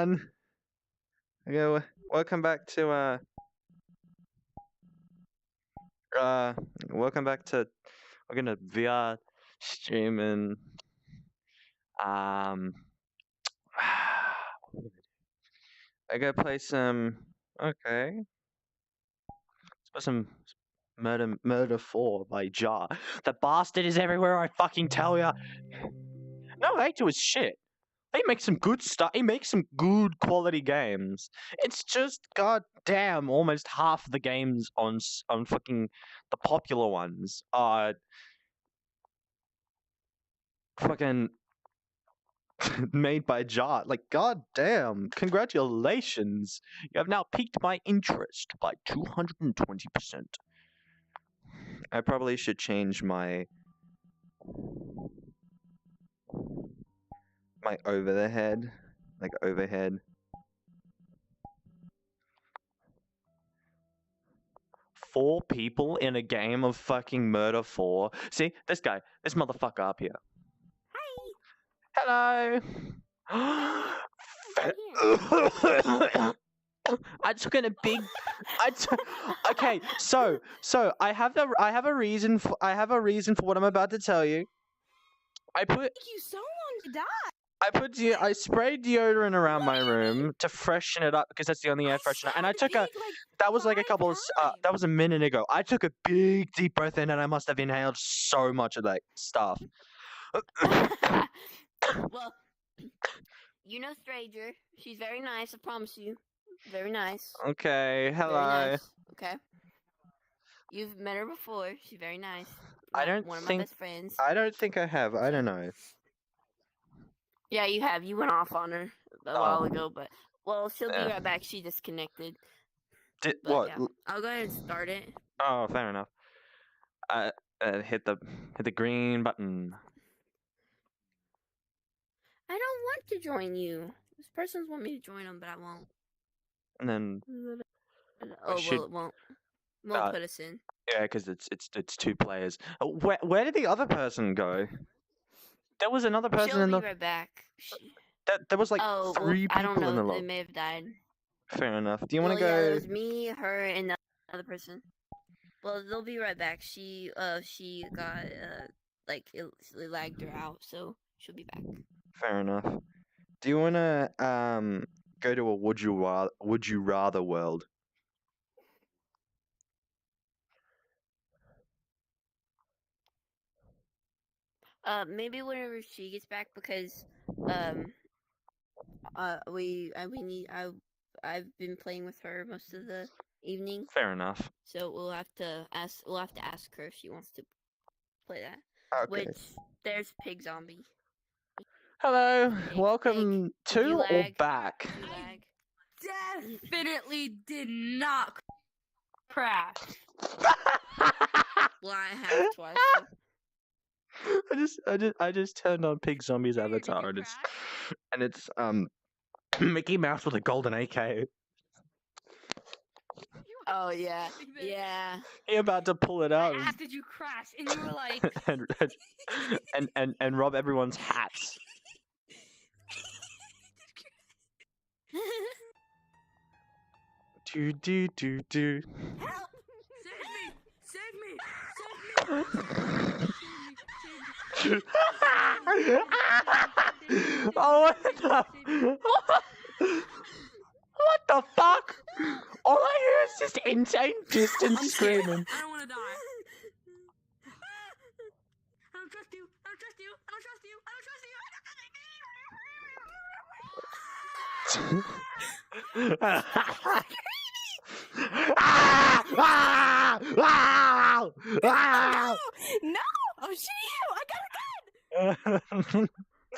everyone. Okay, welcome back to welcome back to we're gonna VR stream and um I gotta play some okay. Let's play some Murder 4 by Jar. The bastard is everywhere, I fucking tell ya. No, 8 is shit. He makes some good stuff. He makes some good quality games. It's just goddamn almost half the games on fucking the popular ones are fucking made by Jar. Like goddamn, congratulations! You have now piqued my interest by 220%. I probably should change my over the head, like overhead. 4 people in a game of fucking Murder 4. See, this motherfucker up here. Hi. Hello. I took in a big. Okay, so I have a reason for what I'm about to tell you. It took you so long to die. I sprayed deodorant around my room to freshen it up because that's the only air freshener. And I took that was like a couple of that was a minute ago. I took a big deep breath in and I must have inhaled so much of that stuff. Well, you know Stranger. She's very nice, I promise you. Very nice. Okay, hello. Very nice. Okay. You've met her before. She's very nice. One of my best friends. I don't think I have. I don't know. Yeah, you have. You went off on her a while ago, but well, she'll be right back. She disconnected. What? Yeah. I'll go ahead and start it. Oh, fair enough. Hit the green button. I don't want to join you. This person's want me to join them, but I won't. And then. Well, it won't. Won't put us in. Yeah, because it's 2 players. Where did the other person go? There was another person She'll in the. be right back. There was like 3 people I don't know. in the lobby. They may have died. Fair enough. Do you want to go? Yeah, it was me, her, and the other person. Well, they'll be right back. She got it lagged her out, so she'll be back. Fair enough. Do you want to go to a would you rather world? Maybe whenever she gets back, because I've been playing with her most of the evening. Fair enough. So we'll have to ask her if she wants to play that. Okay. Which there's Pig Zombie. Hello, welcome to or back. Definitely did not crash. Well, I have twice. I just turned on Pig Zombie's avatar and it's Mickey Mouse with a golden AK. Oh yeah, yeah. He about to pull it out. I asked, did you crash? And you were like, and rob everyone's hats. Do. help! Save me! Oh, what the fuck? All I hear is just insane distant screaming. I don't want to die. I don't trust you. I don't trust you. I don't trust you. I don't trust you. No! I'm shooting you! I got a gun!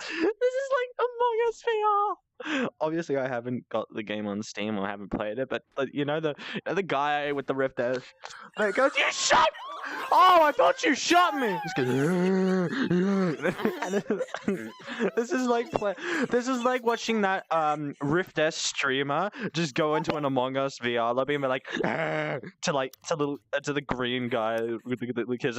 This is like Among Us VR. Obviously, I haven't got the game on Steam or haven't played it, but you know the guy with the Rift S that goes, "You shot! Oh, I thought you shot me!" This is like watching that Rift S streamer just go into an Among Us VR lobby and be like to the green guy with the kids.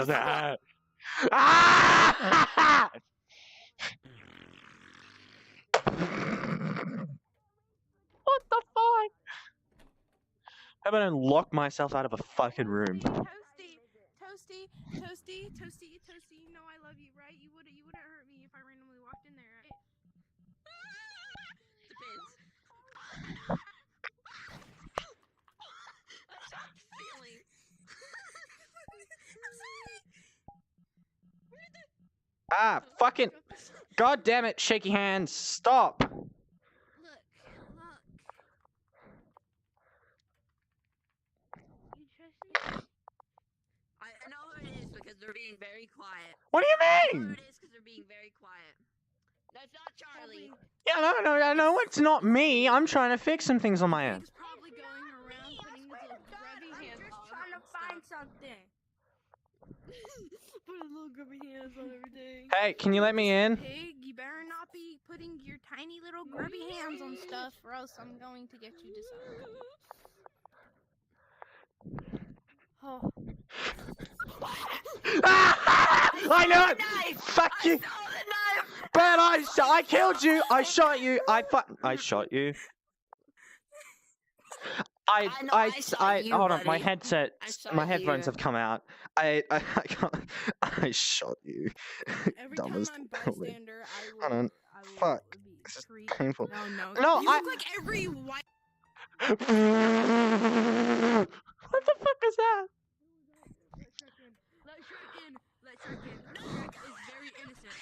How about I lock myself out of a fucking room? Toasty, you know I love you, right? You wouldn't hurt me if I randomly walked in there, right? Depends. I stopped feeling. I'm sorry. Ah, fucking. God damn it, shaky hands. Stop. Look. You trust me? I know who it is because they're being very quiet. What do you I know who mean? it is because they're being very quiet. That's not Charlie. Yeah, no, it's not me. I'm trying to fix some things on my end. He's probably going around putting his little grubby hands on. Trying to find something. Put a little grubby hands on everything. Hey, can you let me in? Pig, you better not be putting your tiny little grubby hands on stuff, or else I'm going to get you disarmed. Oh. I know it. Fuck you. But I killed you. I shot you. I shot you. Hold on. My headset, my headphones have come out. I shot you. Every Dumbest time I'm thing. bystander, Hold I on. will Fuck. be This is treated. painful. No. No, you I. look like every white. What the fuck is that? Let Shrek in. Shrek is very innocent.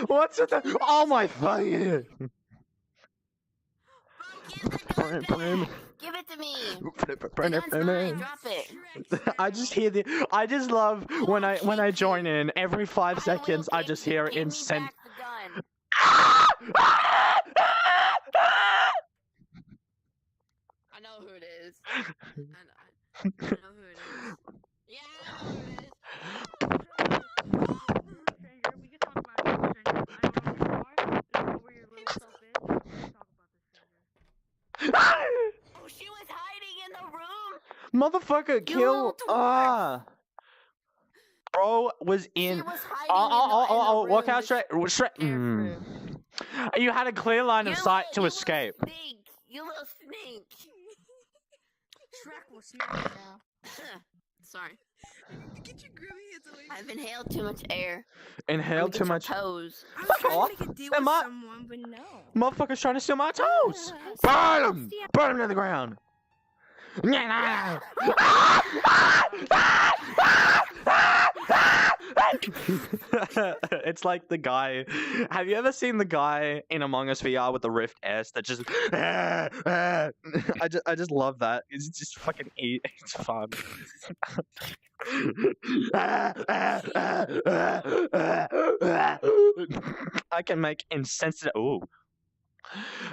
What's with the? Oh my fucking. Give it to me. Drop it. I just hear the. I just love when I join in. Every 5 seconds, I just hear Give me insane. back the gun. I know who it is. I know who it is. Yeah, I know who it is. Stranger, we can talk about it, stranger. I don't know who you are. I don't know where your little self is. We can talk about this, stranger. Oh, she was hiding in the room. Motherfucker, kill. Bro was in. She was hiding in the room. Walk out straight. You had a clear line of sight to escape. You little snake. Shrek will smack you now. Sorry. Get your grubby hands away. I've inhaled too much air. Inhaled too much. Toes. I was Fuck trying off. to make a deal Am with I- someone, but no. Motherfucker's trying to steal my toes. Burn him! Burn him to the ground. It's like the guy. Have you ever seen the guy in Among Us VR with the Rift S that just? I just love that. It's just fucking eat. It's fun. I can make insensitive. Ooh.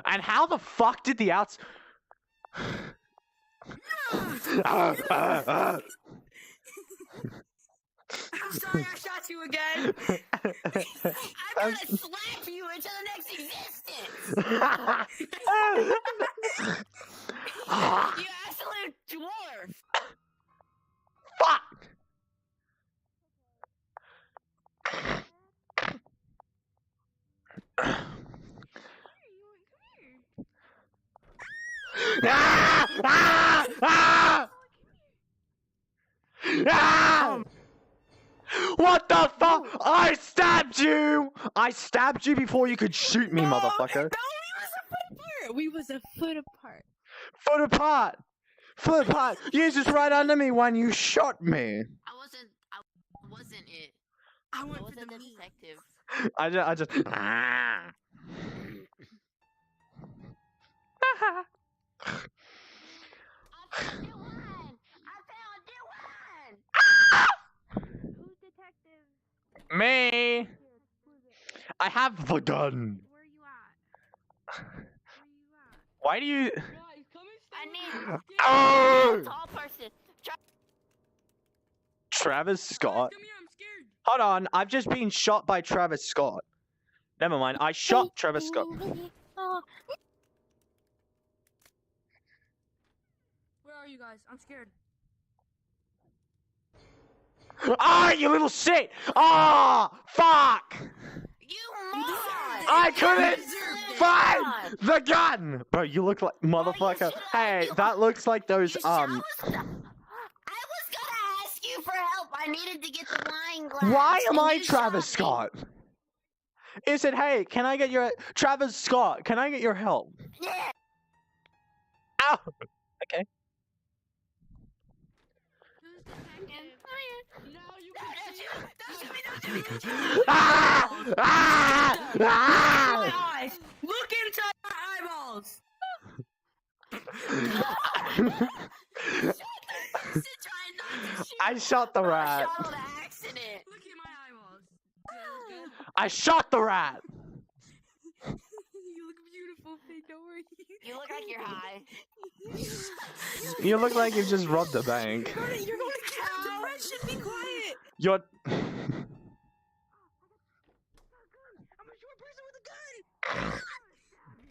And how the fuck did the outs? I'm sorry I shot you again. I'm gonna slap you into the next existence. You absolute dwarf. Fuck! What the fuck? I stabbed you! I stabbed you before you could shoot me, motherfucker. We was a foot apart. Foot apart! Foot apart! You was just right under me when you shot me. I wasn't it. I I went for wasn't the a meat. detective. I just. I found new one. Who's detective? Me! I have the gun. Where you at? Why do you. I need Oh! a tall person. Travis Scott? Come here, I'm scared. Hold on, I've just been shot by Travis Scott. Never mind, I shot Travis Scott. Where are you guys? I'm scared. Ah, you little shit! Ah, fuck! You moron! I couldn't. Fine! God. The gun! Bro, you look like motherfucker. should've- Hey, you- that looks like those I was gonna ask you for help. I needed to get the wine glass. Why am and I you Travis shot Scott? Is it, hey, can I get your Travis Scott, can I get your help? me. Yeah. Ow! Okay. Who's detective? Now you No, can don't see shoot me, it. don't shoot me, don't shoot me, don't shoot me. Ah! Ah! My Ah! eyes! Look into my eyeballs! Trying not to shoot. I shot the rat. I shot on accident. Look at my eyeballs. I shot the rat. You look beautiful, Fig. Don't worry. You look like you're high. You look like you've just robbed a bank. You're going to kill the rat. Should be quiet. You're. I'm a short person with a gun. No, it's not me.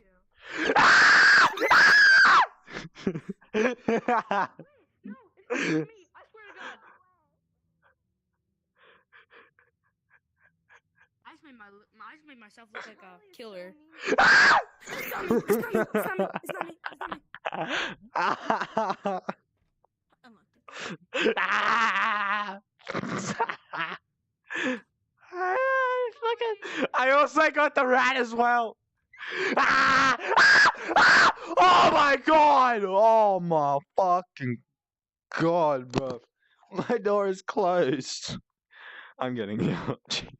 I swear to God. I just made myself look like a killer. It's not me. It's not me. It's not me. It's not me. It's not me. I also got the rat as well. Oh my god! Oh my fucking god, bro. My door is closed. I'm getting out. Jesus.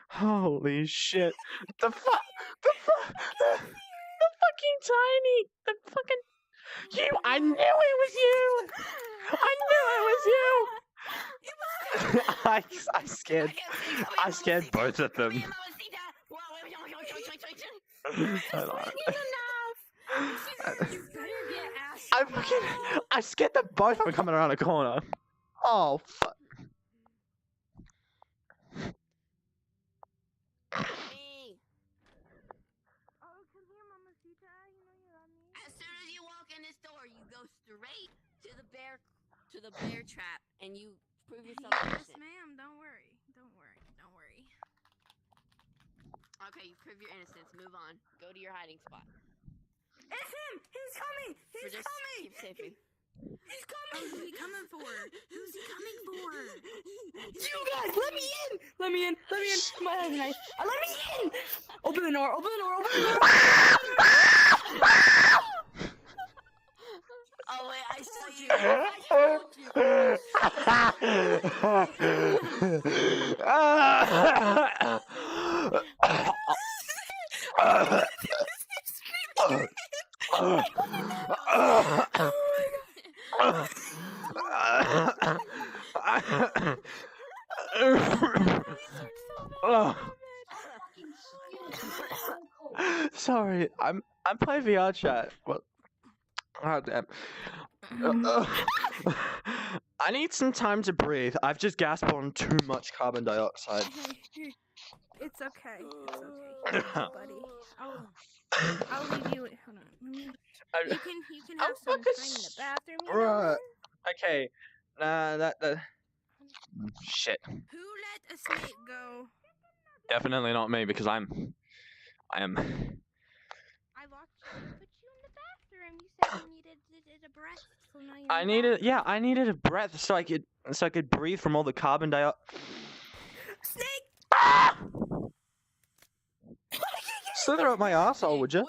Holy shit. The fucking tiny. The fucking. You. I knew it was you. I knew it was you. I scared both of them. I scared them both from coming around the corner. Oh fuck. Me. Oh, come here, Mamacita. You know you love me. As soon as you walk in this door, you go straight to the bear trap, and you prove yourself Yes, innocent. ma'am. Don't worry. Don't worry. Don't worry. Okay, you prove your innocence. Move on. Go to your hiding spot. It's him! He's coming! He's Just coming! keep saving. He's coming! Who's he coming for? Who's he coming for? You guys, let me in! Let me in! Let me in! My eyes are nice. Let me in! Open the door! Open the door! Open the door! Oh wait, I saw you. Sorry, I'm playing VR chat. Well, oh damn. I need some time to breathe. I've just gasped on too much carbon dioxide. It's okay. It's okay, buddy. I'll leave you. Hold on. You can have some fucking time in the bathroom. You Bruh. know? Okay. Nah, that. Shit. Who let a snake go? Definitely not me because I am. I locked you. Put you in the bathroom. You said you needed a breath. So now you're in the bathroom. I needed a breath so I could breathe from all the carbon dioxide. Snake! Ah! Slither up my asshole, would you?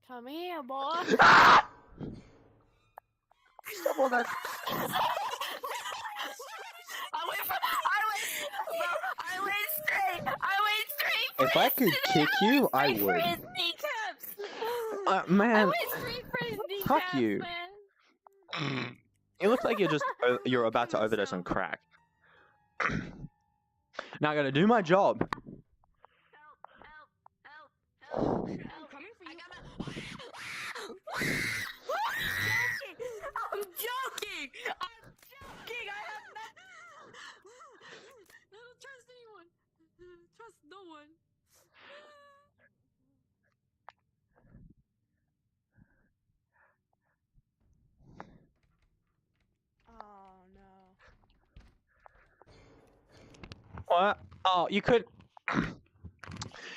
Come here, boy. Ah! Stop all that. I went straight. If I could kick you, I For would. his kneecaps. Man, I went straight for his kneecaps, fuck you. man. You look like you're about to overdose on crack. Now I gotta do my job. Help. I'm coming for you. I'm joking! I have nothing! I don't trust anyone. Trust no one. Oh no. What? Oh, you could.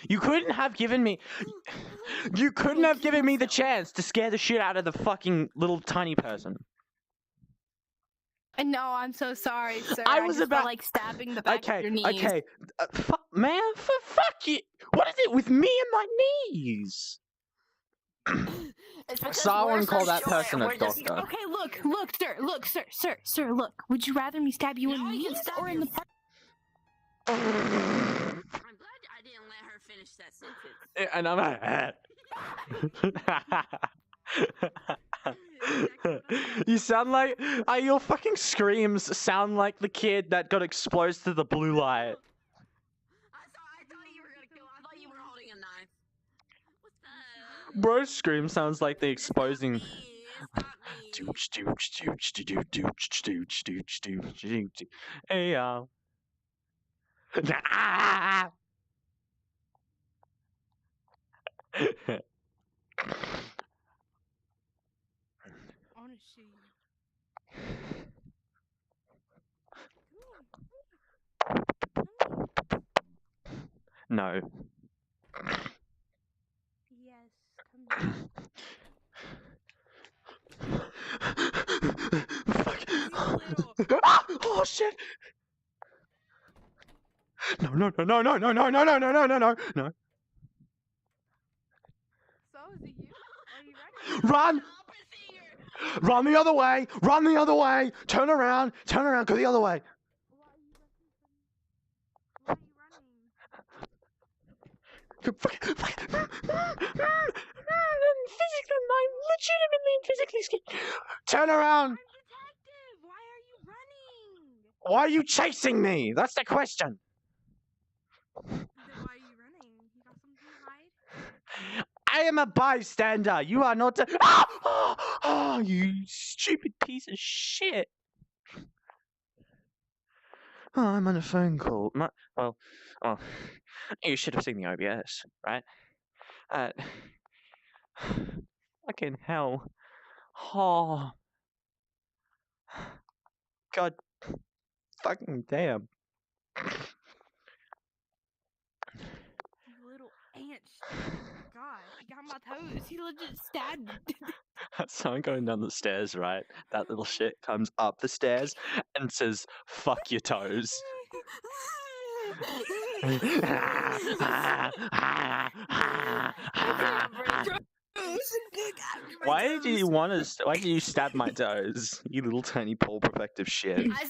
You couldn't have given me. You couldn't have given me the chance to scare the shit out of the fucking little tiny person. No, I'm so sorry, sir. I I was just about- felt like stabbing the back of your knees. Okay. Man, fuck you. What is it with me and my knees? It's because Someone we're so call that short, person a we're just- doctor. Okay, look, sir, look. Would you rather me stab you in No, the you can knees stab or in your the front? I'm glad I didn't let her finish that sentence. And I'm You sound like your fucking screams sound like the kid that got exposed to the blue light. I thought you were gonna kill. I thought you were holding a knife. What's that? Bro's scream sounds like the exposing. It's not me. Hey, I want to shoot you. No. Yes, come Fuck. Oh shit! No. So, is it you? Are you ready? Run! Run the other way! Run the other way! Turn around! Go the other way! Why are you running? I'm legitimately and physically scared. Turn around! I'm detective. Why are you running? Why are you chasing me? That's the question. Then why are you running? You got something to hide? I am a bystander. You are not. Oh, you stupid piece of shit. Oh, I'm on a phone call. Well, you should have seen the OBS, right? Fucking hell. Oh. God. Fucking damn. You little ant. God, you got my toes. He legit stabbed me. Someone going down the stairs, right? That little shit comes up the stairs and says, "Fuck your toes." Why did you want to? Why did you stab my toes? You little tiny paw protective shit. I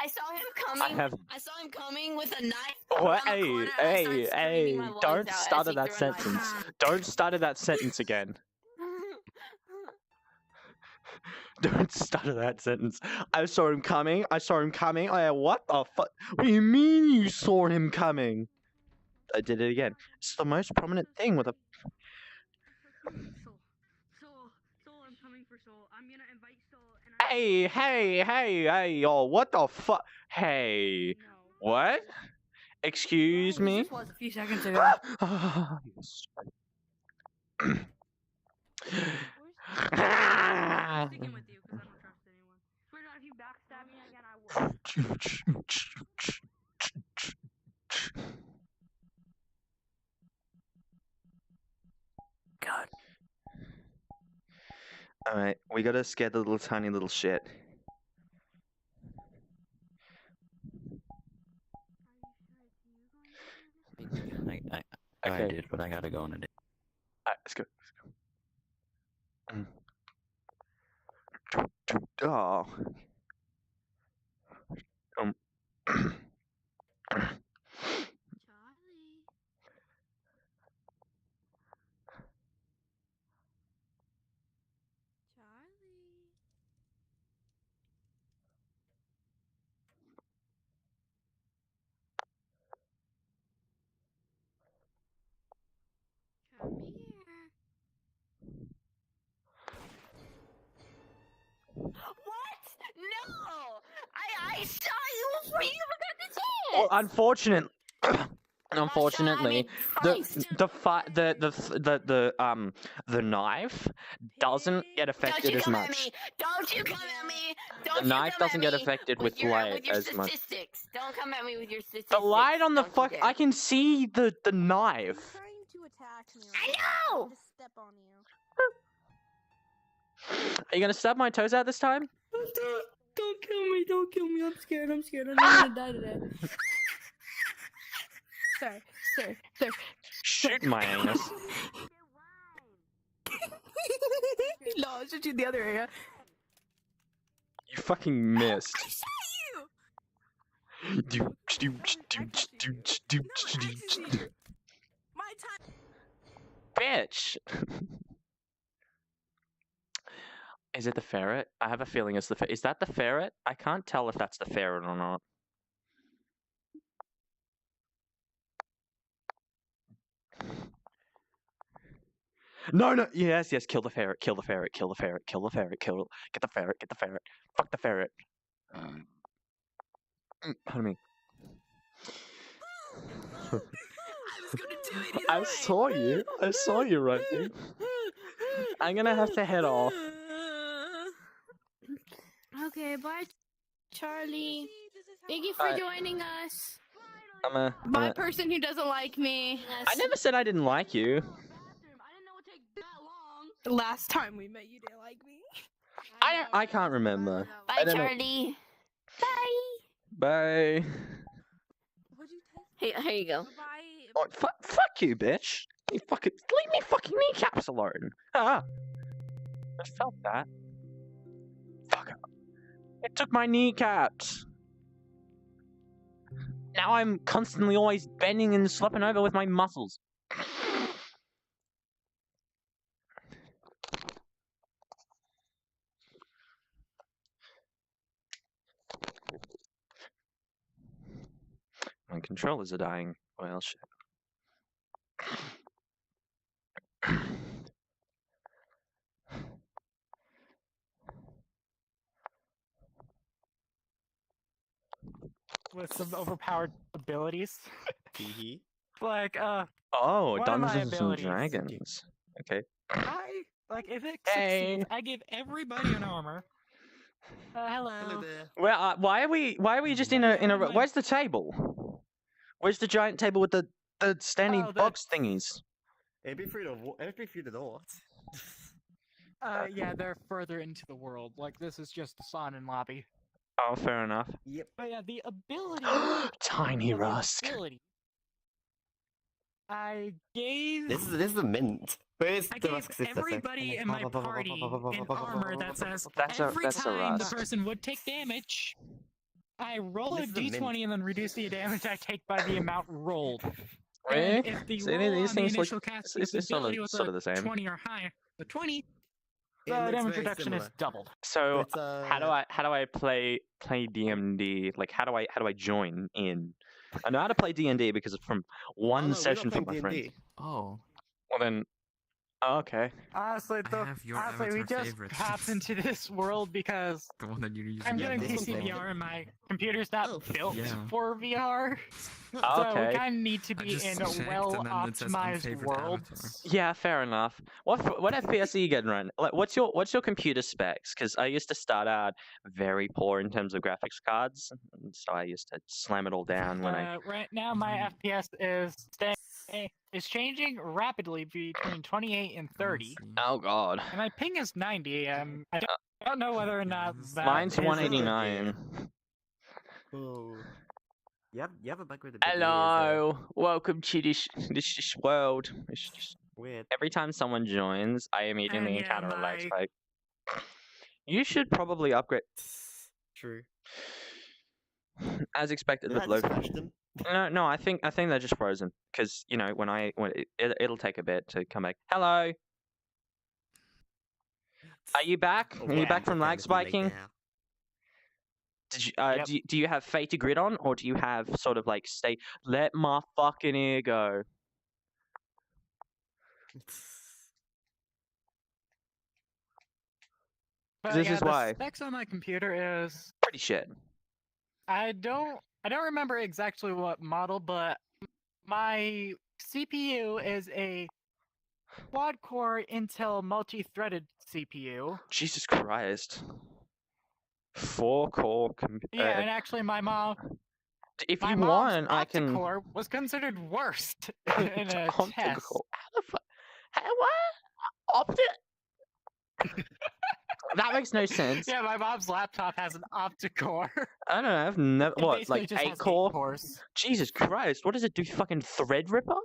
saw him coming. have- I saw him coming with a knife. Oh, around the corner, and I started screaming my lungs Don't out as stutter he that threw a knife. sentence. Don't stutter that sentence again. Don't stutter that sentence. I saw him coming. What the fuck? What do you mean you saw him coming? I did it again. It's the most prominent thing with a. Soul, I'm coming for Soul. I'm gonna invite Soul and Hey, yo, what the fuck? Hey, No. what? Excuse me? This was a few seconds ago. I'm sticking with you because I don't trust anyone. Swear to God, if you backstab me again, I will. God. Alright, we gotta scare the little tiny little shit. I Okay. did, but I gotta go in a day. Alright, let's go. Oh. Charlie. Charlie. Come here. What? No! I saw you before you ever got the chance! Well, Unfortunately, the knife doesn't get affected as much. Don't you come at me! Don't The knife doesn't get affected with light your as much. statistics. Don't come at me with your statistics. The light on the Don't you fuck, dare. I can see the He's knife. trying to attack me. I Right? know! Just step on you. Are you gonna stub my toes out this time? Don't kill me! Don't kill me! I'm scared! I'm scared! I don't want to die today. Sir. Shoot my anus. No, I should shoot the other area. You fucking missed. I shot No, my time. Bitch. Is it the ferret? I have a feeling it's the ferret. Is that the ferret? I can't tell if that's the ferret or not. No. Yes. Kill the ferret. Kill the ferret. Kill the ferret. Kill the ferret. Get the ferret. Get the ferret. Fuck the ferret. Pardon me. I was gonna do it either I way. saw you. I saw you right there. I'm gonna have to head off. Okay, bye, Charlie. This is Thank you how for Bye. joining us. I'm Person who doesn't like me. I never said I didn't like you. I didn't know it would take that long. Last time we met, you didn't like me. I can't remember. Bye, I don't know. Charlie. Bye. Bye. What'd you take? Hey, here you go. Bye. Oh, fuck you, bitch. You fucking leave me fucking kneecaps alone. Ah. I felt that. Fuck up. It took my kneecaps. Now I'm constantly always bending and slipping over with my muscles. My controllers are dying. Well, shit. With some overpowered abilities. Hee Like, Oh, One of my Dungeons and abilities. Dragons. Okay. if it Hey. succeeds, I give everybody an armor. Hello. Hello there. Well, why are we just in a where's the table? Where's the giant table with the standing Oh, box thingies? It'd be through the door. Yeah, they're further into the world. Like, this is just the sauna and lobby. Oh, fair enough. Yep. But yeah, the ability. Tiny the Rusk. ability, I gave. This is the mint. Where's I the gave Rusk sister? everybody in my party an armor that says That's a every time the Rusk. person would take damage, I roll a This is a mint. d20 and then reduce the damage I take by the amount rolled. Really? And if the See, roll these on things the look- initial cast it's ability was sort of the same. 20 or higher, the 20, It the looks damage very reduction is similar. doubled. So It's, how do I play DMD? Like how do I join in? I know how to play D&D because it's from one Oh, no, we're not session from playing my friend. D&D. Oh, Well then, oh, okay. Honestly, I have your we avatar just favorite. hopped into this world because the one that you're using. I'm Yeah, doing this PC one's VR and my computer's not Oh, built yeah. for VR. So Okay. we kind of need to I be just in checked, and then it says well-optimized unfavorite worlds. avatar. Yeah, fair enough. What FPS are you getting right now? Like, what's your computer specs? Because I used to start out very poor in terms of graphics cards, and so I used to slam it all down when I. Right now, my FPS is changing rapidly between 28 and 30, Oh God. and my ping is 90. I don't know whether or not that Mine's is a- 189. Oh. You have a bug with the Hello, welcome to this world. It's just Weird. every time someone joins, I And immediately yeah, encounter a lag my- spike. You should probably upgrade, True. as expected Did with I low. just crash them? No, I think they're just frozen because you know when it'll take a bit to come back. Hello, are you back? Oh, Are you wow, back from okay, lag this is late spiking? now. Did you Yep. do you have Fate to Grid on, or do you have sort of like stay? Let my fucking ear go. But This yeah, is the why. specs on my computer is Pretty shit. I don't remember exactly what model, but my CPU is a quad-core Intel multi-threaded CPU. Jesus Christ. 4-core. Yeah, and actually, my If my you mom's want, I can. octa-core was considered worst in a test. Optical. How the fuck? What? That makes no sense. Yeah, my mom's laptop has an octa-core. I don't know. I've never. It What? basically Like just has 8-core? cores. Jesus Christ! What does it do? Fucking Threadripper?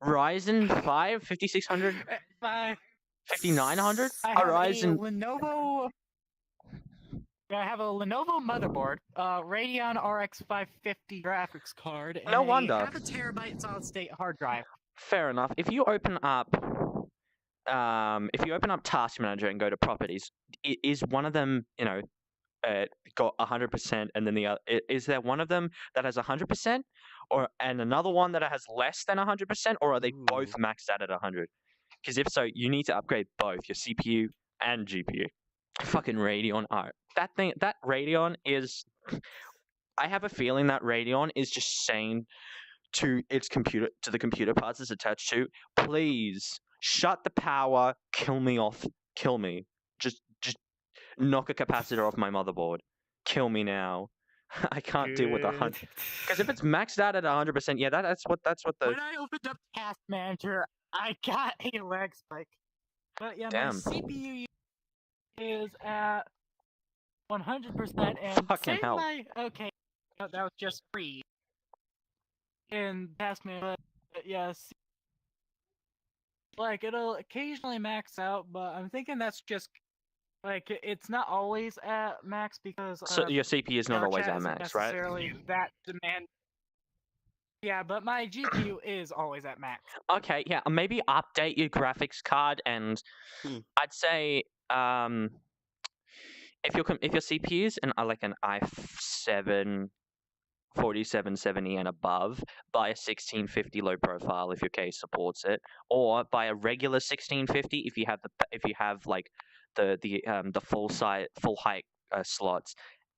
Ryzen 5 5600 I 5900? I have Ryzen. a Lenovo. I have a Lenovo motherboard, Radeon RX 550 graphics card, and No wonder. a half a terabyte solid state hard drive. Fair enough. If you open up Task Manager and go to Properties, is one of them, got 100%, and then the other, is there one of them that has 100%, and another one that has less than 100%, or are they both maxed out at 100? Because if so, you need to upgrade both your CPU and GPU. Fucking Radeon art. That Radeon is. I have a feeling that Radeon is just saying to the computer parts it's attached to, please shut the power, kill me off, kill me. Just knock a capacitor off my motherboard. Kill me now. I can't deal with 100. Because if it's maxed out at 100%, yeah, that's what the. When I opened up Task Manager, I got a lag spike. But yeah, Damn. my CPU is at 100%, and Fucking say hell. okay, no, that was just free in Task Manager. But yes, like it'll occasionally max out, but I'm thinking that's just like it's not always at max because So your CPU is not our always chat at isn't max, right? necessarily that demand. Yeah, but my GPU is always at max. Okay, yeah, maybe update your graphics card, and I'd say if your CPU is like an i7 4770 and above, buy a 1650 low profile if your case supports it, or buy a regular 1650 if you have like the full height slots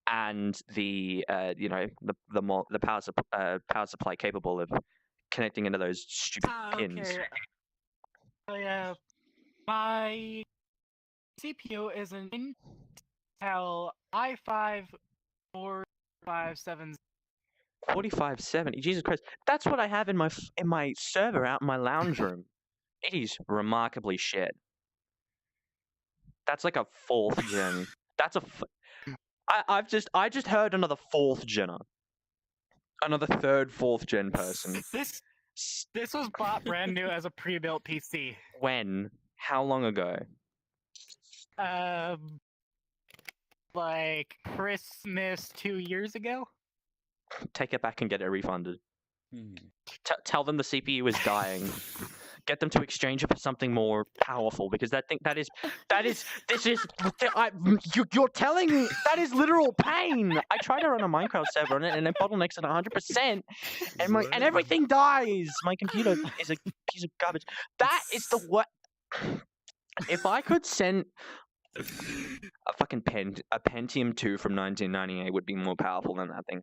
and the power supply capable of connecting into those stupid pins. Okay. So yeah, my CPU is an Intel i5 4570. 4570. Jesus Christ, that's what I have in my server out in my lounge room. It is remarkably shit. That's like a 4th gen. That's I just heard another 4th gener. Another 3rd, 4th gen person. This was bought brand new as a pre-built PC. When? How long ago? Like Christmas 2 years ago. Take it back and get it refunded. Tell them the CPU is dying. Get them to exchange it for something more powerful, because you're telling me that is literal pain. I tried to run a Minecraft server on it and it bottlenecks at 100%, and everything dies. My computer is a piece of garbage. That is the what. If I could send a fucking Pentium 2 from 1998 would be more powerful than that thing.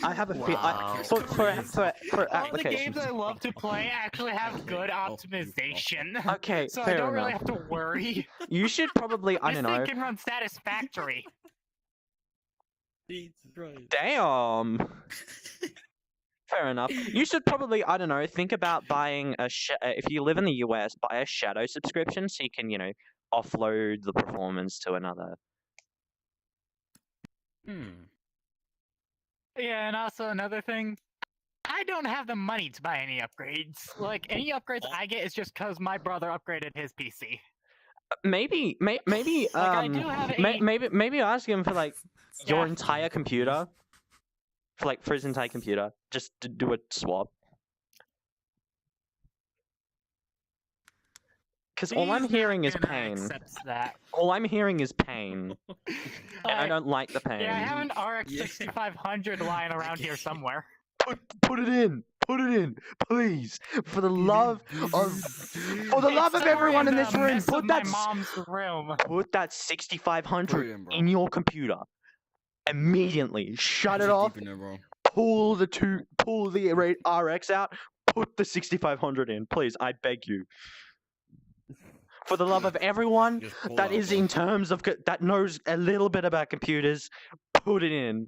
I have a feel. All the okay. games I love to play actually have good optimization. Okay, so I fair don't really enough. have to worry. You should probably, I This don't know. thing can run satisfactory. Damn. Fair enough. You should probably, I don't know, think about buying if you live in the US, buy a Shadow subscription so you can, offload the performance to another. Yeah, and also another thing, I don't have the money to buy any upgrades. Like, any upgrades I get is just because my brother upgraded his PC. Maybe, I do have a... maybe ask him for like your Yeah. entire computer, for his entire computer, just to do a swap. Because all I'm He's hearing not is gonna pain. accept that. All I'm hearing is pain, and I Like, don't like the pain. Yeah, I have an RX 6500 lying around here somewhere. Put it in. Put it in, please, for the love of everyone in this room. Put my mom's room. Put that 6500 in your computer immediately. Shut it off. pull the RX out, put the 6500 in, please. I beg you. For the love of everyone Just pull that out is one. in terms of that knows a little bit about computers, put it in.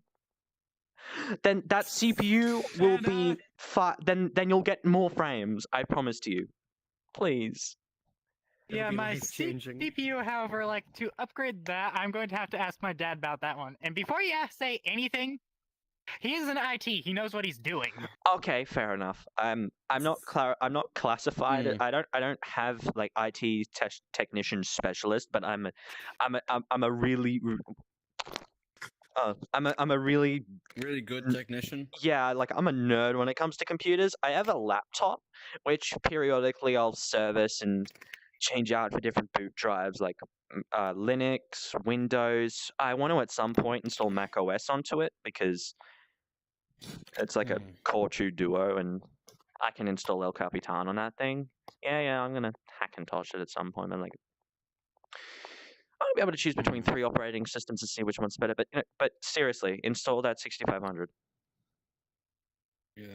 Then that CPU will be then you'll get more frames. I promise to you. Please. It'll Yeah, be my life-changing. CPU, however, like to upgrade that, I'm going to have to ask my dad about that one. And before you say anything, he is an IT. He knows what he's doing. Okay, fair enough. I'm not classified. I don't have like IT technician specialist, but I'm a really I'm a really Really good technician. yeah, like I'm a nerd when it comes to computers. I have a laptop which periodically I'll service and change out for different boot drives like Linux, Windows. I want to at some point install Mac OS onto it because it's like a Core 2 Duo and I can install El Capitan on that thing. Yeah, I'm gonna hack and tosh it at some point. I'm like, I'll be able to choose between 3 operating systems and see which one's better. But seriously, install that 6500. Yeah.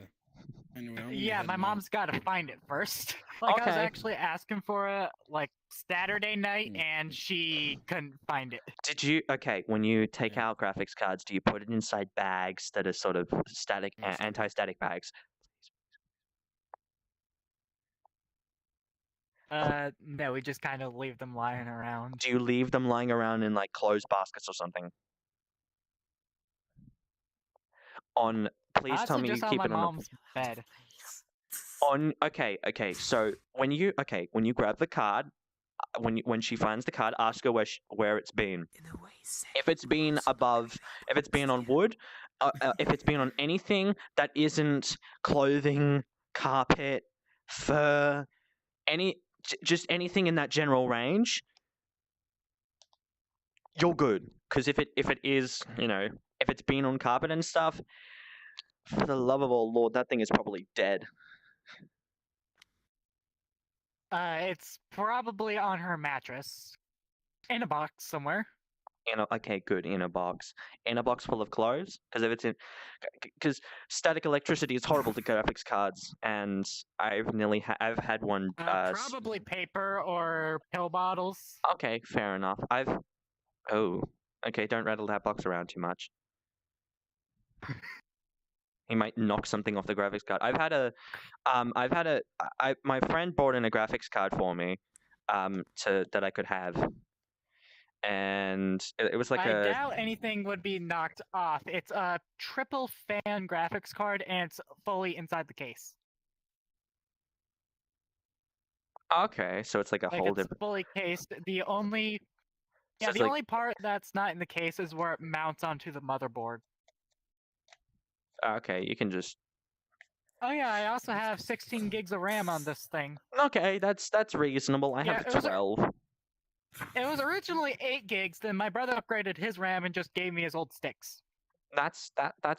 Anyway, I'm gonna Yeah, head my now. mom's got to find it first. Like I was Okay. actually asking for it like Saturday night, and she couldn't find it. Did you when you take Yeah. out graphics cards, do you put it inside bags that are sort of static, Yes. anti-static bags? No, we just kind of leave them lying around. Do you leave them lying around in like clothes baskets or something? Please tell Honestly, me you just on keep my it on mom's bed. okay. So when you grab the card, when she finds the card, ask her where it's been. If it's been if it's been on wood, if it's been on anything that isn't clothing, carpet, fur, just anything in that general range, you're good. Because if it is, if it's been on carpet and stuff, for the love of all Lord, that thing is probably dead. It's probably on her mattress, in a box somewhere. Okay, good. In a box full of clothes. Because if it's because static electricity is horrible to graphics cards, and I've had one. Probably paper or pill bottles. Okay, fair enough. Okay. Don't rattle that box around too much. He might knock something off the graphics card. My friend brought in a graphics card for me, that I could have. And it was like I doubt anything would be knocked off. It's a triple fan graphics card, and it's fully inside the case. Okay, so it's like a Like whole it's different. fully cased. The only So it's the like- only part that's not in the case is where it mounts onto the motherboard. Okay, you can just. Oh yeah, I also have 16 gigs of RAM on this thing. Okay, that's reasonable. I Yeah, have it was 12. It was originally 8 gigs, then my brother upgraded his RAM and just gave me his old sticks. That's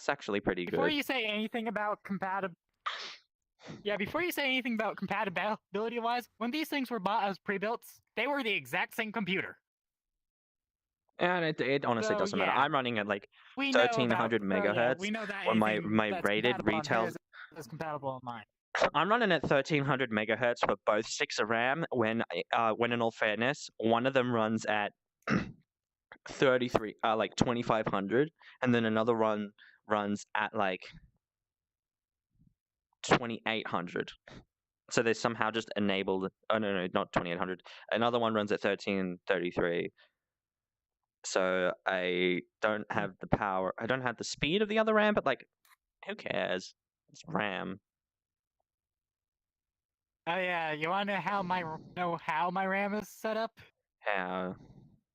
actually pretty Before good. you say anything about compatibility-wise, when these things were bought as pre-built, they were the exact same computer. And it honestly So, doesn't matter. yeah. I'm running at like We know 1300 megahertz. we know that on my anything that's rated compatible on retail. hers is compatible on mine. I'm running at 1300 megahertz for both sticks of RAM. When in all fairness, one of them runs at 2500, and then another runs at like 2800. So they somehow just enabled. Oh no, not 2800. Another one runs at 1333. So I don't have the power. I don't have the speed of the other RAM, but like, who cares? It's RAM. Oh yeah, you want to know how my RAM is set up? How?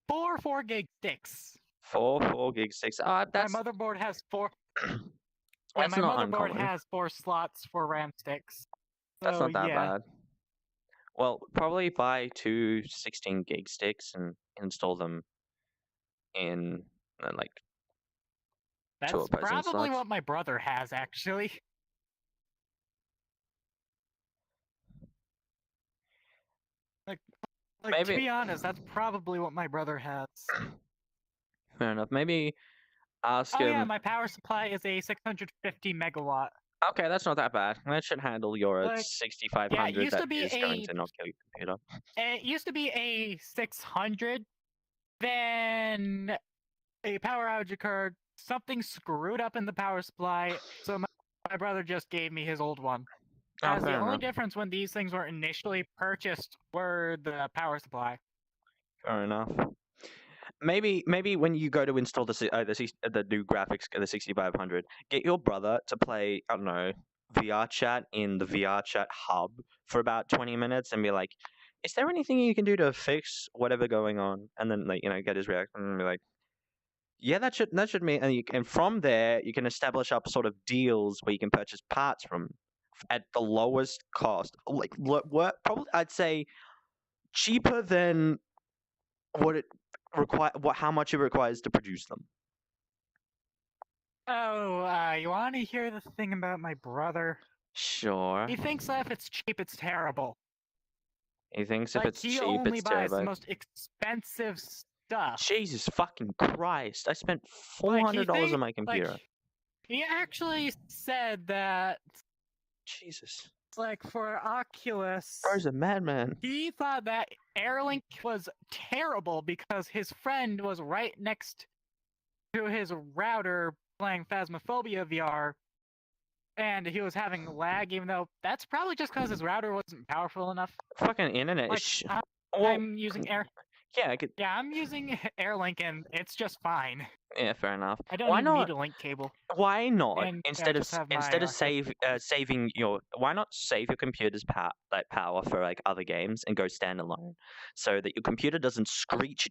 4 gig sticks. 4 gig sticks. My That's motherboard has 4. that's my not motherboard uncommon. has 4 slots for RAM sticks. That's So, not that yeah. bad. Well, probably buy 2 16 gig sticks and install them in like That's opposing probably slots. what my brother has, actually. Like to Maybe- be honest, that's probably what my brother has. fair enough. Maybe Ask Oh him. yeah, my power supply is a 650 megawatt. Okay, that's not that bad. That should handle your Like, 6500 yeah, it used that to be is going to not kill your computer. It used to be a 600. Then a power outage occurred. Something screwed up in the power supply, so my brother just gave me his old one. Oh, As the fair only enough. difference when these things were initially purchased were the power supply. Fair enough. Maybe when you go to install the new graphics, the 6500, get your brother to play, I don't know, VR chat in the VR chat hub for about 20 minutes and be like, is there anything you can do to fix whatever going on? And then like, get his reaction and be like, yeah, that should mean, and from there you can establish up sort of deals where you can purchase parts from at the lowest cost. Like what probably I'd say cheaper than what it how much it requires to produce them. Oh, you want to hear the thing about my brother? Sure. He thinks that if it's cheap, it's terrible. He thinks if Like, it's he cheap, only it's buys the terrible. most expensive stuff. Jesus fucking Christ! I spent Like, he $400 on my think- computer. Like, he actually said that, Jesus, like, for Oculus, bro's a madman. he thought that Airlink was terrible because his friend was right next to his router playing Phasmophobia VR, and he was having lag, even though that's probably just because his router wasn't powerful enough. Fucking internet Like, is. I'm using Air. Yeah, I could. Yeah, I'm using Airlink, and it's just fine. Yeah, fair enough. I don't Why even not? need a link cable. Why not And, yeah, instead of just have my, instead of hit- saving your why not save your computer's power for like other games and go standalone, so that your computer doesn't screech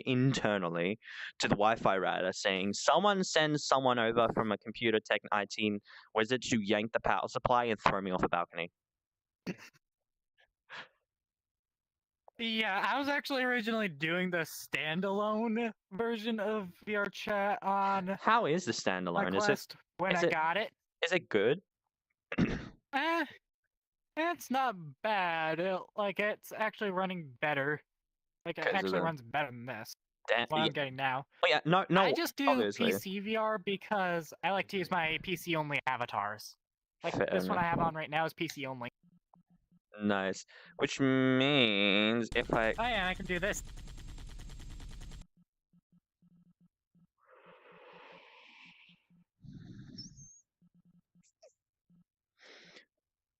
internally to the Wi-Fi router saying someone sends someone over from a computer tech IT wizard to yank the power supply and throw me off a balcony. Yeah, I was actually originally doing the standalone version of VR chat on How is the my standalone? Quest when is I it- got it. Is it good? Eh, it's not bad. It's actually running better. Like, it 'Cause of actually the- runs better than this. Damn, What yeah. I'm getting now. Oh yeah, no, I just do obviously. PC VR because I like to use my PC only avatars. Like, Fair this one I enough. have on right now is PC only. Nice. Which means if I Oh yeah, I can do this.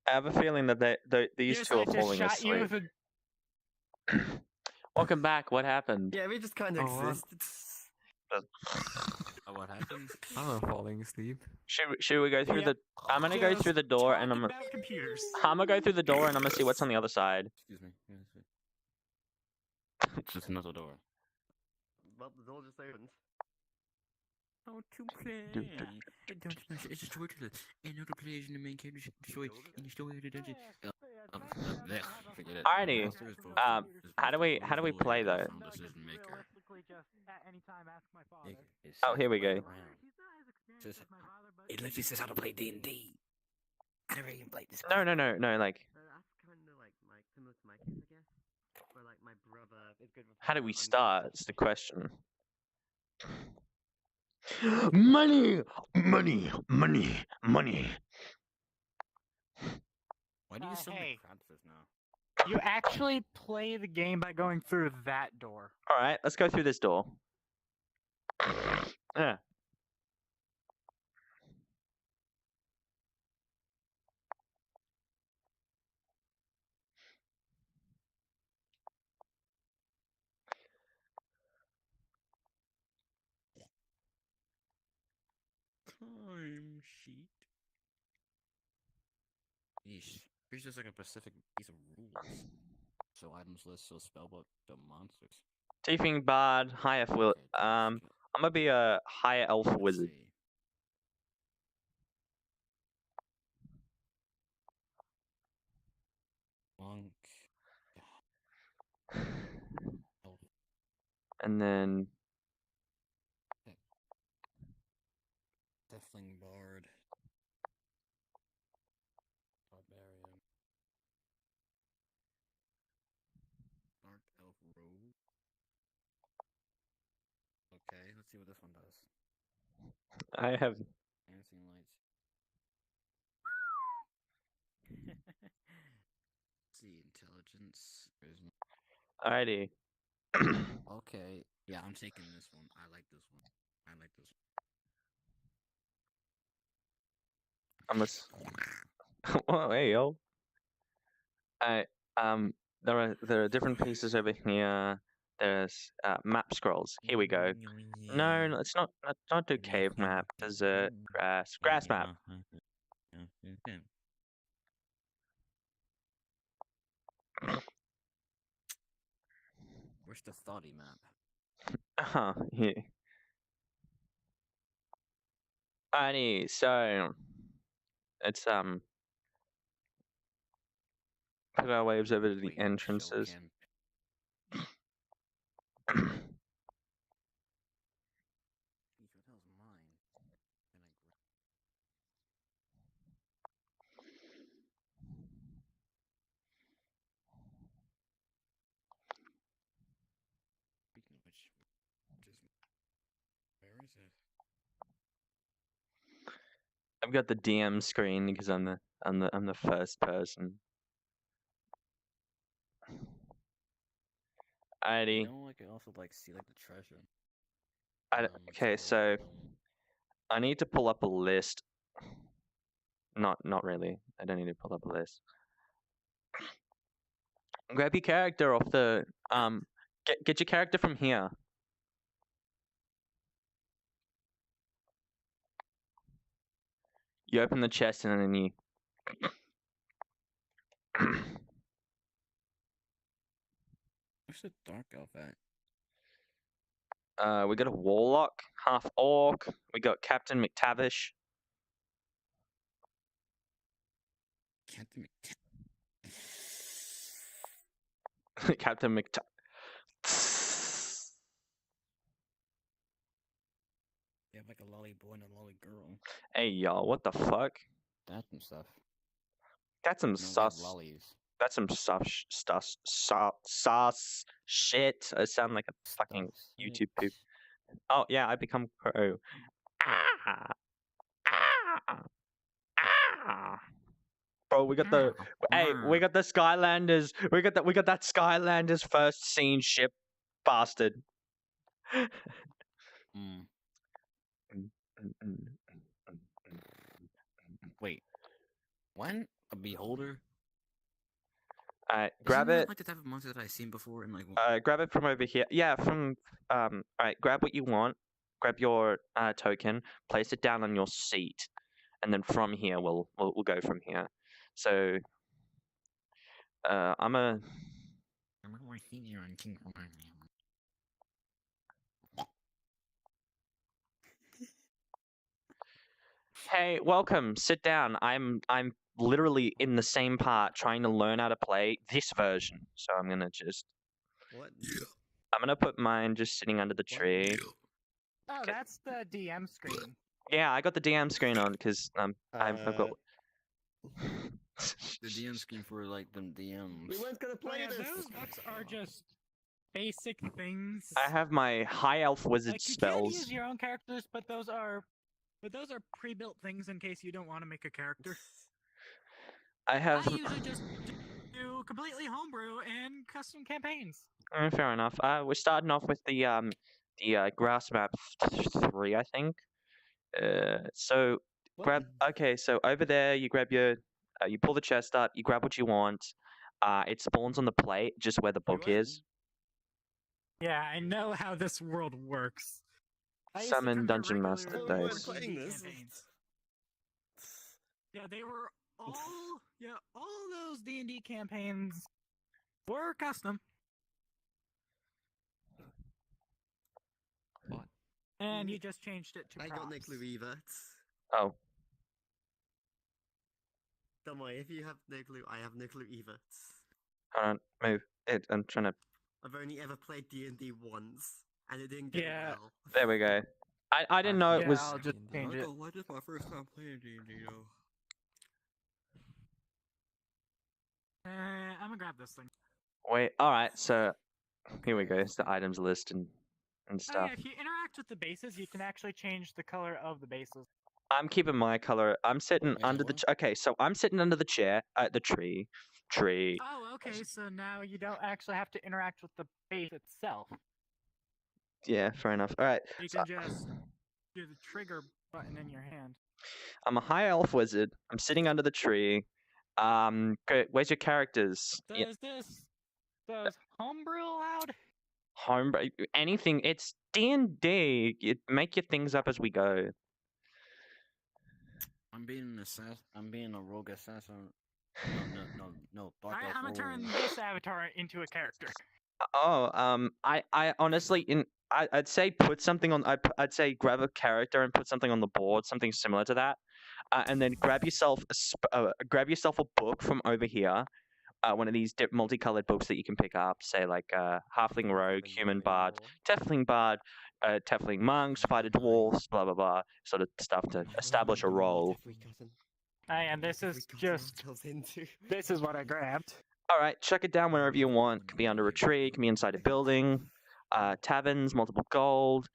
have a feeling that these Yes, two I are just falling shot you asleep. with a... Welcome back. What happened? Yeah, we just kind of Oh, what? exist. Oh, what happened? I'm not falling asleep. Should we go through Yeah. the? I'm gonna go Just through the door and talking about computers. I'm gonna go through the door and I'm gonna see what's on the other side. Excuse me. It's just another door. Well, the door just opened. How to play? Don't smash it. It's just worthless. Another players in the main character should destroy and destroy the dungeon. Forget it. Alrighty, Master is both- how is do we both play rule though? from decision maker. Realistically, just at any time ask my father. It's Oh, here we go. around. He's not as experienced Just- as my father, but It literally says how to play D&D. I never even played this. No, before. like That's kind of like similar to my case, I guess. Where like my brother is good with. how do we I'm good start? with Is the question. Money, money, money, money. Why do you summon hey. crabfish now? you actually play the game by going through that door. All right, let's go through this door. Yeah. Time sheet. Yeesh. Here's just like a specific piece of rules. So items list, so spellbook, the monsters. Tiefling bard, high elf will. Okay, I'm gonna be a higher elf let's wizard. see. Monk. Elf. And then Deathling Bard. Barbarian. Dark Elf Rogue. Okay, let's see what this one does. I have. Dancing lights. See, intelligence. Alrighty. Okay. Yeah, I'm taking this one. I like this one. I like this I'm a. Oh, hey yo. There are different pieces over here. There's map scrolls. Here we go. No, let's not do cave map. Desert, grass map. Where's the thoughty map? Yeah. Alrighty, so it's put our waves over to the Wait, show entrances. cam. Jeez, what the hell's mine? Then I grab. Speaking of which, where is it? I've got the DM screen because I'm the first person. Alrighty. You know, I could also like see like the treasure. Okay, so I need to pull up a list. Not really. I don't need to pull up a list. Grab your character off the get your character from here. You open the chest and then you Where's the dark elf at? we got a warlock, half orc. We got Captain McTavish. Captain Captain McTavish. They have like a lolly boy and a lolly girl. Hey y'all, what the fuck? That's some stuff. That's some No, they have sus. lollies. That's some sus shit. I sound like a fucking YouTube poop. Oh yeah, I become crow. Ah, ah, ah. Bro, we got the hey, we got the Skylanders. We got that Skylanders first scene ship bastard. Wait, when a beholder? Grab Isn't that it. like the type of monster that I've seen before in like. Grab it from over here. Yeah, from alright, grab what you want. Grab your token, place it down on your seat, and then from here we'll go from here. So I'm a Hey, welcome. Sit down. I'm literally in the same part trying to learn how to play this version. So I'm gonna just What? I'm gonna put mine just sitting under the tree. Oh, that's the DM screen. Yeah, I got the DM screen on because I've got The DM screen for like them DMs. We weren't gonna play this. Those books are just basic things. I have my high elf wizard like, you spells. can use your own characters, but those are pre-built things in case you don't want to make a character. I have. I usually just do completely homebrew and custom campaigns. Fair enough. We're starting off with the grass map 3, I think. So grab. Okay, so over there you grab your. You pull the chest up. You grab what you want. It spawns on the plate just where the book is. Yeah, I know how this world works. Summon Dungeon Master dice. Playing this. Yeah, they were all those D&D campaigns were custom. What? And you just changed it to I got props. no clue either. Oh. Don't worry, if you have no clue, I have no clue either. Hold on, move. I'm trying to. I've only ever played D&D once, and it didn't go well. There we go. I didn't know it was. I'll just change it. What is my first time playing D&D though? I'm gonna grab this thing. Wait. All right. So here we go. It's the items list and Oh, stuff. yeah, if you interact interact with the bases, you can actually change the color of the bases. I'm keeping my color. I'm sitting Wait, under the. what? Okay, so I'm sitting under the chair at the tree. Oh, okay. So now you don't actually have to interact with the base itself. Yeah, fair enough. All right. You So can just do the trigger button in your hand. I'm a high elf wizard. I'm sitting under the tree. Where's your characters? Yeah, Does homebrew allowed? home, anything. It's D&D. You make your things up as we go. I'm being an assassin. I'm being a rogue assassin. No. Dark elf I'm gonna turn rogue. this avatar into a character. I honestly, I'd say put something on. I'd say grab a character and put something on the board, something similar to that, and then grab yourself a book from over here, one of these multicolored books that you can pick up, say like halfling rogue, human bard, tiefling bard, tiefling monks, fighter dwarves, blah blah blah, sort of stuff to establish a role. And this is just this is what I grabbed. All right, chuck it down wherever you want. Could be under a tree, could be inside a building, taverns, multiple gold,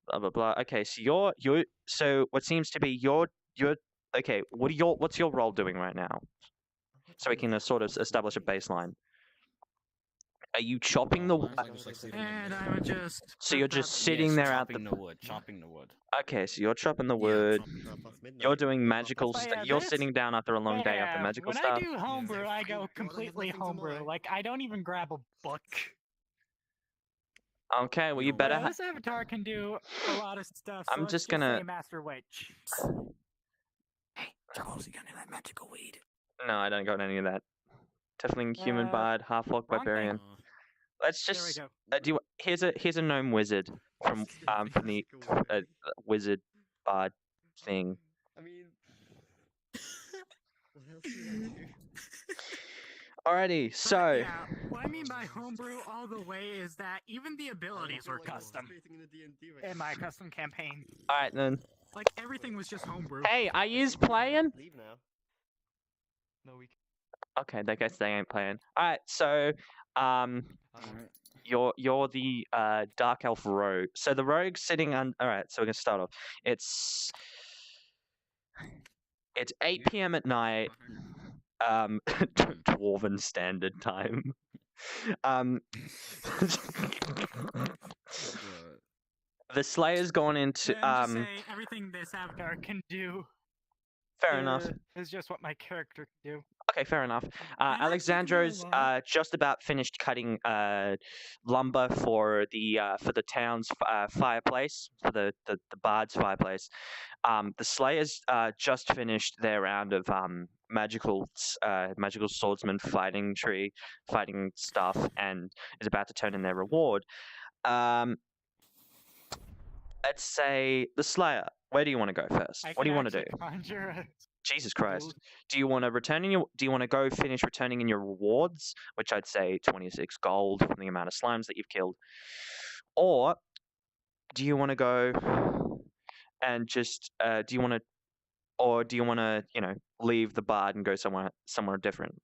blah blah blah. Okay, so so what seems to be you're okay. What's your role doing right now? So we can sort of establish a baseline. Are you chopping the wood? And I'm just. So you're just sitting there out chopping the wood. Chopping the wood. Okay, so you're chopping the Yeah, wood. chopping You're doing magical Oh, stuff. yeah, You're this- sitting down after a long day after magical when stuff. I do homebrew, I go completely homebrew. Like I don't even grab a book. Okay, well you better. This avatar can do a lot of stuff. So I'm let's just gonna- say Master Witch. Hey, Charles, you got any of that magical weed? No, I don't got any of that. Tiefling, human bard, half-orc, wrong thing. barbarian. Let's There we just. go. Here's a gnome wizard from the wizard bard thing. I mean, what else do you do? Alrighty, so Yeah, what I mean by homebrew all the way is that even the abilities were custom in my custom campaign. alright then. Like everything was just homebrew. Hey, are yous playing? Leave now. No, we. Okay, I guess they ain't playing. Alright, so you're the dark elf rogue. So the rogue's sitting on. Alright, so we're gonna start off. It's 8 p.m. at night. Dwarven standard time. The Slayer's gone into And just say everything this avatar can do. fair enough. Is just what my character can do. Okay, fair enough. actually Alexandro's can do a lot. just about finished cutting lumber for the town's fireplace, for the bard's fireplace. The Slayers just finished their round of magical swordsman fighting stuff, and is about to turn in their reward. Let's say the Slayer. Where do you want to go first? What do you want to do? Jesus Christ. Do you want to go finish returning in your rewards, which I'd say 26 gold from the amount of slimes that you've killed? Or do you want to go and just do you want to, leave the bard and go somewhere different?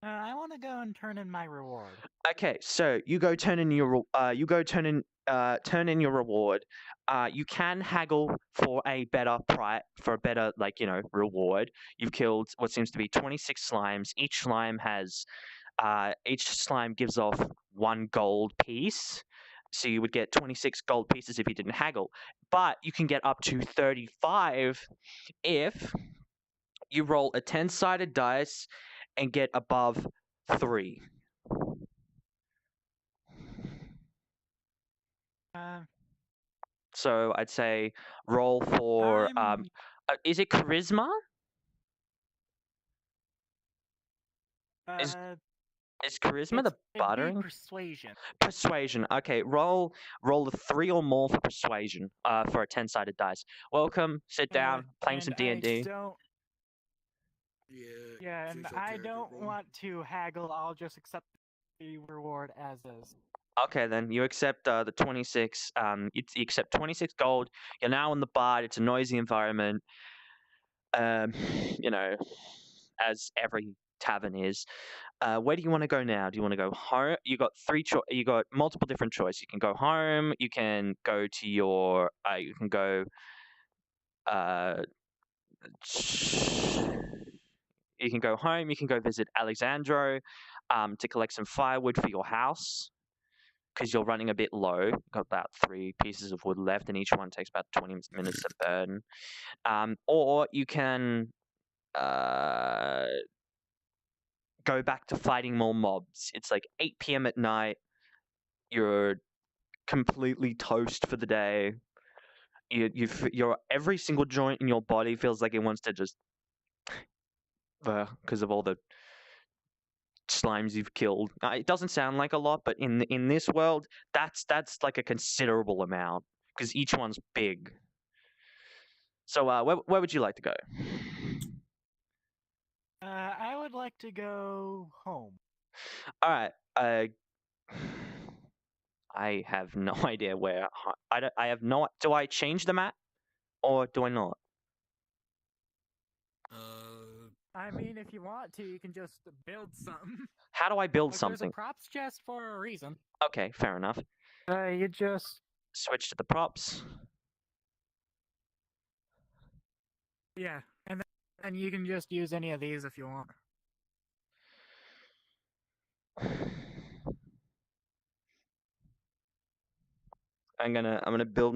I want to go and turn in my reward. Okay, so you go turn in your reward. You can haggle for a better reward. You've killed what seems to be 26 slimes. Each slime gives off 1 gold piece. So you would get 26 gold pieces if you didn't haggle. But you can get up to 35 if you roll a 10-sided dice and get above 3. So I'd say roll for is it charisma? Is charisma the bartering? Persuasion. Persuasion. Okay, roll a 3 or more for persuasion. For a 10-sided dice. Welcome. Sit down. Playing some D&D. Yeah, and I don't want to haggle. I'll just accept the reward as is. Okay, then you accept the 26. You accept 26 gold. You're now in the bard. It's a noisy environment. As every tavern is. Where do you want to go now? Do you want to go home? You got you got multiple different choices. You can go home. You can go to your. You can go. You can go home. You can go visit Alexandro, to collect some firewood for your house, because you're running a bit low. You've got about 3 pieces of wood left, and each one takes about 20 minutes to burn. Or you can go back to fighting more mobs. It's like 8 p.m. at night. You're completely toast for the day. Your every single joint in your body feels like it wants to just because of all the slimes you've killed. It doesn't sound like a lot, but in this world, that's like a considerable amount because each one's big. So where would you like to go? I would like to go home. All right. I have no idea where. I have no. Do I change the map, or do I not? I mean, if you want to, you can just build something. How do I build Like, something? There's a props chest for a reason. Okay, fair enough. You just Switch to the props. yeah, and you can just use any of these if you want. I'm gonna build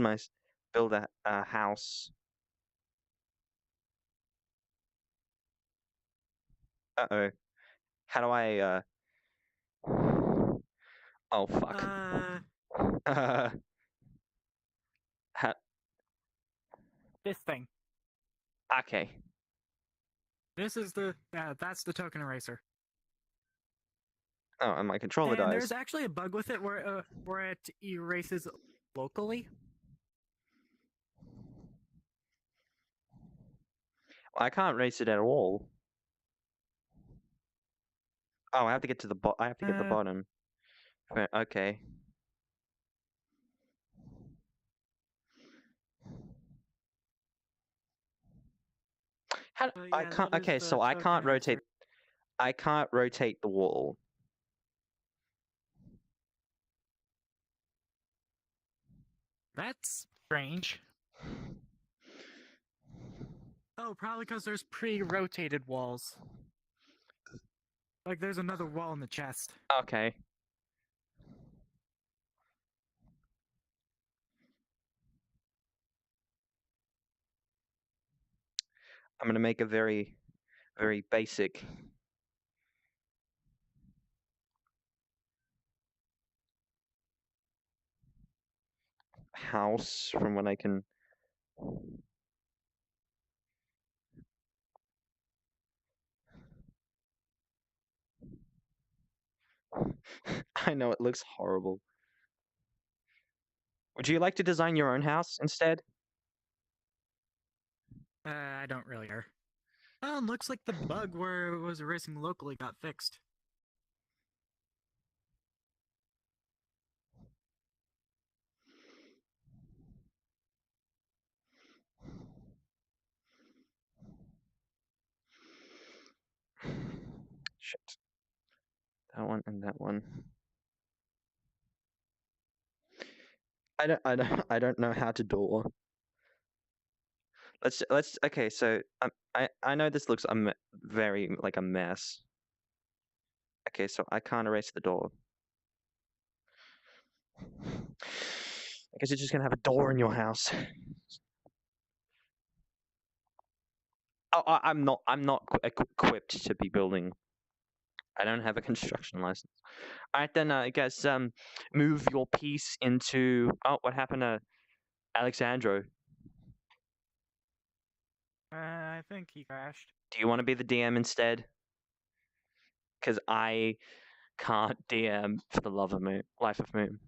a house. Uh-oh. How do I Oh fuck. How... This thing. Okay. This is that's the token eraser. Oh, and my controller And dies. there's actually a bug with it where it erases locally. I can't race it at all. Oh, I have to get to the I have to get the bottom. Okay. How I yeah, can't. that is Okay, the so I token can't eraser. rotate. I can't rotate the wall. That's strange. Oh, probably because there's pre-rotated walls. Like there's another wall in the chest. Okay. I'm gonna make a very, very basic house from what I can. I know it looks horrible. Would you like to design your own house instead? I don't really care. Oh, it looks like the bug where it was erasing locally got fixed. Shit. That one and that one. I don't know how to door. Let's okay, so I know this looks very like a mess. Okay, so I can't erase the door. I guess you're just gonna have a door in your house. Oh, I'm not equipped to be building. I don't have a construction license. All right, then I guess move your piece into. Oh, what happened to Alexandro? I think he crashed. Do you want to be the DM instead? Because I can't DM for the love of Moon, life of Moon.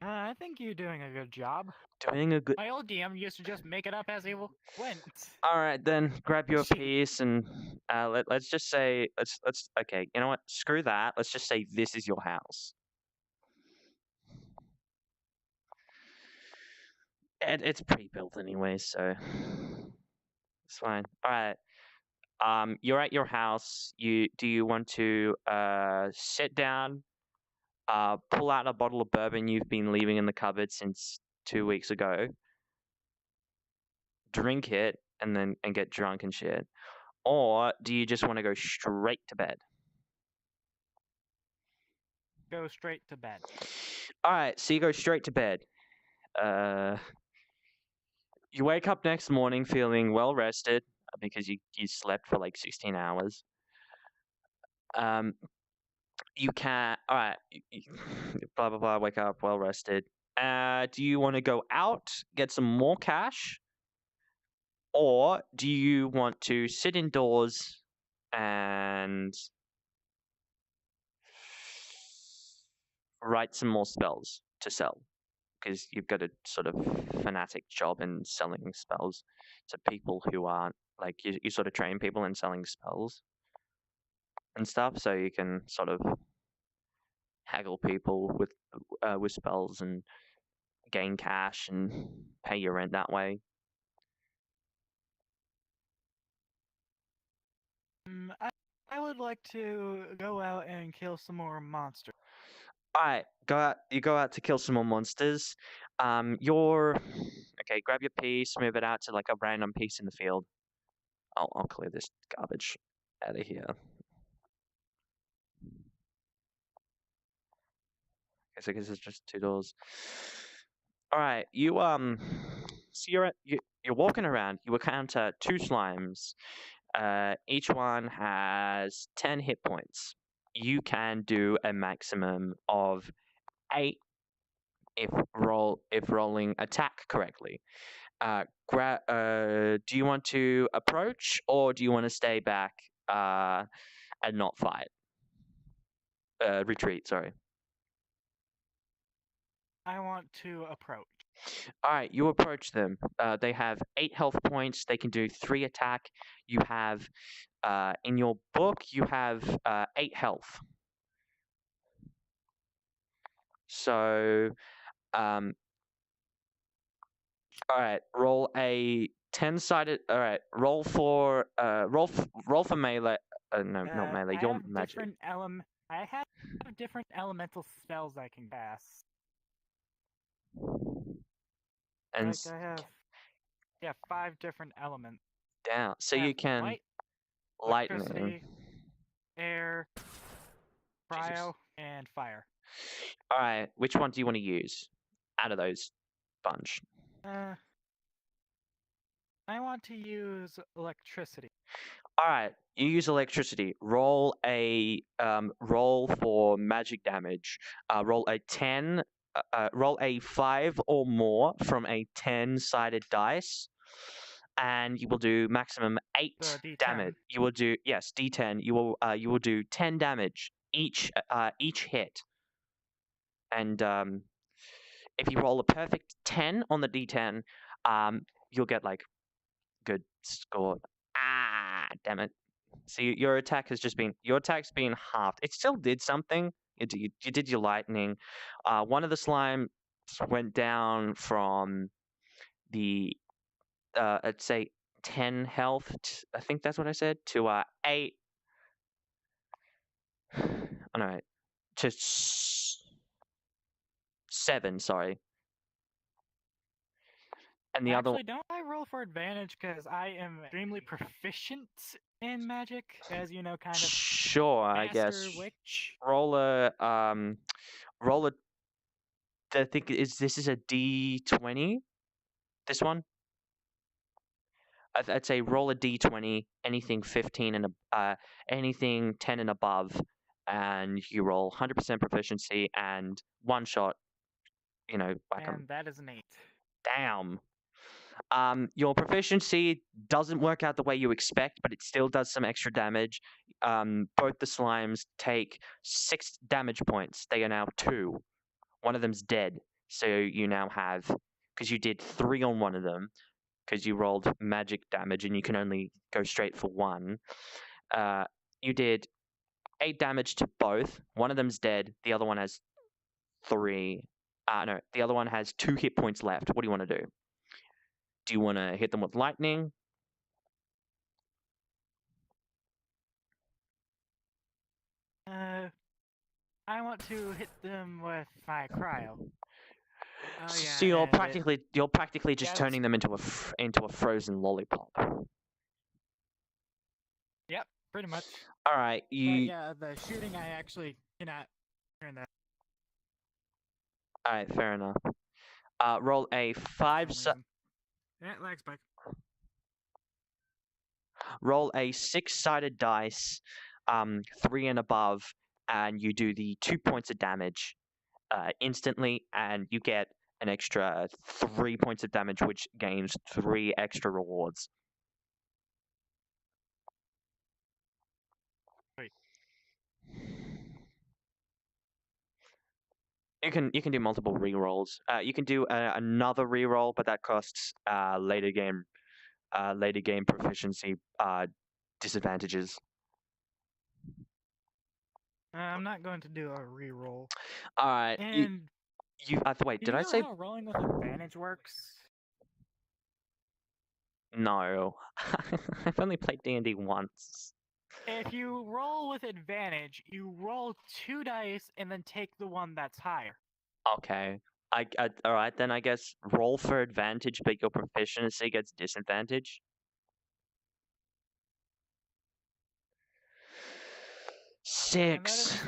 I think you're doing a good job. Doing a good. My old DM used to just make it up as he went. All right, then grab your Shit. piece and let's just say let's okay. You know what? Screw that. Let's just say this is your house. It's pre-built anyway, so it's fine. All right. You're at your house. Do you want to sit down, pull out a bottle of bourbon you've been leaving in the cupboard since 2 weeks ago, drink it, and get drunk and shit, or do you just want to go straight to bed? Go straight to bed. All right, so you go straight to bed. You wake up next morning feeling well rested because you slept for like 16 hours. You can all right. Blah blah blah. Wake up well rested. Do you want to go out, get some more cash, or do you want to sit indoors and write some more spells to sell? Because you've got a sort of fanatic job in selling spells to people who aren't like you sort of train people in selling spells and stuff, so you can sort of haggle people with spells and gain cash and pay your rent that way. I would like to go out and kill some more monsters. All right, go out. You go out to kill some more monsters. You're okay. Grab your piece, move it out to like a random piece in the field. I'll clear this garbage out of here. Okay, so I guess it's just 2 doors. All right, so you're walking around. You encounter 2 slimes. Each one has 10 hit points. You can do a maximum of 8 if rolling attack correctly. Do you want to approach or do you want to stay back and not fight? Retreat, sorry. I want to approach. All right, you approach them. They have 8 health points. They can do 3 attack. You have, in your book, you have 8 health. So, all right, roll a 10-sided. All right, roll for melee. No, not melee. Your magic. I have different elemental spells I can cast. And Like I have 5 different elements. down. So I you have can light, lightning, electricity, air, Jesus. cryo, and fire. All right, which one do you want to use out of those bunch? I want to use electricity. All right, you use electricity. Roll for magic damage. Roll a 10. Roll a 5 or more from a 10-sided dice, and you will do maximum 8 D10. damage. You will do D10. You will do 10 damage each hit. And if you roll a perfect 10 on the D10, you'll get like good score. Damn it. So your attack's been halved. It still did something. You did your lightning. One of the slime went down from the I'd say 10 health. I think that's what I said, to 8. Oh no, to 7. Sorry. And the Actually, don't I roll for advantage because I am extremely proficient in magic, as you know, kind of sure, I master guess. witch. Roll a I think this is a D20. This one. I'd say roll a D20. Anything 15 and anything 10 and above, and you roll 100% proficiency and one shot. Like And that is an 8. Damn. Your proficiency doesn't work out the way you expect, but it still does some extra damage. Both the slimes take 6 damage points. They are now 2. One of them's dead. So you now have, because you did 3 on one of them, because you rolled magic damage and you can only go straight for 1. You did 8 damage to both. One of them's dead. The other one has 3. No, the other one has 2 hit points left. What do you want to do? Do you want to hit them with lightning? I want to hit them with my cryo. Oh So yeah. you're and it- practically just Yeah, turning them into a frozen lollipop. Yep, pretty much. All right, But you. yeah, the shooting I actually cannot turn that. All right, fair enough. Roll a For some reason. Yeah, lag spike. roll a 6-sided dice, 3 and above, and you do the 2 points of damage instantly, and you get an extra 3 points of damage, which gains 3 extra rewards. Wait. You can do multiple re-rolls. You can do another re-roll, but that costs later game proficiency disadvantages. I'm not going to do a re-roll. All right, And you wait. do Did you I know say how rolling with advantage works? no? I've only played D&D once. If you roll with advantage, you roll 2 dice and then take the one that's higher. Okay. All right then. I guess roll for advantage, but your proficiency gets disadvantage. And that is a 6. 6.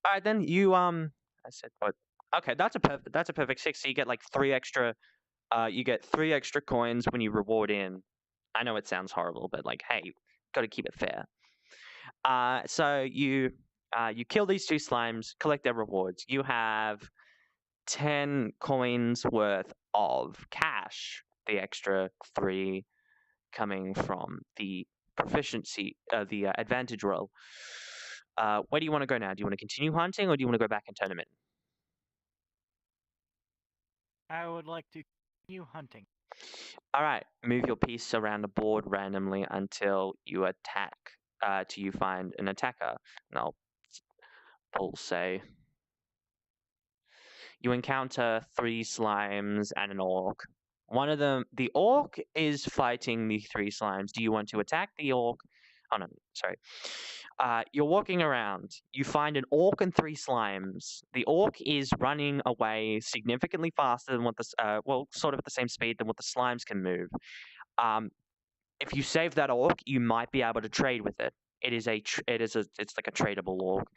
All right then. You I said what? Okay, that's a perfect 6. So you get like 3 extra. You get 3 extra coins when you reward in. I know it sounds horrible, but like, hey, got to keep it fair. So you kill these 2 slimes, collect their rewards. You have 10 coins worth of cash. The extra 3 coming from the proficiency, the advantage roll. Where do you want to go now? Do you want to continue hunting, or do you want to go back and turn them in? I would like to continue hunting. All right, move your piece around the board randomly until you attack. Till you find an attacker. And I'll say you encounter 3 slimes and an orc. One of them, the orc is fighting the 3 slimes. Do you want to attack the orc? Oh no, sorry. You're walking around. You find an orc and 3 slimes. The orc is running away significantly faster than what the sort of at the same speed than what the slimes can move. If you save that orc, you might be able to trade with it. It's like a tradable orc.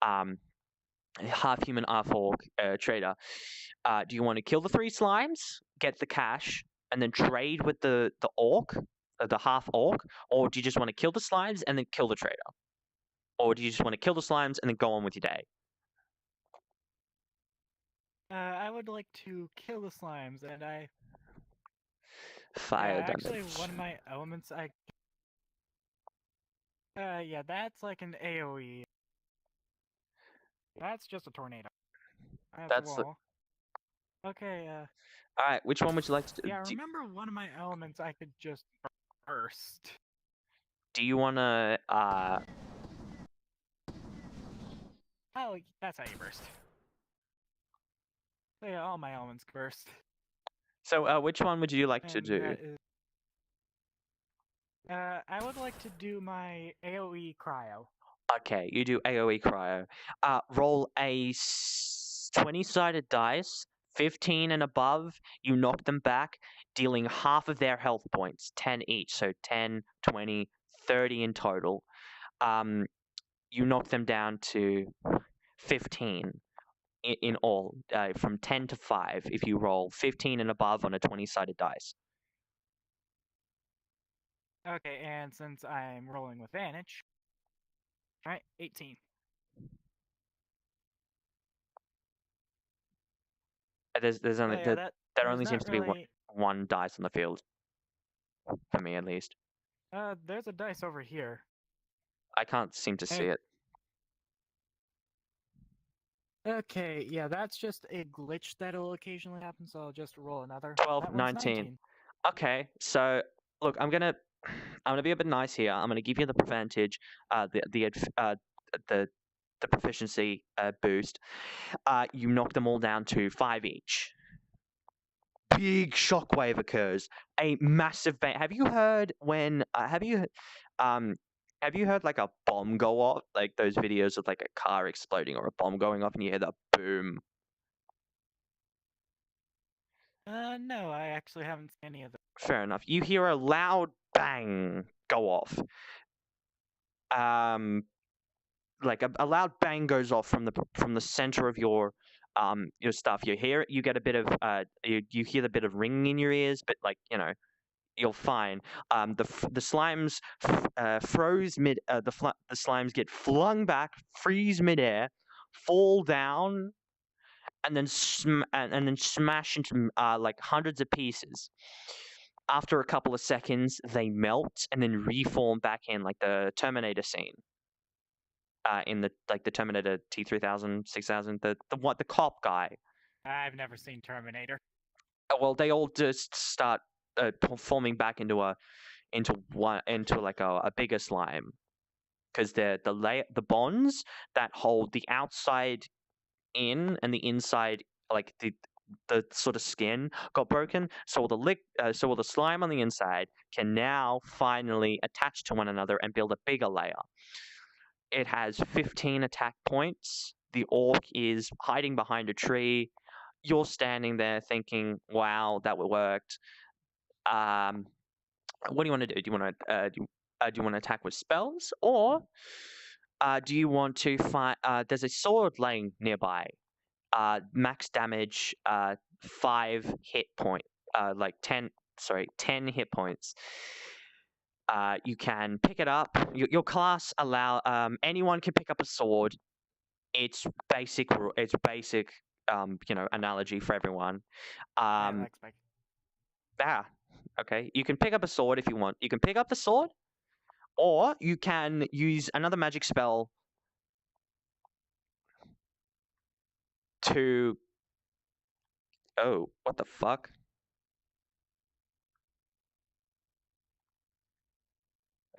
Half human, half orc trader. Do you want to kill the 3 slimes, get the cash, and then trade with the orc, the half orc, or do you just want to kill the slimes and then kill the trader, or do you just want to kill the slimes and then go on with your day? I would like to kill the slimes, and I Fire actually damage. one of my elements yeah, that's like an AoE. That's just a tornado. That's a wall. Okay, All right, which one would you like to do? yeah, remember one of my elements I could just burst. Do you want to Oh, that's how you burst. So yeah, all my elements burst. So which one would you like to And do? that is... I would like to do my AoE cryo. Okay, you do AoE cryo. Roll a 20-sided dice, 15 and above. You knock them back, dealing half of their health points, 10 each, so 10, 20, 30 in total. You knock them down to 15 in all, from 10 to 5 if you roll 15 and above on a 20-sided dice. Okay, and since I'm rolling with advantage, right, 18. There's only So yeah, there there's only not seems to be really... one dice on the field, for me at least. There's a dice over here. I can't seem to see it. Okay, yeah, that's just a glitch that'll occasionally happen, so I'll just roll another. 12, That one's 19. Okay, so look, I'm gonna be a bit nice here. I'm gonna give you the advantage, the proficiency boost. You knock them all down to 5 each. Big shockwave occurs. A massive bang. Have you heard when? Have you heard like a bomb go off? Like those videos of like a car exploding or a bomb going off, and you hear the boom. No, I actually haven't seen any of them. Fair enough. You hear a loud bang go off. Like a loud bang goes off from the center of your stuff. You hear it. You get a bit of you hear the bit of ringing in your ears, but like you're fine. The slimes froze mid. The slimes get flung back, freeze midair, fall down, and then and then smash into like hundreds of pieces. After a couple of seconds, they melt and then reform back in like the Terminator scene. In the Terminator T-3000, 6000, the cop guy. I've never seen Terminator. Well, they all just start forming back into a bigger slime, because the bonds that hold the outside in and the inside, like the sort of skin, got broken. So all the slime on the inside can now finally attach to one another and build a bigger layer. It has 15 attack points. The orc is hiding behind a tree. You're standing there thinking, "Wow, that worked." What do you want to do? Do you want to do you want to attack with spells, or do you want to find? There's a sword laying nearby. Max damage, 5 hit point, 10 hit points. You can pick it up. Your class anyone can pick up a sword. It's basic. Analogy for everyone. I like Spike. Okay. You can pick up a sword if you want. You can pick up the sword, or you can use another magic spell to. Oh, what the fuck?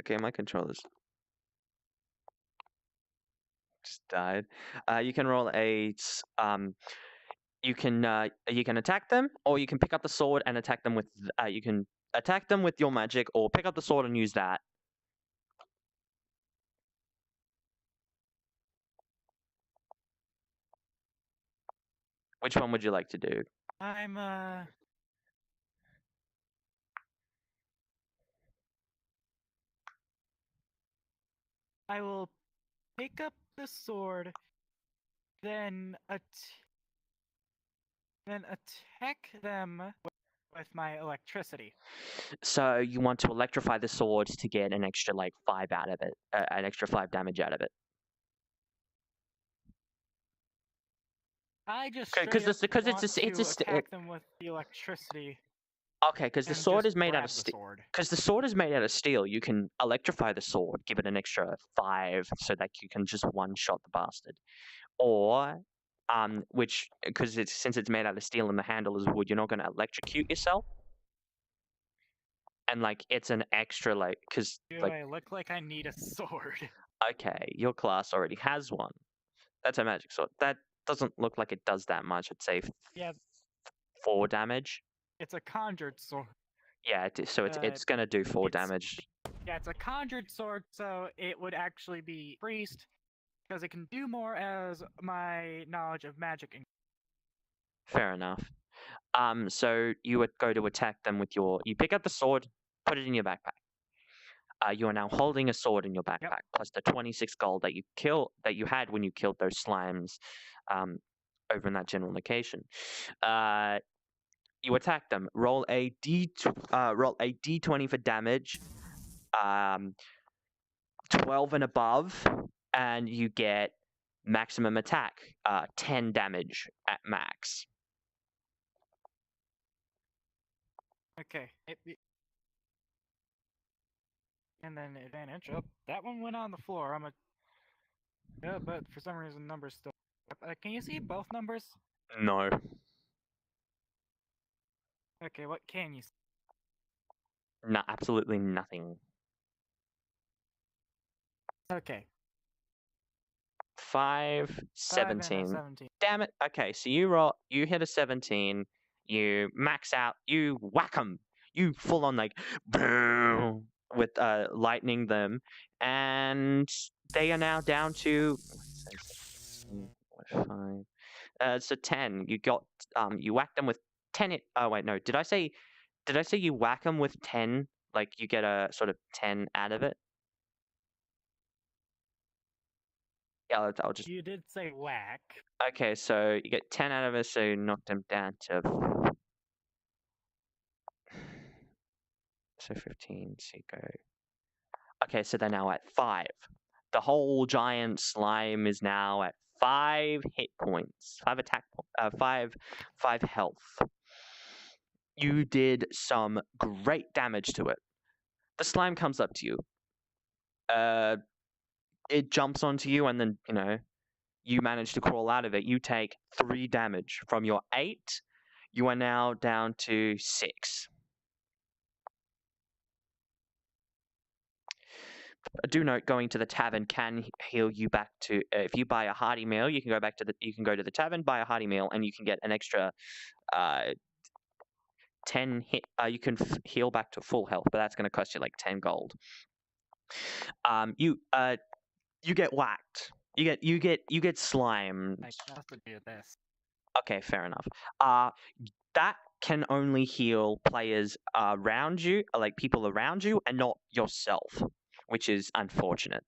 Okay, my controllers just died. You can roll you can attack them, or you can pick up the sword and attack them with. You can attack them with your magic, or pick up the sword and use that. Which one would you like to do? I will pick up the sword, then attack them with my electricity. So you want to electrify the sword to get an extra 5 out of it, an extra 5 damage out of it. I just because it's attack them with the electricity. Okay, because the sword is made out of steel. Because the sword is made out of steel, you can electrify the sword, give it an extra 5, so that you can just one-shot the bastard. Or, since it's made out of steel and the handle is wood, you're not going to electrocute yourself. And it's an extra because I look like I need a sword? Okay, your class already has one. That's a magic sword. That doesn't look like it does that much. I'd say 4 damage. It's a conjured sword. Yeah, so it's gonna do 4 damage. Yeah, it's a conjured sword, so it would actually be priest, because it can do more as my knowledge of magic. Fair enough. So you would go to attack them with you pick up the sword, put it in your backpack. You are now holding a sword in your backpack, plus the 26 gold that you had when you killed those slimes, over in that general location. You attack them. Roll a d20 for damage. 12 and above, and you get maximum attack. 10 damage at max. Okay. And then advantage. Oh, that one went on the floor. Yeah, but for some reason numbers still. Can you see both numbers? No. Okay, what can you see? No, absolutely nothing. Okay. 5, 17. 17. Damn it. Okay, so you hit a 17, you max out, you whack 'em. You full on boom. lightning them, and they are now down to 5. So 10. You whack them with 10. Oh wait, no. Did I say you whack them with 10? Like you get a sort of 10 out of it? Yeah, I'll just. You did say whack. Okay, so you get 10 out of it, so you knock them down to. So 15. So you go. Okay, so they're now at 5. The whole giant slime is now at 5 hit points, 5 attack, 5 health. You did some great damage to it. The slime comes up to you. It jumps onto you, and then you manage to crawl out of it. You take 3 damage from your 8. You are now down to 6. Do note, going to the tavern can heal you back to. If you buy a hearty meal, you can go to the tavern, buy a hearty meal, and you can get an extra 10 hit. You can heal back to full health, but that's going to cost you like 10 gold. You get whacked. You get slimed. Like, that's to do this. Okay, fair enough. That can only heal players around you, like people around you, and not yourself, which is unfortunate.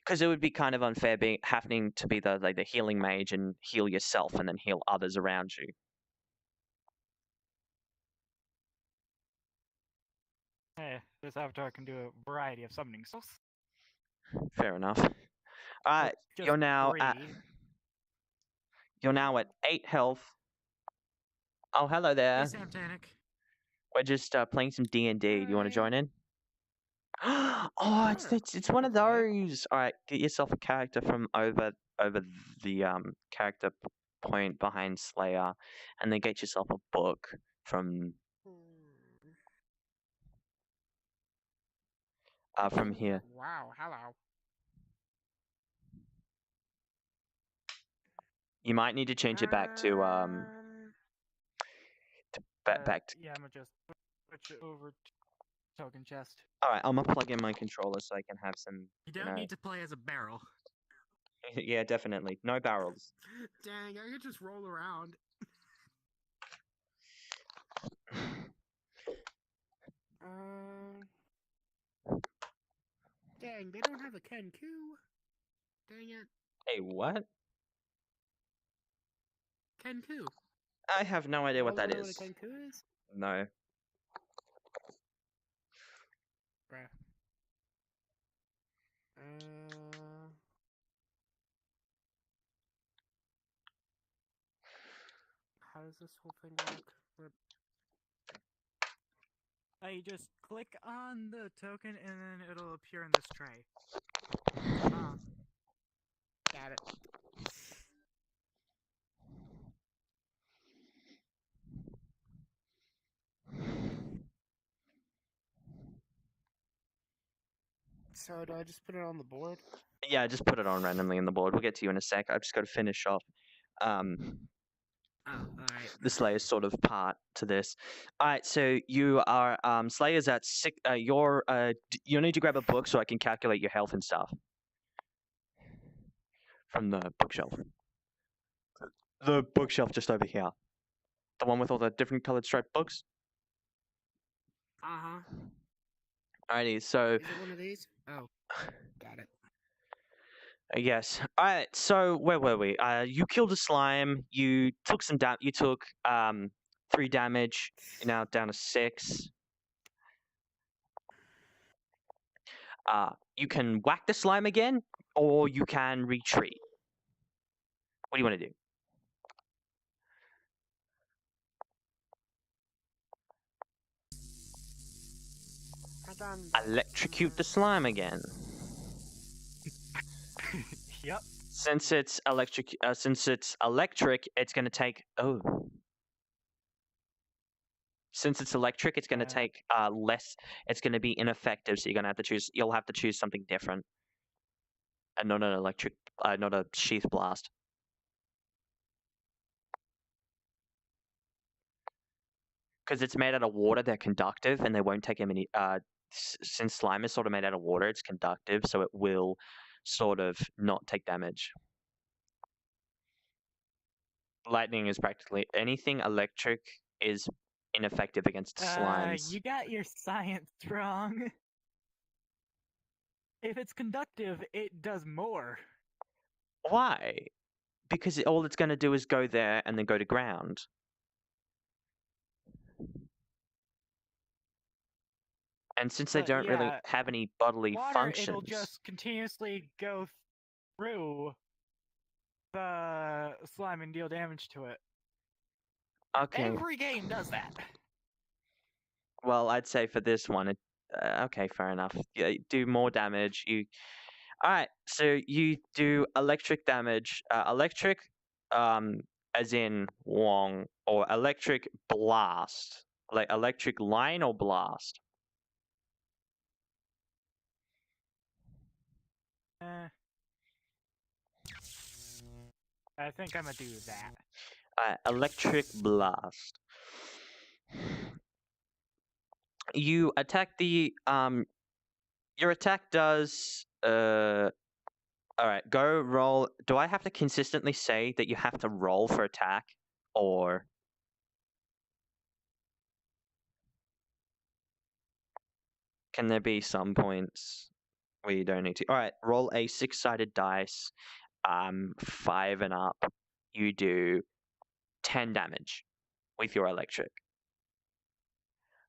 Because it would be kind of unfair having to be the healing mage and heal yourself and then heal others around you. Hey, this avatar can do a variety of summoning spells. Fair enough. Alright, Just you're now 3. at 8 health. Oh, hello there. Hey, Sam Tanik. We're just playing some D&D. Do you want to Hi. join in? Oh, it's one of those. All right, get yourself a character from over the character point behind Slayer, and then get yourself a book from here. Wow, hello. You might need to change it back to back to. Yeah, I'm gonna just switch it over to token chest. All right, I'm gonna plug in my controller so I can have some. You don't need to play as a barrel. Yeah, definitely. No barrels. Dang, I could just roll around. Dang, they don't have a Kenku. Dang it. Hey, what? Kenku. I have no idea what that Know is. what a Kenku is? No. Bruh. How does this whole thing work? You just click on the token and then it'll appear in this tray. Got it. So do I just put it on the board? Yeah, just put it on randomly in the board. We'll get to you in a sec. I've just got to finish off Oh, alright. the Slayer's sort of part to this. Alright, so you are Slayer's at 6. You need to grab a book so I can calculate your health and stuff from the bookshelf. The bookshelf just over here. The one with all the different colored striped books. Uh-huh. Alrighty, so Is it one of these? Oh, got it. yes. Alright, so where were we? You killed a slime. You took some You took 3 damage. You're now down to 6. You can whack the slime again, or you can retreat. What do you want to do? Electrocute the slime again. Yep. Since it's electric, it's gonna take. Oh. Since it's electric, it's gonna take less. It's gonna be ineffective. So you're gonna have to choose. You'll have to choose something different, and not an electric, not a sheath blast. because it's made out of water, they're conductive and they won't take any. Since slime is sort of made out of water, it's conductive, so it will sort of not take damage. Lightning is practically anything electric is ineffective against slimes. You got your science wrong. If it's conductive, it does more. Why? Because all it's going to do is go there and then go to ground. And since they But don't really yeah, have any bodily Water, functions, it'll just continuously go through the slime and deal damage to it. okay. Every game does that. Well, I'd say for this one, okay, fair enough. Yeah, you do more damage. All right. So you do electric damage. Electric, as in Wong, or electric blast, like electric line or blast. I think I'm gonna do that. Electric blast. You attack the your attack does all right, go roll. Do I have to consistently say that you have to roll for attack, or can there be some points where you don't need to? All right, roll a 6-sided dice, 5 and up. You do 10 damage with your electric.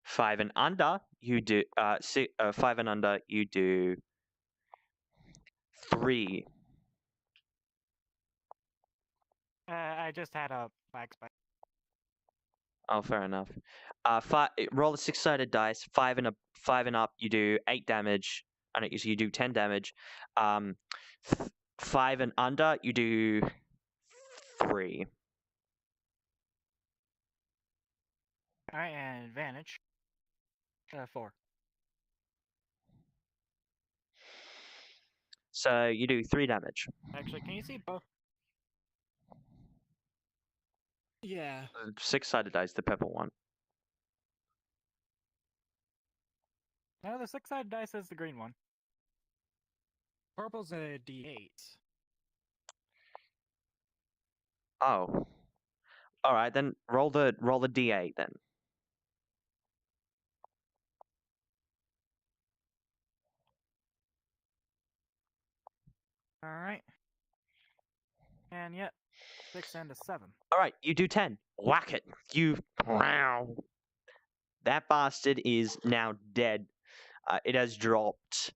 5 and under, you do 5 and under, you do 3. I just had a black spike. Oh, fair enough. Roll a 6-sided dice. 5 and up, you do 8 damage. So you do 10 damage. 5 and under, you do 3. All right, and advantage. 4. So you do 3 damage. Actually, can you see both? Yeah. 6-sided dice, the purple one. No, the 6-sided dice is the green one. Purple's a D8. Oh. All right, then roll the D8 then. All right. And yep, 6 and a 7. All right, you do 10. Whack it. Wow. That bastard is now dead. It has dropped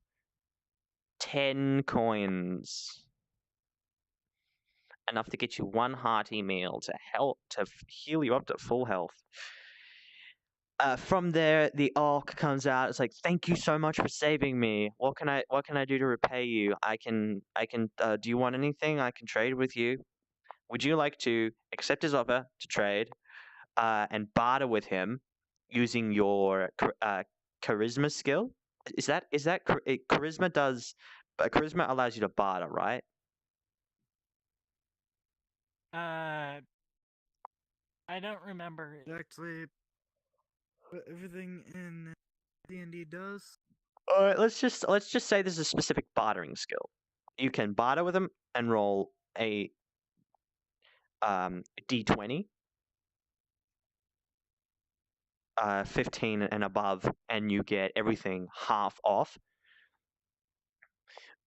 10 coins. Enough to get you 1 hearty meal to heal you up to full health. From there, the orc comes out. It's like, thank you so much for saving me. What can I do to repay you? I can. Do you want anything? I can trade with you. Would you like to accept his offer to trade, and barter with him using your charisma skill? Is that charisma does? Charisma allows you to barter, right? I don't remember. Exactly what everything in D&D does. All right, let's just say there's a specific bartering skill. You can barter with him and roll a D20, 15 and above, and you get everything half off.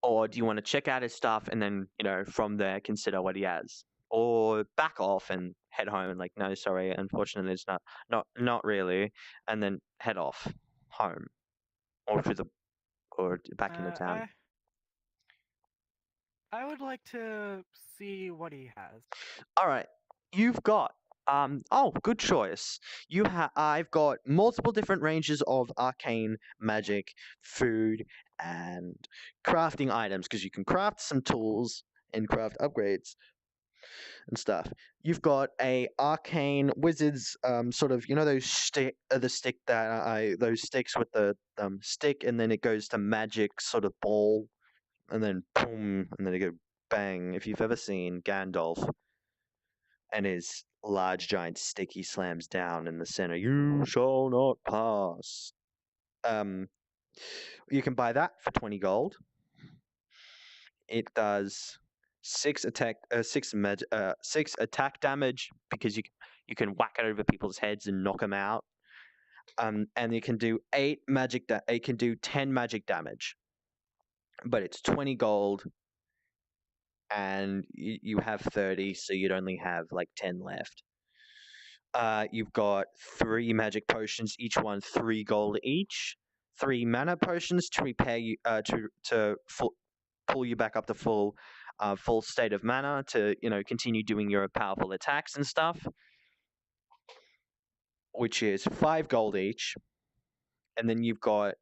Or do you want to check out his stuff and then, from there consider what he has? Or back off and head home and like, no, sorry, unfortunately it's not really, and then head off home or back into town. I would like to see what he has. All right, you've got good choice. I've got multiple different ranges of arcane magic, food, and crafting items because you can craft some tools and craft upgrades and stuff. You've got a arcane wizards sort of those those sticks with the stick, and then it goes to magic sort of ball, and then boom, and then it go bang. If you've ever seen Gandalf and his large giant stick he slams down in the center. You shall not pass. You can buy that for 20 gold. It does 6 attack damage because you can whack it over people's heads and knock them out. And it can do 8 magic. It can do 10 magic damage, but it's 20 gold, and you have 30, so you'd only have like 10 left. You've got 3 magic potions, each one 3 gold each. 3 mana potions to repair you to pull you back up to full state of mana to continue doing your powerful attacks and stuff, which is 5 gold each. And then you've got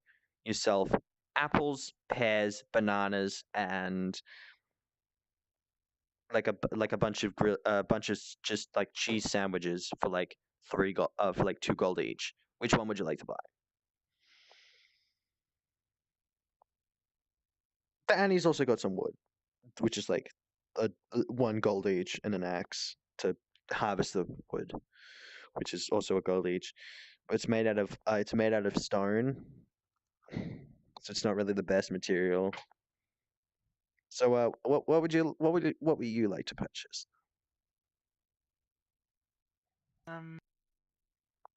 yourself apples, pears, bananas, and like a bunch of just like cheese sandwiches for like 3 gold for like 2 gold each. Which one would you like to buy? And he's also got some wood, which is like 1 gold each, and an axe to harvest the wood, which is also a gold each. It's made out of stone, so it's not really the best material. So, what would you like to purchase? I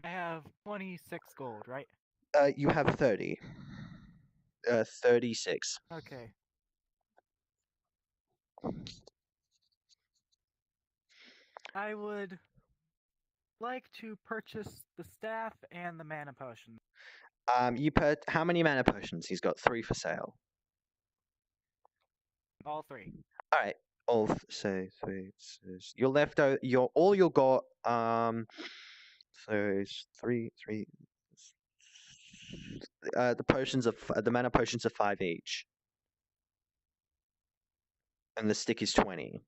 have 26 gold, right? You have 30. 36. Okay. I would like to purchase the staff and the mana potion. How many mana potions? He's got 3 for sale. All 3. All right. So 3. You're left out. All you got. So it's 3. The mana potions are 5 each, and the stick is 20.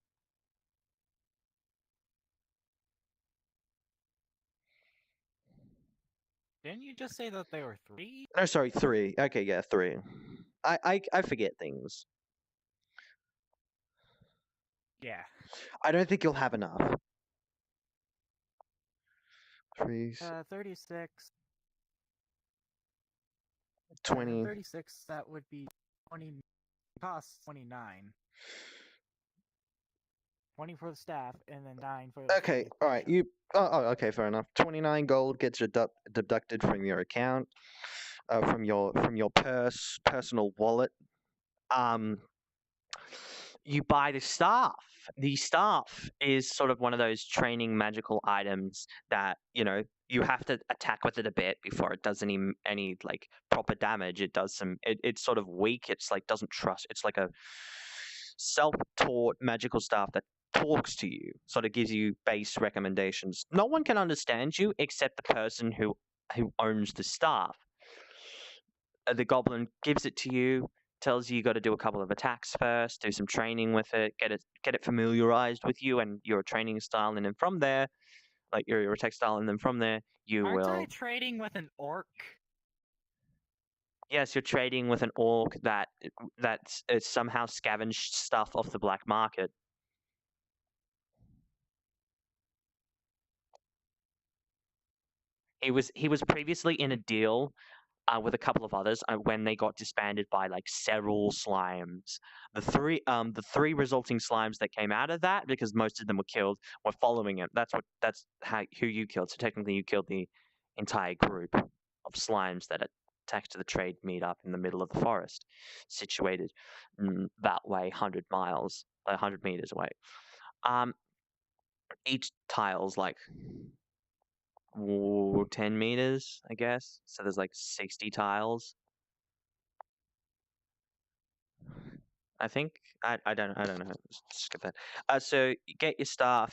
Didn't you just say that they were 3? No, sorry, 3. Okay, yeah, 3. I forget things. Yeah. I don't think you'll have enough. 3, 36. 20. 36. That would be 20. Costs 29. 20 for the staff, and then 9 for the. Okay, all right. Okay, fair enough. 29 gold gets deducted from your account, from your personal wallet. You buy the staff. The staff is sort of one of those training magical items that you have to attack with it a bit before it does any like proper damage. It does some. It's sort of weak. It's like doesn't trust. It's like a self-taught magical staff that talks to you, sort of gives you base recommendations. No one can understand you except the person who owns the staff. The goblin gives it to you, tells you got to do a couple of attacks first, do some training with it, get it familiarized with you and your training style, and then from there, like your attack style, and then from there you Aren't will. I trading with an orc? Yes, you're trading with an orc that somehow scavenged stuff off the black market. He was previously in a deal with a couple of others when they got disbanded by like several slimes. The three resulting slimes that came out of that, because most of them were killed, were following him. That's who you killed. So technically, you killed the entire group of slimes that attacked the trade meetup in the middle of the forest, situated that way, 100 meters away. Each tile's like 10 meters, I guess. So there's like 60 tiles. I think. I don't know. Skip that. So you get your stuff.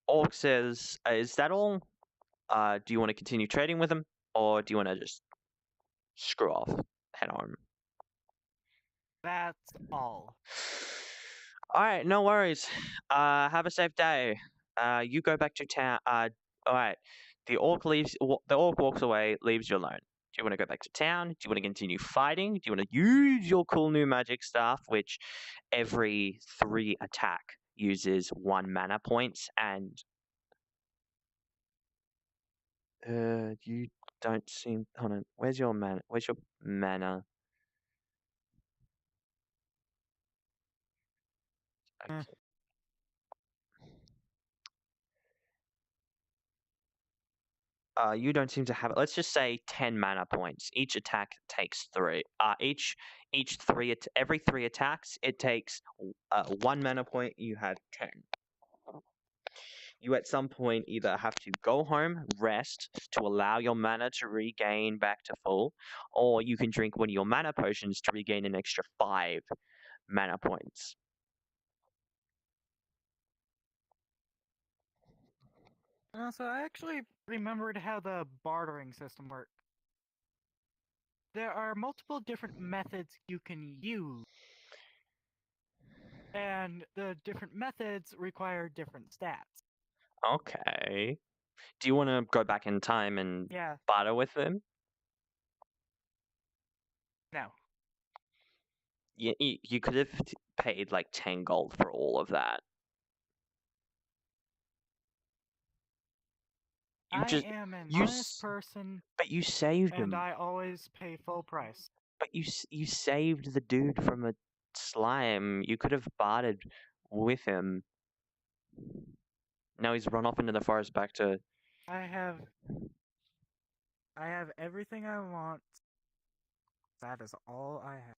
Orc says, "Is that all? Do you want to continue trading with him, or do you want to just screw off, head home?" That's all. All right, no worries. Have a safe day. You go back to town. All right. The orc walks away, leaves you alone. Do you want to go back to town? Do you want to continue fighting? Do you want to use your cool new magic staff, which every 3 attack uses 1 mana points, and you don't seem. Hold on. Where's your mana? Where's your mana? Eh. Okay. You don't seem to have it. Let's just say 10 mana points. Each attack takes 3. Every 3 attacks, it takes 1 mana point. You have 10. You at some point either have to go home, rest to allow your mana to regain back to full, or you can drink one of your mana potions to regain an extra 5 mana points. So I actually remembered how the bartering system works. There are multiple different methods you can use, and the different methods require different stats. Okay. Do you want to go back in time and Yeah, barter with them? no. You could have paid like 10 gold for all of that. I am an honest person, But you saved and him. I always pay full price. But you saved the dude from a slime. You could have bartered with him. Now he's run off into the forest back to. I have everything I want. That is all I have.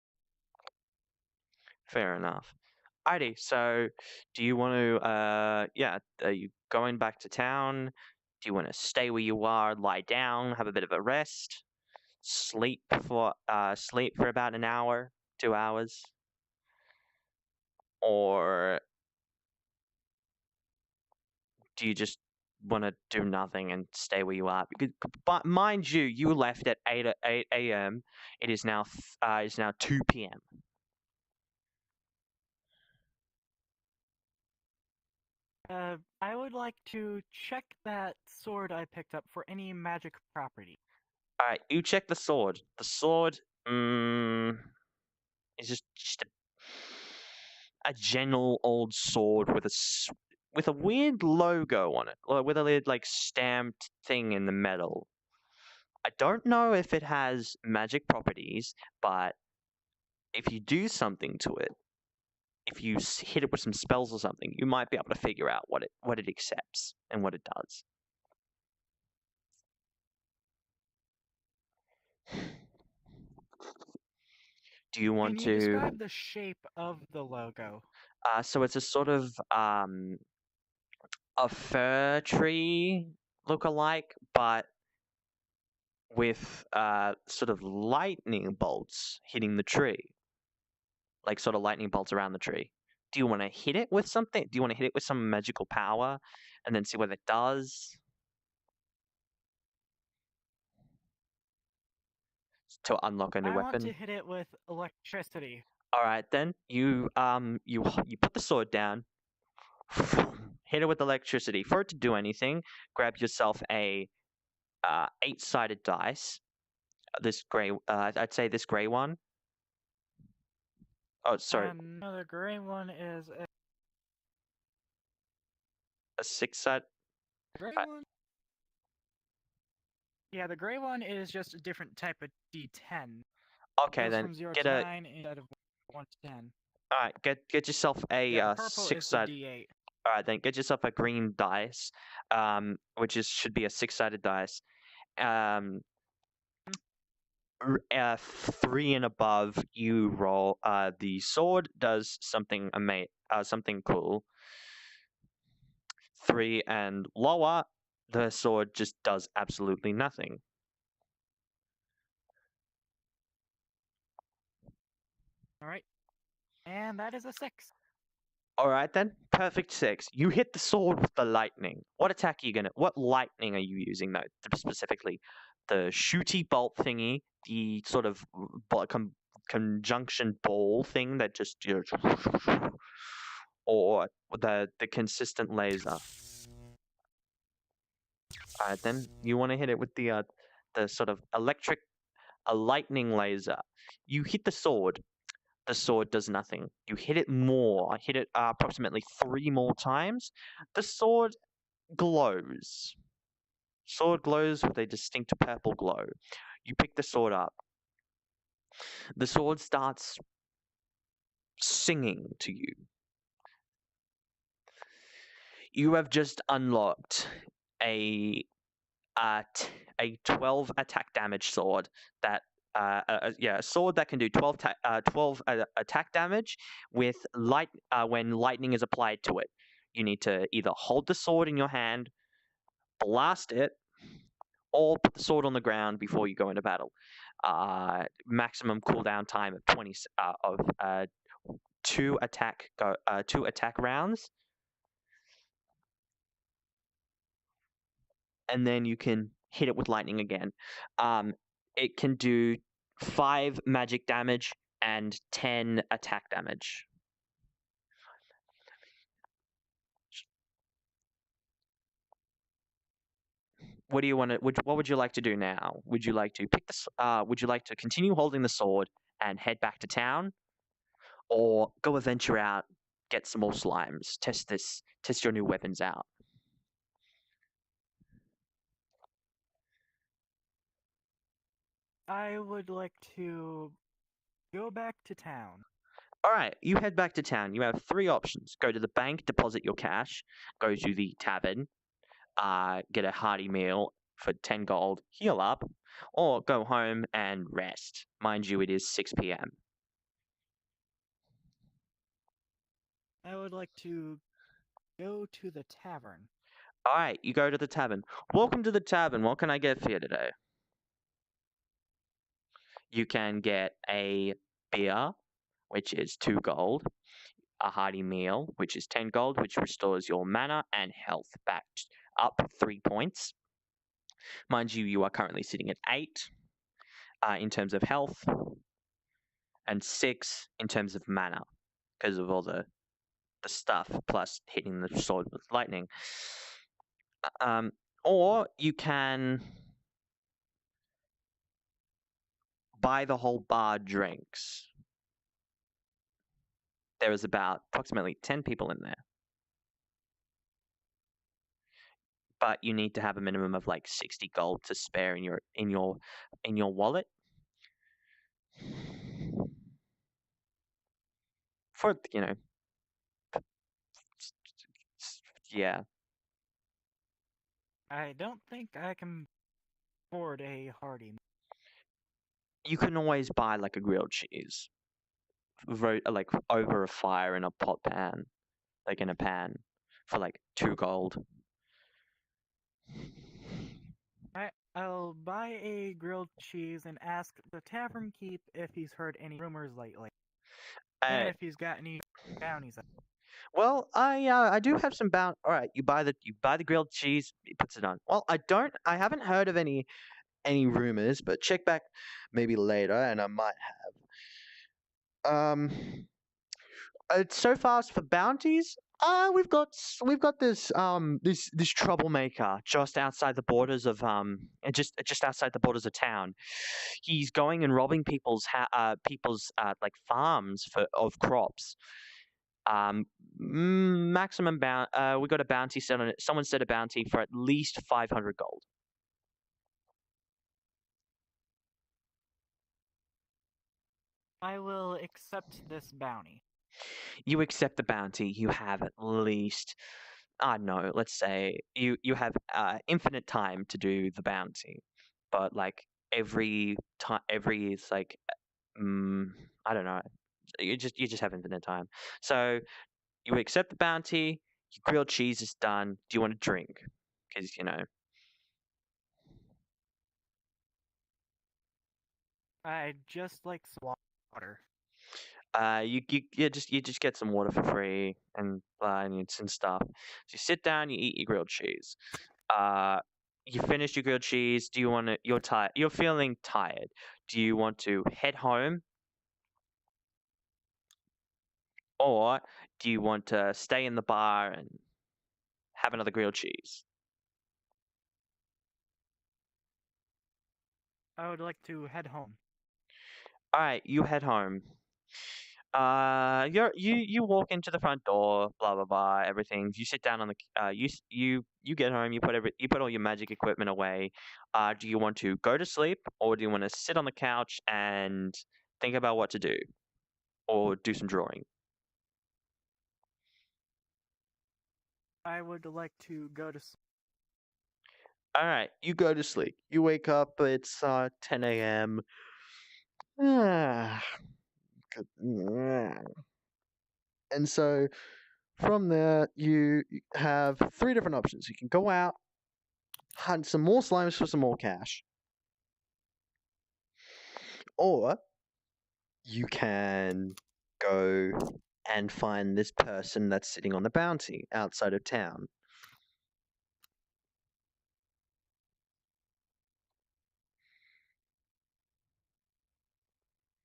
Fair enough. Alrighty, so do you want to, are you going back to town? Do you want to stay where you are, lie down, have a bit of a rest, sleep for about an hour, 2 hours? Or do you just want to do nothing and stay where you are? But mind you, you left at 8 a.m. It is now 2 p.m. I would like to check that sword I picked up for any magic property. Alright, you check the sword. The sword, is just a general old sword with a weird logo on it, or with a weird like stamped thing in the metal. I don't know if it has magic properties, but if you do something to it, if you hit it with some spells or something, you might be able to figure out what it accepts and what it does. Do you want Can to you describe the shape of the logo? So it's a sort of a fir tree look-alike, but with sort of lightning bolts hitting the tree, like sort of lightning bolts around the tree. Do you want to hit it with something? Do you want to hit it with some magical power and then see what it does to unlock a new I weapon? want to hit it with electricity. All right, then you put the sword down, hit it with electricity. For it to do anything, grab yourself a 8-sided dice. This gray, I'd say this gray one. Oh, sorry, No, the gray one is a 6-sided. gray I- one. Yeah, the gray one is just a different type of D10. Okay, Goes then from 0 get to a. 9 instead of 1 to 10. All right, get yourself a Yeah, purple is the 6-sided. D8. All right, then get yourself a green dice, which should be a 6-sided dice. 3 and above, you roll. The sword does something something cool. 3 and lower, the sword just does absolutely nothing. All right, and that is a 6. All right then, perfect 6. You hit the sword with the lightning. What attack are you gonna? What lightning are you using though? Specifically, the shooty bolt thingy, the sort of conjunction ball thing that just or the consistent laser. All right then, you want to hit it with the sort of a lightning laser. You hit the sword. the sword does nothing. You hit it more. I hit it approximately 3 more times. The sword glows. Sword glows with a distinct purple glow. You pick the sword up. The sword starts singing to you. You have just unlocked a a 12 attack damage sword that a sword that can do 12 attack damage with when lightning is applied to it. You need to either hold the sword in your hand, blast it, or put the sword on the ground before you go into battle. Maximum cooldown time of 20 of 2 attack rounds, and then you can hit it with lightning again. It can do 5 magic damage and 10 attack damage. What do you want to? What would you like to do now? Would you like to pick this? Would you like to continue holding the sword and head back to town, or go adventure out, get some more slimes, test your new weapons out? I would like to go back to town. All right, you head back to town. You have 3 options: go to the bank, deposit your cash; go to the tavern, get a hearty meal for 10 gold, heal up; or go home and rest. Mind you, it is 6 p.m. I would like to go to the tavern. All right, you go to the tavern. Welcome to the tavern. What can I get for you today? You can get a beer, which is 2 gold; a hearty meal, which is 10 gold, which restores your mana and health back up 3 points. Mind you, you are currently sitting at 8 in terms of health, and 6 in terms of mana, because of all the stuff, plus hitting the sword with lightning. Or you can buy the whole bar drinks. There is about approximately 10 people in there, but you need to have a minimum of like 60 gold to spare in your wallet. For yeah. I don't think I can afford a hearty. You can always buy like a grilled cheese, like over a fire in a pot pan, like in a pan, for like 2 gold. I'll buy a grilled cheese and ask the tavern keep if he's heard any rumors lately, and if he's got any bounties. Well, I do have some bound. All right, you buy the grilled cheese. He puts it on. Well, I haven't heard of any rumors, but check back maybe later, and I might have. So fast for bounties. We've got this troublemaker just outside the borders of just outside the borders of town. He's going and robbing people's like farms of crops. Maximum bounty. We got a bounty set on it. Someone set a bounty for at least 500 gold. I will accept this bounty. You accept the bounty. You have at least, I don't know, let's say you have infinite time to do the bounty, but like every time, it's like, I don't know. You just have infinite time. So you accept the bounty. Your grilled cheese is done. Do you want a drink? Because I just like water. you just get some water for free and some stuff. So you sit down, you eat your grilled cheese. You finish your grilled cheese. Do you want to? You're tired. You're feeling tired. Do you want to head home, or do you want to stay in the bar and have another grilled cheese? I would like to head home. All right, you head home. you walk into the front door, blah blah blah, everything. You sit down on the you get home, you put all your magic equipment away. Do you want to go to sleep, or do you want to sit on the couch and think about what to do, or do some drawing? I would like to go to. All right, you go to sleep. You wake up. It's 10 a.m. Ah, and so from there, you have three different options. You can go out, hunt some more slimes for some more cash, or you can go and find this person that's sitting on the bounty outside of town.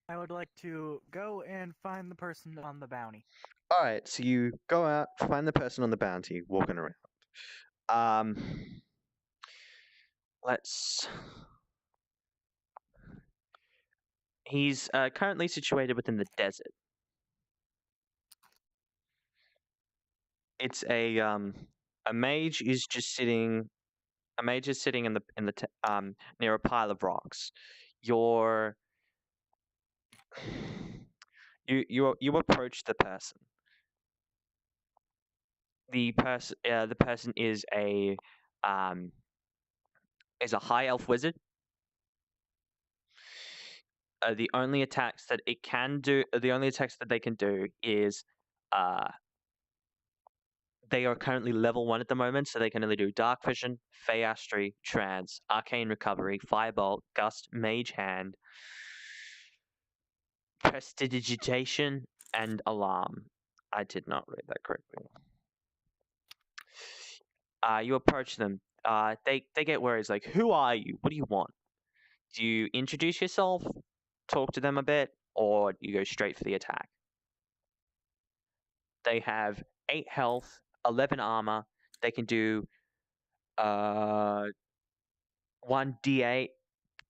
I would like to go and find the person on the bounty. All right, so you go out, find the person on the bounty, walking around. Let's. He's currently situated within the desert. It's a mage is just sitting. A mage is sitting in the near a pile of rocks. You're you approach the person. The person is a high elf wizard. The only attacks that they can do is they are currently level 1 at the moment, so they can only do Dark Vision, Feyastry, Trance, Arcane Recovery, Firebolt, Gust, Mage Hand, Prestidigitation, and Alarm. I did not read that correctly. You approach them. They get worried. Like, who are you? What do you want? Do you introduce yourself, talk to them a bit, or do you go straight for the attack? They have 8 health, 11 armor. They can do 1d8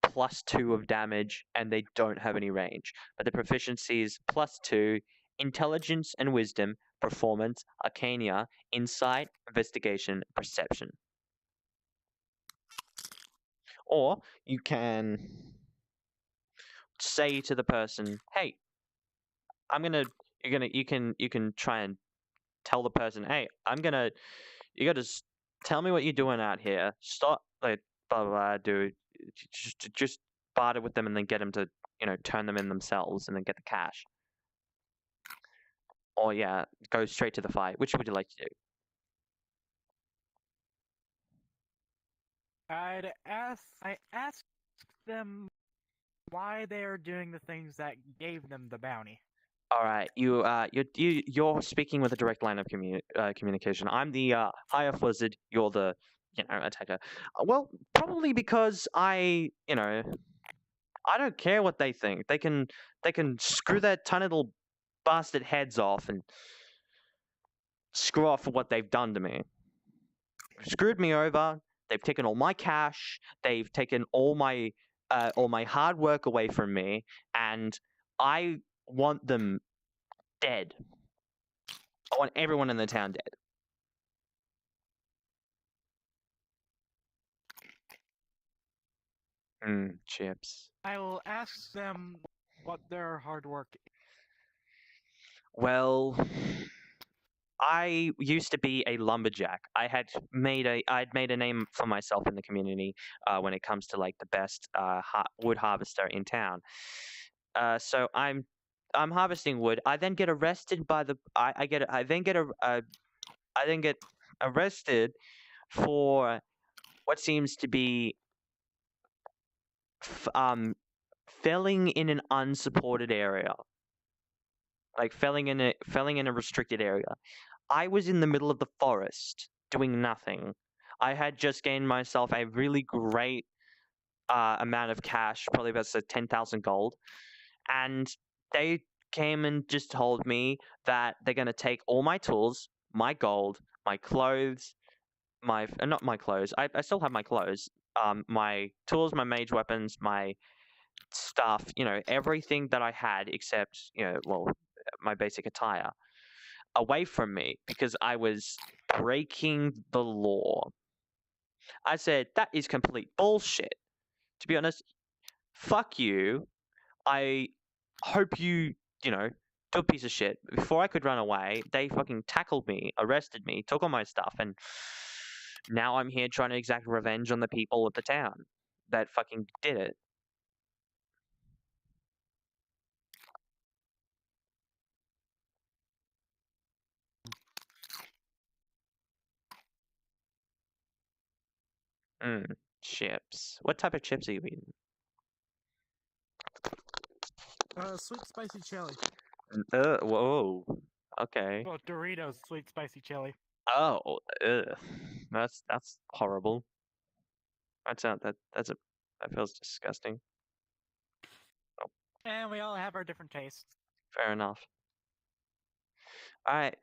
plus 2 of damage, and they don't have any range. But the proficiency is +2, intelligence and wisdom, performance, arcana, insight, investigation, perception. Or you can say to the person, "Hey, you can try and tell the person, hey, you gotta tell me what you're doing out here. Stop, like, blah, blah, blah, dude. Just barter with them and then get them to, turn them in themselves and then get the cash. Or, yeah, go straight to the fight. Which would you like to do? I asked them why they are doing the things that gave them the bounty. All right, you're speaking with a direct line of communication. I'm the high elf wizard. You're the attacker. Well, probably because I don't care what they think. They can screw their tiny little bastard heads off and screw off for what they've done to me. Screwed me over. They've taken all my cash. They've taken all my hard work away from me, and I want them dead. I want everyone in the town dead. Chips. I will ask them what their hard work is. Well, I used to be a lumberjack. I'd made a name for myself in the community when it comes to like the best wood harvester in town. So I'm harvesting wood. I then get arrested by the I then get arrested for what seems to be felling in an unsupported area. Like felling in a restricted area. I was in the middle of the forest doing nothing. I had just gained myself a really great amount of cash, probably about 10,000 gold, and they came and just told me that they're going to take all my tools, my gold, my clothes, not my clothes. I still have my clothes. My tools, my mage weapons, my stuff. Everything that I had except my basic attire away from me because I was breaking the law. I said, that is complete bullshit. To be honest, fuck you. I hope you know, do a piece of shit. Before I could run away, they fucking tackled me, arrested me, took all my stuff, and now I'm here trying to exact revenge on the people of the town that fucking did it. Chips. What type of chips are you eating? Sweet spicy chili. Whoa. Okay. Well, Doritos sweet spicy chili. Oh, ugh. That's horrible. That feels disgusting. And we all have our different tastes. Fair enough. All right.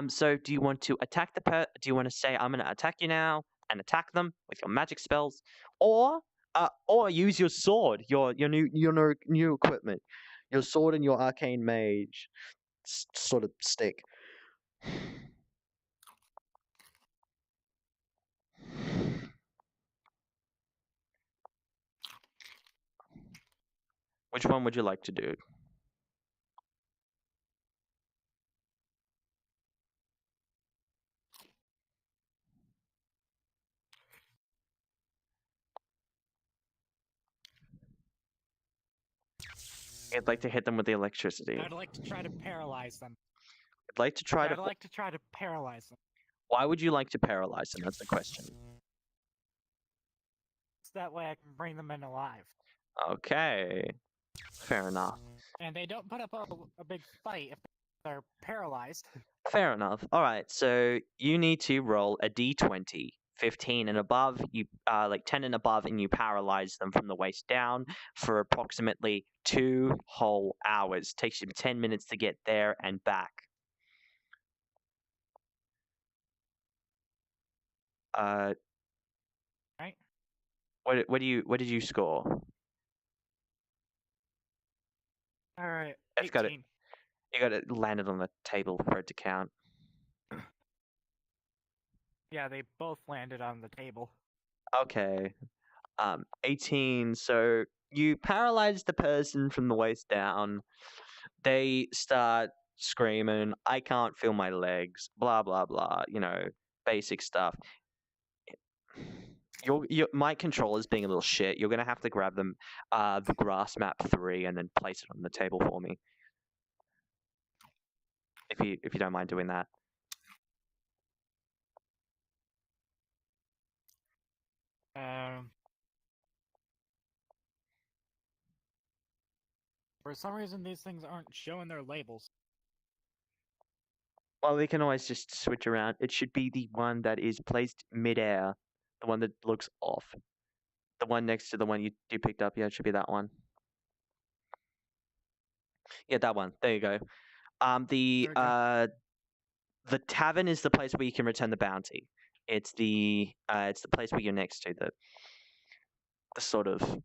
So do you want to attack do you want to say I'm going to attack you now and attack them with your magic spells, or use your sword, your new equipment, your sword and your arcane mage sort of stick? Which one would you like to do? I'd like to hit them with the electricity. I'd like to try to paralyze them. I'd like to try I'd like to try to paralyze them. Why would you like to paralyze them? That's the question. So that way I can bring them in alive. Okay. Fair enough. And they don't put up a big fight if they're paralyzed. Fair enough. All right. So you need to roll a d20. 15 and above, you like 10 and above, and you paralyze them from the waist down for approximately 2 whole hours. Takes you 10 minutes to get there and back. Right. What did you score? All right. It's 18. You got it landed on the table for it to count. Yeah, they both landed on the table. Okay. 18. So you paralyze the person from the waist down. They start screaming, I can't feel my legs, blah, blah, blah, basic stuff. My controller's being a little shit. You're going to have to grab them, the grass map 3 and then place it on the table for me. If you don't mind doing that. For some reason, these things aren't showing their labels. Well, we can always just switch around. It should be the one that is placed midair, the one that looks off. The one next to the one you picked up. Yeah, it should be that one. Yeah, that one. There you go. The tavern is the place where you can return the bounty. It's the place where you're next to the sort of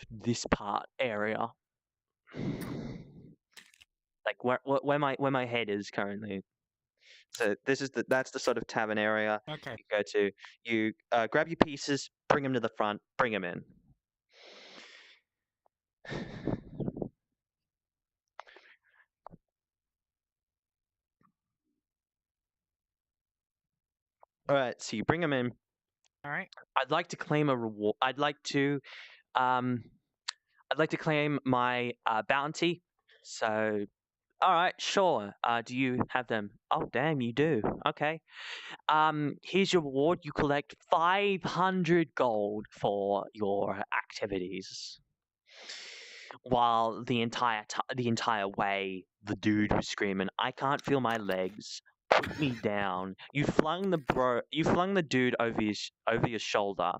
this part area, like where my head is currently. So that's the sort of tavern area. Okay. You go to. You grab your pieces, bring them to the front, bring them in. All right, so you bring them in. All right. I'd like to claim a reward. I'd like to claim my bounty. So, all right, sure. Do you have them? Oh, damn, you do. Okay. Here's your reward. You collect 500 gold for your activities. While the entire way, the dude was screaming, "I can't feel my legs. Put me down." You flung the dude over your shoulder.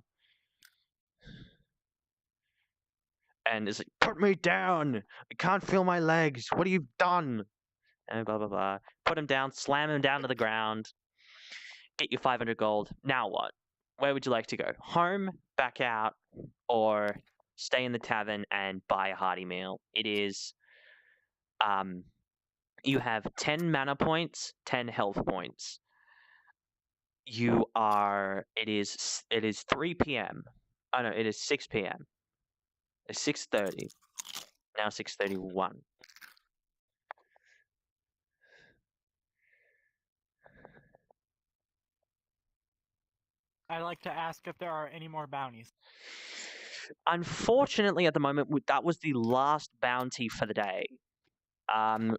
And it's like, "Put me down! I can't feel my legs. What have you done?" And blah, blah, blah. Put him down, slam him down to the ground. Get your 500 gold. Now what? Where would you like to go? Home, back out, or stay in the tavern and buy a hearty meal. It is you have 10 mana points, 10 health points. It is 3 p.m. Oh no, it is 6 p.m. It's 6:30. Now 6:31. I'd like to ask if there are any more bounties. Unfortunately, at the moment, that was the last bounty for the day.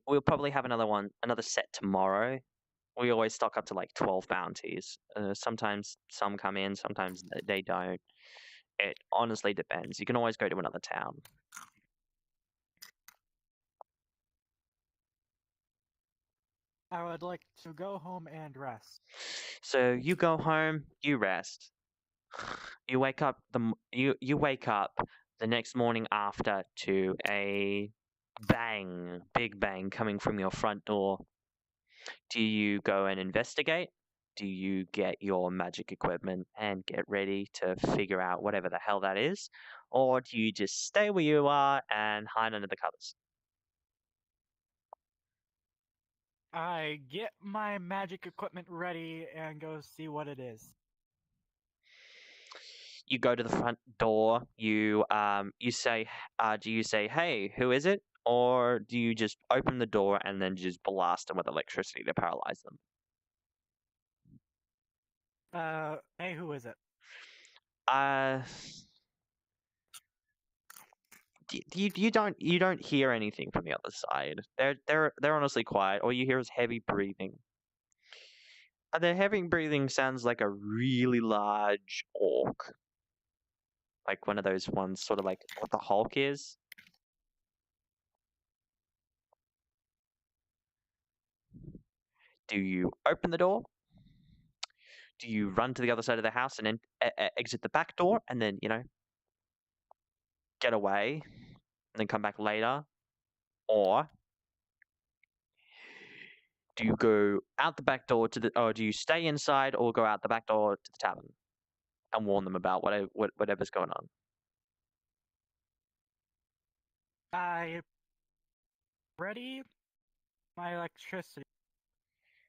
We'll probably have another set tomorrow. We always stock up to like 12 bounties. Sometimes some come in, sometimes they don't. It honestly depends. You can always go to another town. I would like to go home and rest. So you go home, you rest. You wake up you wake up the next morning after to a big bang coming from your front door. Do you go and investigate? Do you get your magic equipment and get ready to figure out whatever the hell that is? Or do you just stay where you are and hide under the covers? I get my magic equipment ready and go see what it is. You go to the front door, you say, do you say, hey, who is it? Or do you just open the door and then just blast them with electricity to paralyze them? Hey, who is it? You don't hear anything from the other side. They're honestly quiet. All you hear is heavy breathing. The heavy breathing sounds like a really large orc, like one of those ones, sort of like what the Hulk is. Do you open the door? Do you run to the other side of the house and then exit the back door and then get away and then come back later? Or do you go out the back door or do you stay inside or go out the back door to the tavern and warn them about whatever's going on? I ready my electricity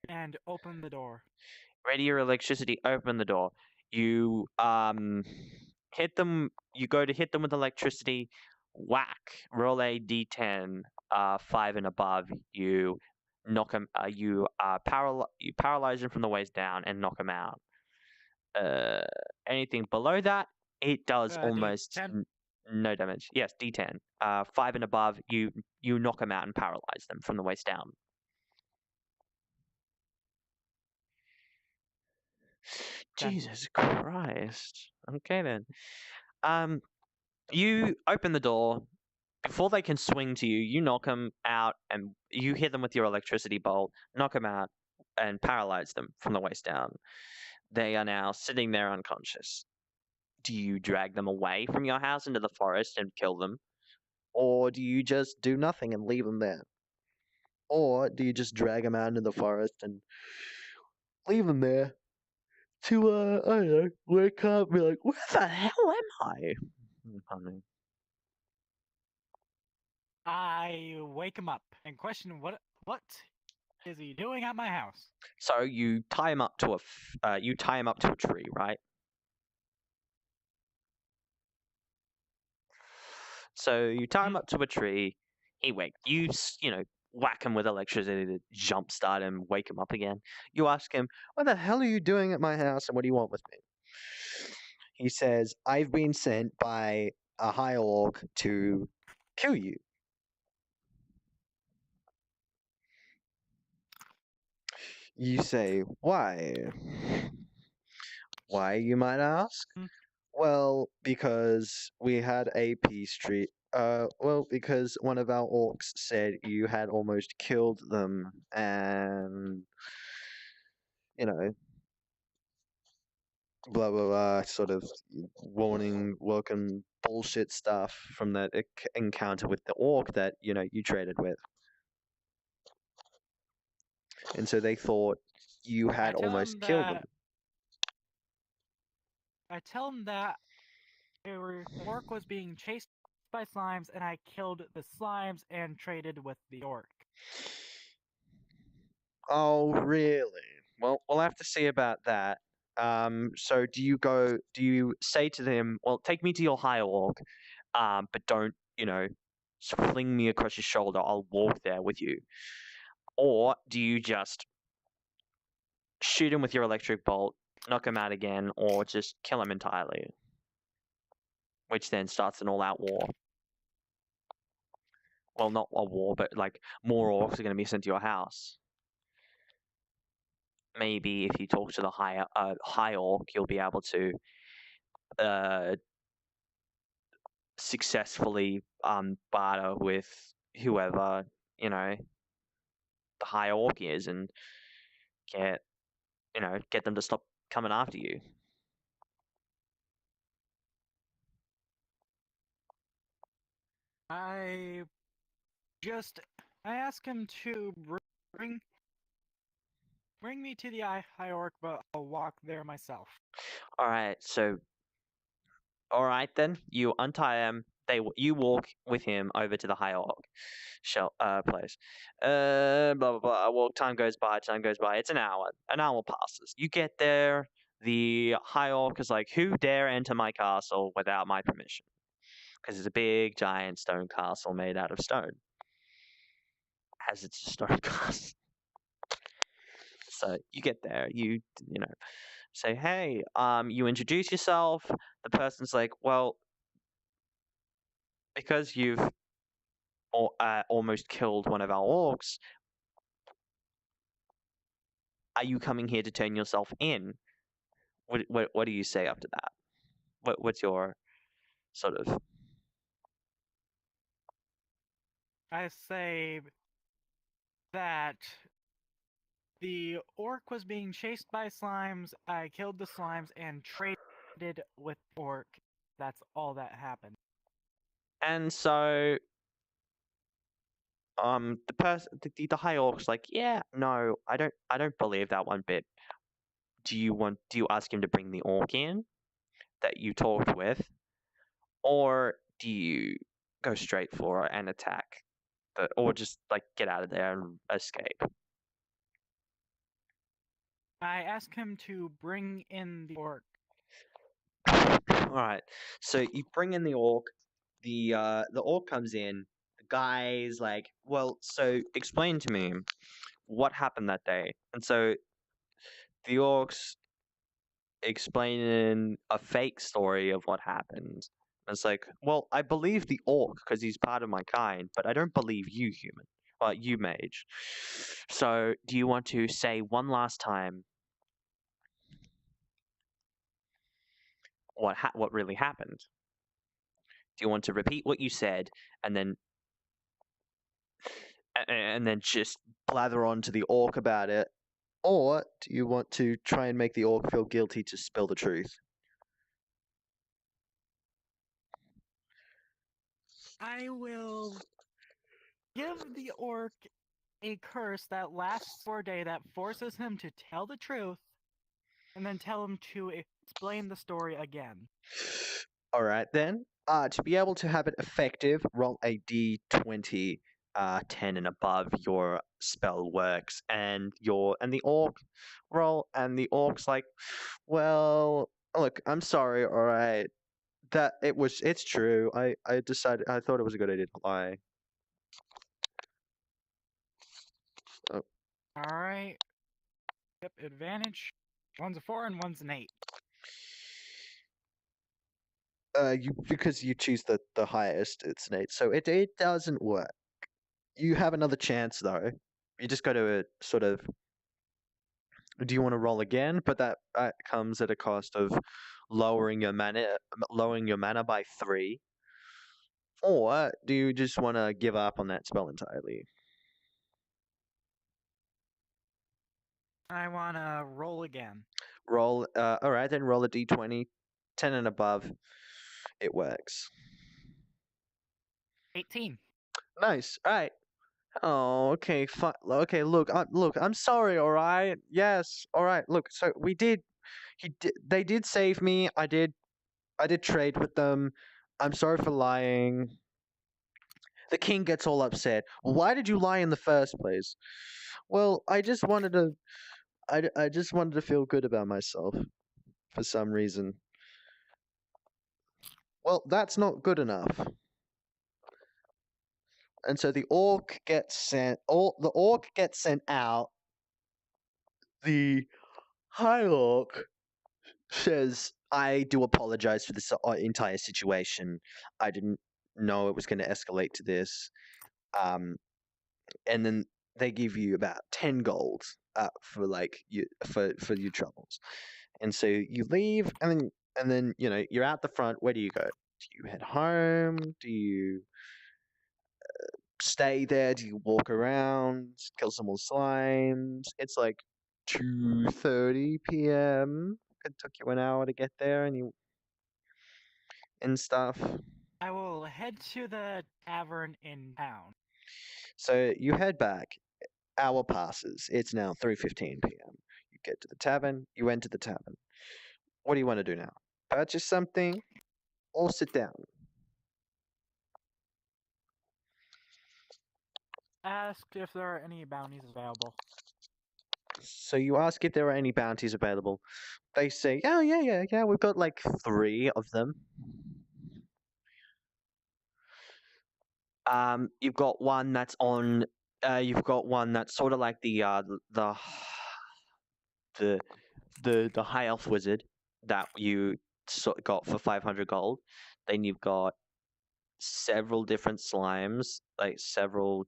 and open the door. Ready your electricity, open the door. You hit them. You go to hit them with electricity. Whack. Roll a d10. 5 and above. You knock them. You paralyze them from the waist down and knock them out. Anything below that, it does almost no damage. Yes, d10. 5 and above, you knock them out and paralyze them from the waist down. Jesus Christ. Okay then. You open the door. Before they can swing to you, you knock them out and you hit them with your electricity bolt, knock them out, and paralyze them from the waist down. They are now sitting there unconscious. Do you drag them away from your house into the forest and kill them? Or do you just do nothing and leave them there? Or do you just drag them out into the forest and leave them there to, I don't know, wake up and be like, where the hell am I? Pardon me. I wake him up and question what is he doing at my house? So you tie him up to a tree, right? So you tie him up to a tree. He whack him with electricity to jumpstart him, wake him up again. You ask him, "What the hell are you doing at my house, and what do you want with me?" He says, "I've been sent by a high orc to kill you." You say, "Why?" Why, you might ask? Well, because we had a peace treaty. Because one of our orcs said you had almost killed them, and blah blah blah, sort of welcome bullshit stuff from that encounter with the orc that you traded with, and so they thought you had almost killed them. I tell him that The orc was being chased by slimes, and I killed the slimes and traded with the orc. Oh, really? Well, we'll have to see about that. So do you say to them, well, take me to your high orc, but don't, fling me across your shoulder. I'll walk there with you. Or do you just shoot him with your electric bolt, knock him out again, or just kill him entirely? Which then starts an all-out war. Well, not a war, but like more orcs are going to be sent to your house. Maybe if you talk to the high orc, you'll be able to successfully barter with whoever the high orc is, and get them to stop coming after you. I ask him to bring me to the high orc, but I'll walk there myself. All right, then you untie him. You walk with him over to the high orc place. Blah blah blah. Well, time goes by. It's an hour. An hour passes. You get there. The high orc is like, "Who dare enter my castle without my permission?" Because it's a big, giant stone castle made out of stone. As it's a stone castle. So you get there. You say, "Hey," you introduce yourself. The person's like, "Well, because you've almost killed one of our orcs, are you coming here to turn yourself in?" What do you say after that? What's your sort of? I say that the orc was being chased by slimes. I killed the slimes and traded with orc. That's all that happened. And so, the high orc's like, "Yeah, no, I don't believe that one bit. Do you ask him to bring the orc in that you talked with, or do you go straight for an attack, or just like get out of there and escape?" I ask him to bring in the orc. All right, so you bring in the orc. The orc comes in. The guy's like, "Well, so explain to me what happened that day." And so the orcs explaining a fake story of what happened. And it's like, "Well, I believe the orc because he's part of my kind, but I don't believe you, human. You mage. So, do you want to say one last time what really happened? Do you want to repeat what you said and then just blather on to the orc about it, or do you want to try and make the orc feel guilty to spill the truth? I will give the orc a curse that lasts for a day that forces him to tell the truth, and then tell him to explain the story again. All right then. To be able to have it effective, roll a d20. 10 and above, your spell works, and the orc roll, and the orc's like, "Well, look, I'm sorry. All right, it's true. I thought it was a good idea to lie." Oh. All right. Yep, advantage. One's a 4 and one's an 8. Because you choose the highest, it's an 8, so it doesn't work. You have another chance though. You just got to sort of. Do you want to roll again? But that comes at a cost of lowering your mana by 3. Or do you just want to give up on that spell entirely? I want to roll again. Roll. All right, then roll a d20, 10 and above. It works. 18. Nice. All right. Oh, okay. Okay. Look. I'm sorry. All right. Yes. All right. Look. So we did. They did save me. I did I did trade with them. I'm sorry for lying. The king gets all upset. Why did you lie in the first place? Well, I just wanted to. I just wanted to feel good about myself for some reason. Well, that's not good enough. And so the orc gets sent. The orc gets sent out. The high orc says, "I do apologize for this entire situation. I didn't know it was going to escalate to this." And then they give you about 10 gold for like you for your troubles. And so you leave, and then you're out the front. Where do you go? Do you head home? Do you stay there? Do you walk around, kill some more slimes? It's like 2:30 p.m. It took you an hour to get there, and stuff. I will head to the tavern in town. So you head back. Hour passes. It's now 3:15 p.m. You get to the tavern. You enter the tavern. What do you want to do now? Purchase something, or sit down? Asked if there are any bounties available. So you ask if there are any bounties available. They say, "Oh yeah. We've got like 3 of them." You've got one that's on. You've got one that's sort of like the high elf wizard that you got for 500 gold. Then you've got several different slimes, like several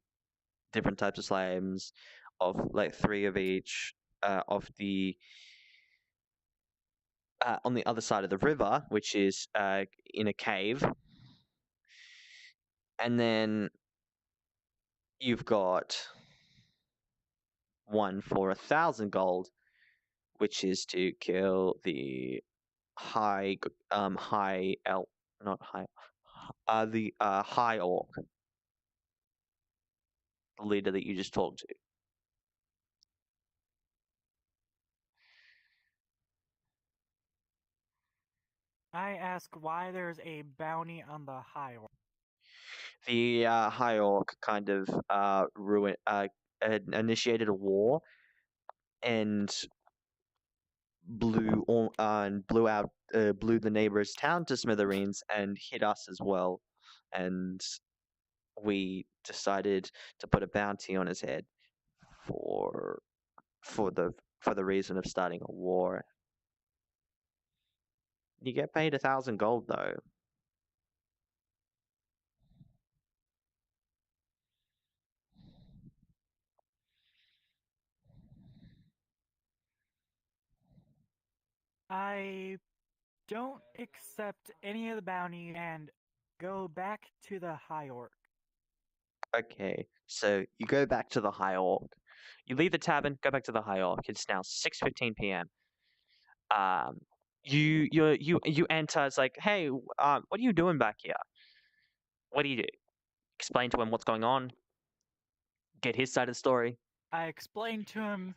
different types of slimes, of like 3 of each. Of the on the other side of the river, which is in a cave. And then you've got one for 1,000 gold, which is to kill the high elf, not high, the high orc, the leader that you just talked to. I ask why there's a bounty on the high orc. The high orc kind of initiated a war and blew the neighbor's town to smithereens and hit us as well, and we decided to put a bounty on his head for the reason of starting a war. You get paid 1,000 gold though. I don't accept any of the bounty and go back to the high orc. Okay, so you go back to the high orc. You leave the tavern, go back to the high orc. It's now 6:15 p.m. You enter. It's like, hey, what are you doing back here? What do you do? Explain to him what's going on. Get his side of the story. I explained to him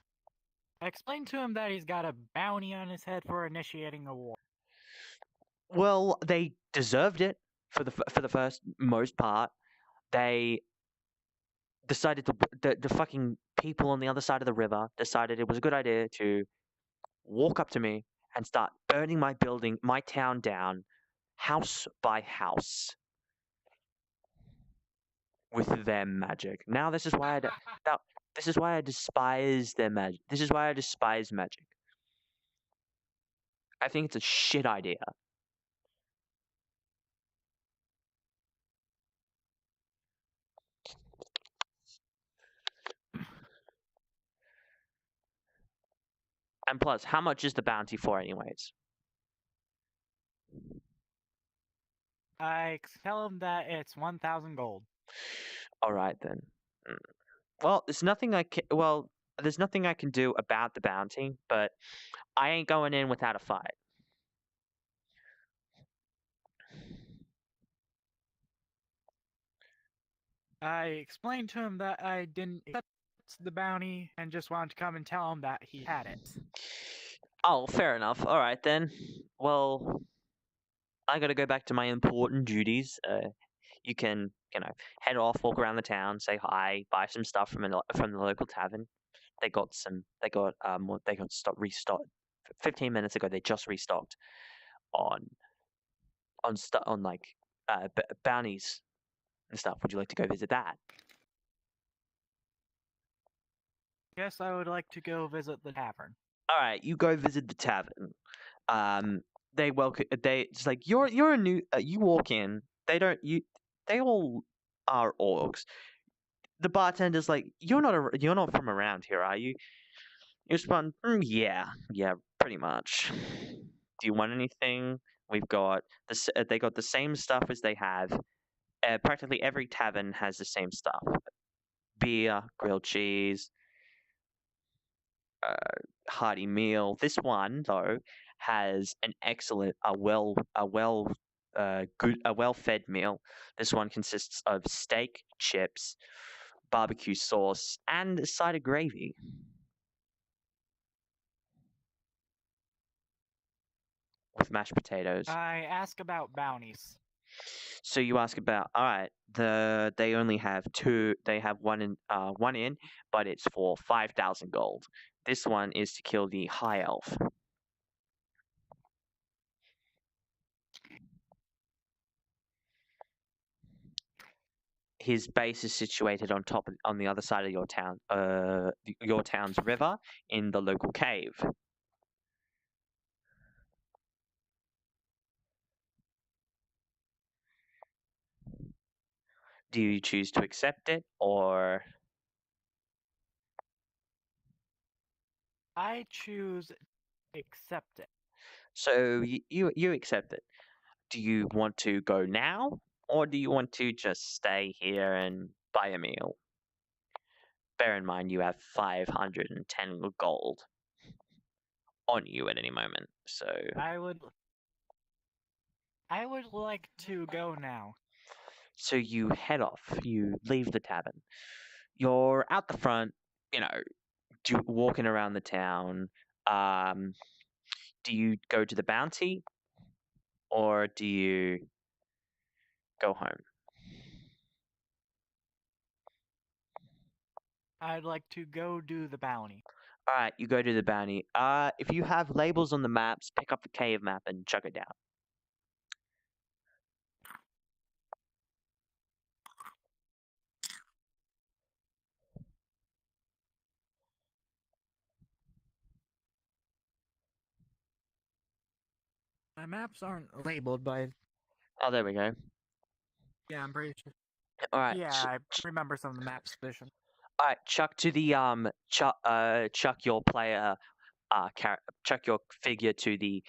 that he's got a bounty on his head for initiating a war. Well, they deserved it for the first most part. They decided the fucking people on the other side of the river decided it was a good idea to walk up to me and start burning my building, my town down, house by house, with their magic. Now this is why I despise their magic. This is why I despise magic. I think it's a shit idea. And plus, how much is the bounty for anyways? I tell him that it's 1,000 gold. All right then. Well, there's nothing I can do about the bounty, but I ain't going in without a fight. I explained to him that I didn't accept the bounty and just wanted to come and tell him that he had it. Oh, fair enough. All right then. Well, I gotta go back to my important duties. You can, head off, walk around the town, say hi, buy some stuff from from the local tavern. They got they got restocked. 15 minutes ago, they just restocked on like bounties and stuff. Would you like to go visit that? Yes, I would like to go visit the tavern. All right, you go visit the tavern. They welcome. It's like you're a new. You walk in. They don't. They all are orcs. The bartender's like, you're not from around here, are you? You're from. Yeah, pretty much. Do you want anything? We've got they got the same stuff as they have. Practically every tavern has the same stuff: beer, grilled cheese, hearty meal. This one though has an excellent, a well-fed meal. This one consists of steak, chips, barbecue sauce, and a side of gravy. With mashed potatoes. I ask about bounties. So you ask about, all right, they only have two. They have one in, but it's for 5,000 gold. This one is to kill the high elf. His base is situated on the other side of your town, your town's river in the local cave. Do you choose to accept it, or I choose to accept it. so you accept it? Do you want to go now, or do you want to just stay here and buy a meal? Bear in mind, you have 510 gold on you at any moment. So I would like to go now. so you head off. You leave the tavern. You're out the front, walking around the town. Do you go to the bounty, or do you go home? I'd like to go do the bounty. All right, you go to the bounty. If you have labels on the maps, pick up the cave map and chuck it down. My maps aren't labeled, but Oh, there we go. yeah, I'm pretty sure. All right. Yeah, I remember some of the maps position. All right, chuck to the chuck your player chuck your figure to the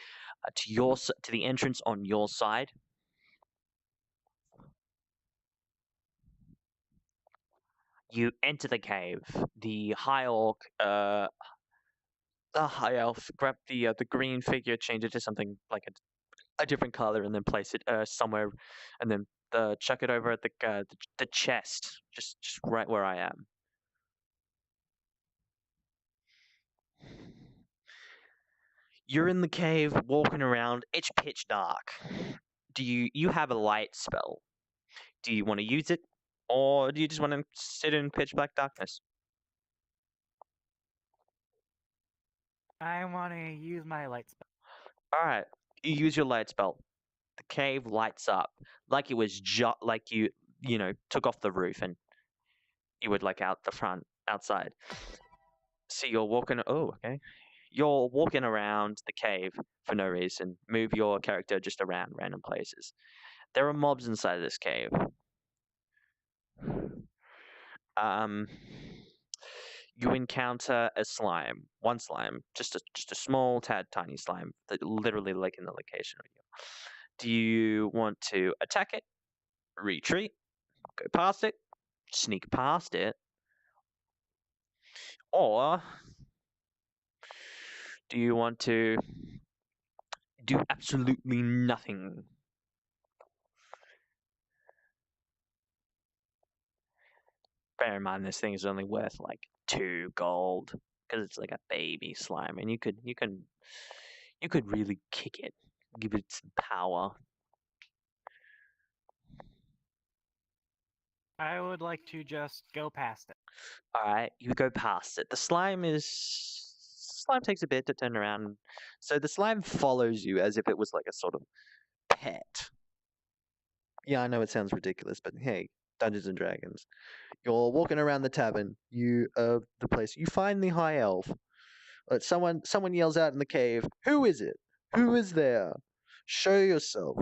to the entrance on your side. You enter the cave. The high elf grab the green figure, change it to something like a different color, and then place it somewhere, and then chuck it over at the chest, just right where I am. You're in the cave, walking around. It's pitch dark. Do you have a light spell? Do you want to use it, or do you just want to sit in pitch black darkness? I want to use my light spell. All right, you use your light spell. The cave lights up like it was just like you took off the roof and you would like out the front outside. So you're walking. Oh, okay. You're walking around the cave for no reason. Move your character just around random places. There are mobs inside of this cave. You encounter a slime. One slime, just a small tad tiny slime that literally like in the location of you. Do you want to attack it, retreat, go past it, sneak past it, or do you want to do absolutely nothing? Bear in mind, this thing is only worth like 2 gold because it's like a baby slime, and you could really kick it, give it some power. I would like to just go past it. All right, you go past it. The slime takes a bit to turn around, so the slime follows you as if it was like a sort of pet. Yeah, I know it sounds ridiculous, but hey, Dungeons and Dragons. You're walking around the tavern. The place. You find the high elf. Someone yells out in the cave. Who is it? Who is there? Show yourself.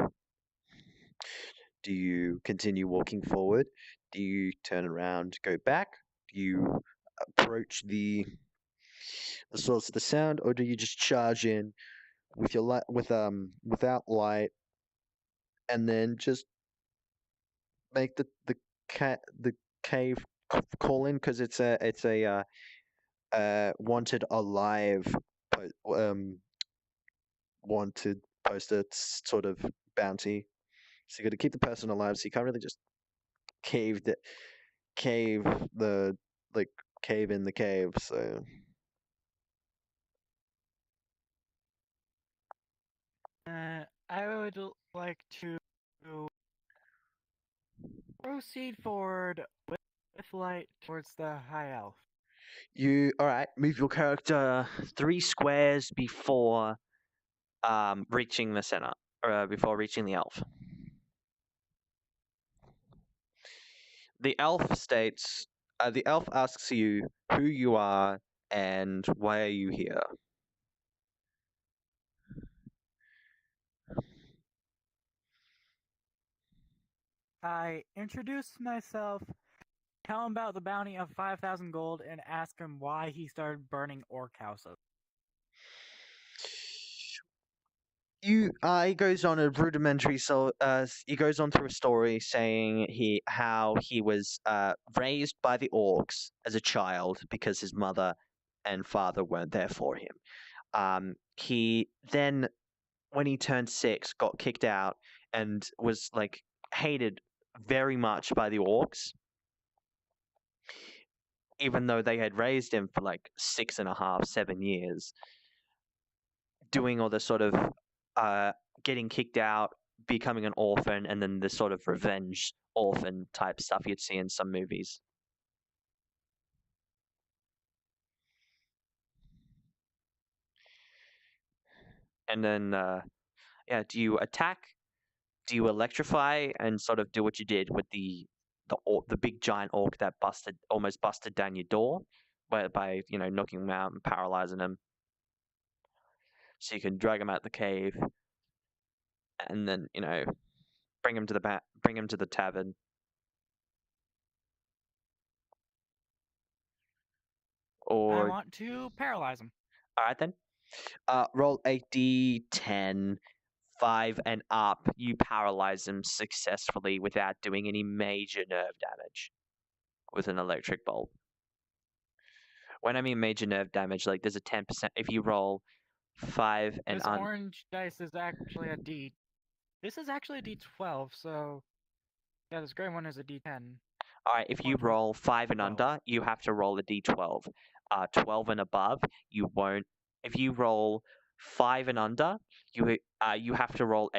Do you continue walking forward? Do you turn around, go back? Do you approach the source of the sound, or do you just charge in with your light without light, and then just make the cave call in because it's a wanted alive wanted poster sort of bounty. So you got to keep the person alive. So you can't really just cave the cave the like cave in the cave. So I would like to proceed forward with light towards the high elf. you all right? Move your character 3 squares before reaching the center, or before reaching the elf. The elf states, the elf asks you who you are and why are you here. I introduce myself, tell him about the bounty of 5,000 gold, and ask him why he started burning orc houses. He goes on a rudimentary, he goes on through a story saying how he was raised by the orcs as a child because his mother and father weren't there for him. He then, when he turned 6, got kicked out and was like hated very much by the orcs, even though they had raised him for like 6.5, 7 years, doing all the sort of getting kicked out, becoming an orphan, and then the sort of revenge orphan type stuff you'd see in some movies. And then, yeah, do you attack? Do you electrify and sort of do what you did with the big giant orc that almost busted down your door, by knocking him out and paralyzing him, so you can drag him out the cave, and then bring him to the tavern. I Or want to paralyze him. all right then. Roll a d10, 5 and up. You paralyze him successfully without doing any major nerve damage with an electric bolt. When I mean major nerve damage, like there's a 10% if you roll 5 and This orange dice is actually a D. This is actually a D12, so yeah, this gray one is a D10. All right, if you Orange roll 5 and 12. under, you have to roll a d12. 12 and above, you won't. If you roll 5 and under, you have to roll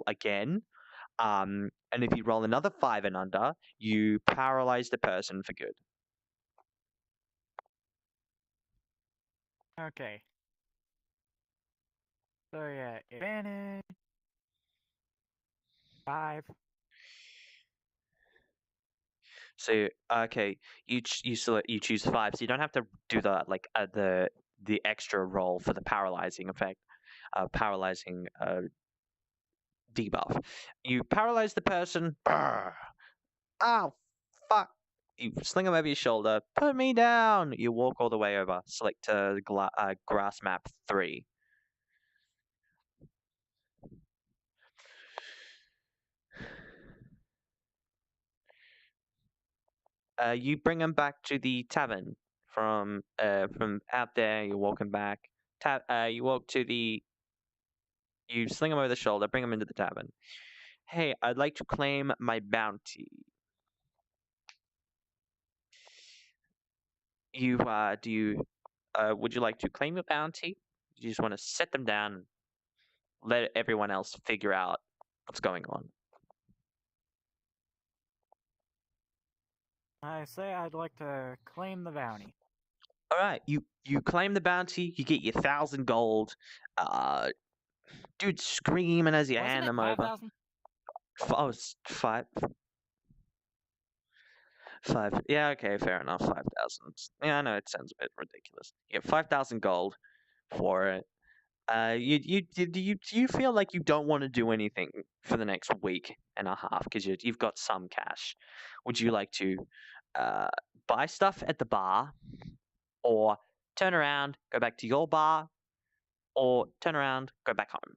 again. And if you roll another 5 and under, you paralyze the person for good. Okay. So yeah, advantage. 5. So okay, you choose 5, so you don't have to do the extra roll for the paralyzing effect, paralyzing debuff. You paralyze the person. Brr. Oh, fuck. You sling him over your shoulder. Put me down. You walk all the way over. Select grass map 3. You bring him back to the tavern from out there. You're walking back. You walk to the. You sling him over the shoulder. Bring him into the tavern. Hey, I'd like to claim my bounty. Would you like to claim your bounty? You just want to set them down, and let everyone else figure out what's going on. I say I'd like to claim the bounty. All right, you claim the bounty. You get your 1,000 gold. Dude, screaming as you Wasn't hand it them over. 5,000? Oh, it's five. Five. Yeah, okay, fair enough. 5,000. Yeah, I know it sounds a bit ridiculous. You get 5,000 gold for it. Do you feel like you don't want to do anything for the next week and a half because you've got some cash? Would you like to buy stuff at the bar, or turn around, go back to your bar, or turn around, go back home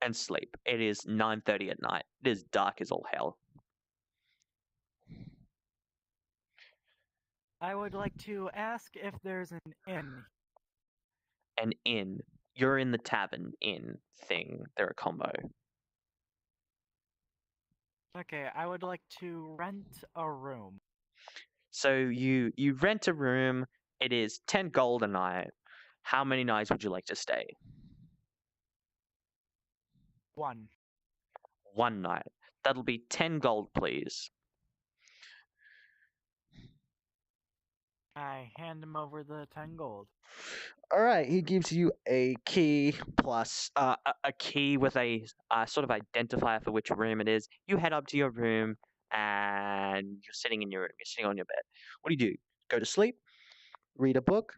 and sleep? It is 9:30 at night. It is dark as all hell. I would like to ask if there's an inn. An inn. You're in the tavern inn thing. They're a combo. Okay, I would like to rent a room. So you rent a room. It is 10 gold a night. How many nights would you like to stay? 1. One night. That'll be 10 gold, please. I hand him over the 10 gold. All right, he gives you a key plus a key with a sort of identifier for which room it is. You head up to your room and you're sitting in your room. You're sitting on your bed. What do? Go to sleep, read a book,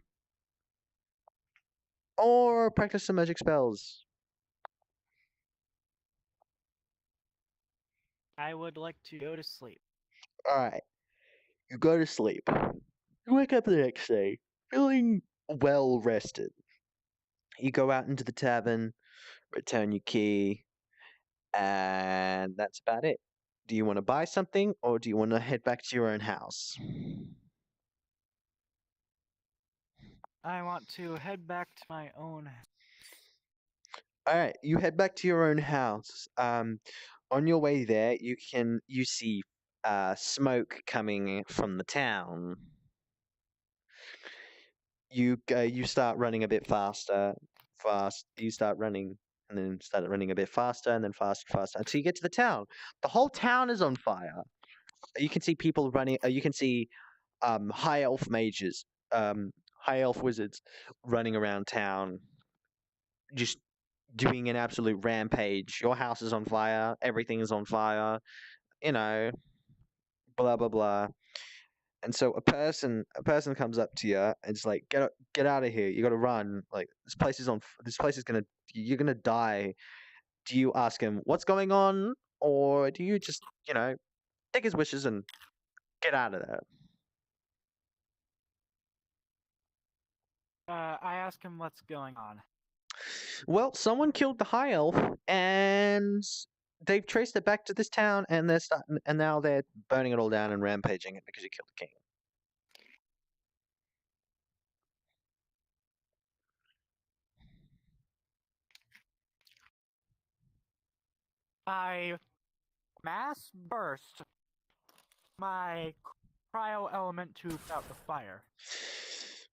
or practice some magic spells? I would like to go to sleep. All right, you go to sleep. You wake up the next day feeling well rested. You go out into the tavern, return your key, and that's about it. Do you want to buy something, or do you want to head back to your own house? I want to head back to my own. All right, you head back to your own house. On your way there, you see smoke coming from the town. You start running a bit faster. You start running, and then start running a bit faster, and then faster until you get to the town. The whole town is on fire. You can see people running. You can see high elf mages, high elf wizards running around town, just doing an absolute rampage. Your house is on fire. Everything is on fire. You know, blah blah blah. And so a person comes up to you and it's like, get out of here. You got to run. Like this place is gonna, you're gonna die. Do you ask him what's going on, or do you just take his wishes and get out of there? I ask him what's going on. Well, someone killed the high elf, and they've traced it back to this town, and now they're burning it all down and rampaging it because you killed the king. I mass burst my cryo element to put out the fire.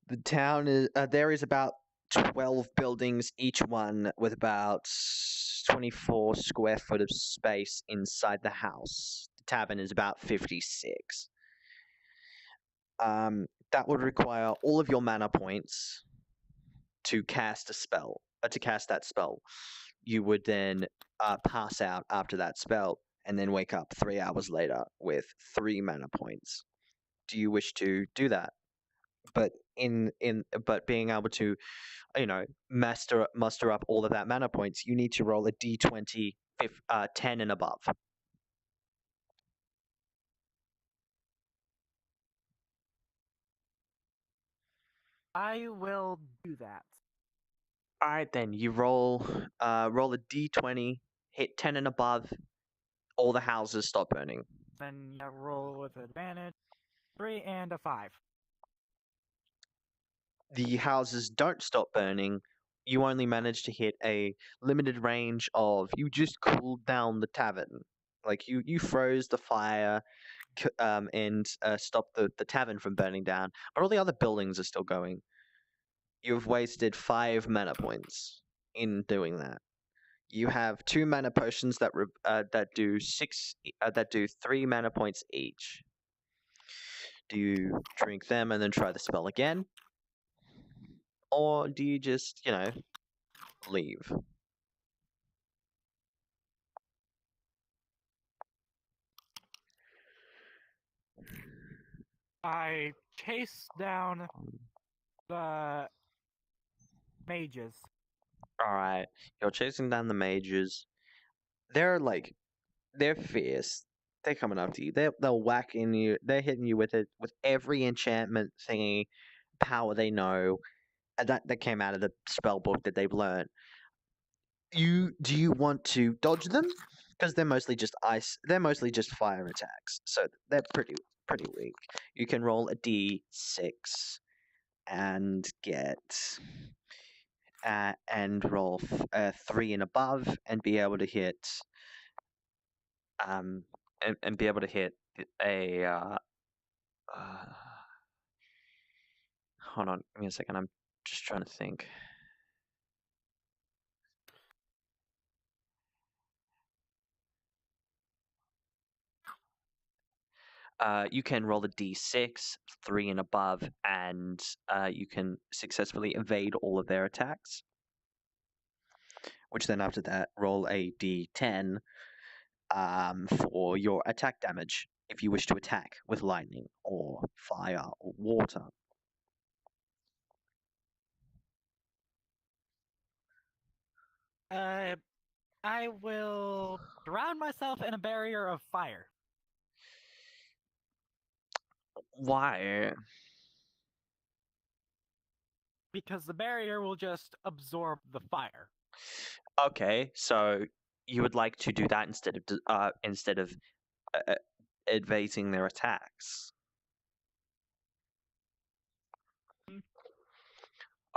The town is there is about 12 buildings, each one with about 24 square foot of space inside the house. The tavern is about 56. That would require all of your mana points to cast a spell. To cast that spell, you would then pass out after that spell, and then wake up 3 hours later with 3 mana points. Do you wish to do that? But but being able to, muster up all of that mana points, you need to roll a d20, 10 and above. I will do that. All right, then you roll a d20, hit 10 and above. All the houses stop burning. Then you roll with advantage. 3 and a 5. The houses don't stop burning. You only manage to hit a limited range of. You just cooled down the tavern, like you froze the fire, and stopped the tavern from burning down. But all the other buildings are still going. You've wasted 5 mana points in doing that. You have 2 mana potions that do 3 mana points each. Do you drink them and then try the spell again? Or do you just, leave? I chase down the mages. Alright, you're chasing down the mages. They're fierce. They're coming after you. They'll whacking you. They're hitting you with every enchantment thingy power they know that came out of the spell book that they've learned. Do you want to dodge them? Because they're mostly just ice. They're mostly just fire attacks, so they're pretty weak. You can roll a d6 and get and roll 3 and above, and be able to hit and be able to hit a hold on, give me a second. I'm just trying to think. You can roll a d6, 3 and above, and you can successfully evade all of their attacks. Which then after that, roll a d10 for your attack damage if you wish to attack with lightning or fire or water. I will drown myself in a barrier of fire. Why? Because the barrier will just absorb the fire. Okay, so you would like to do that instead of evading their attacks.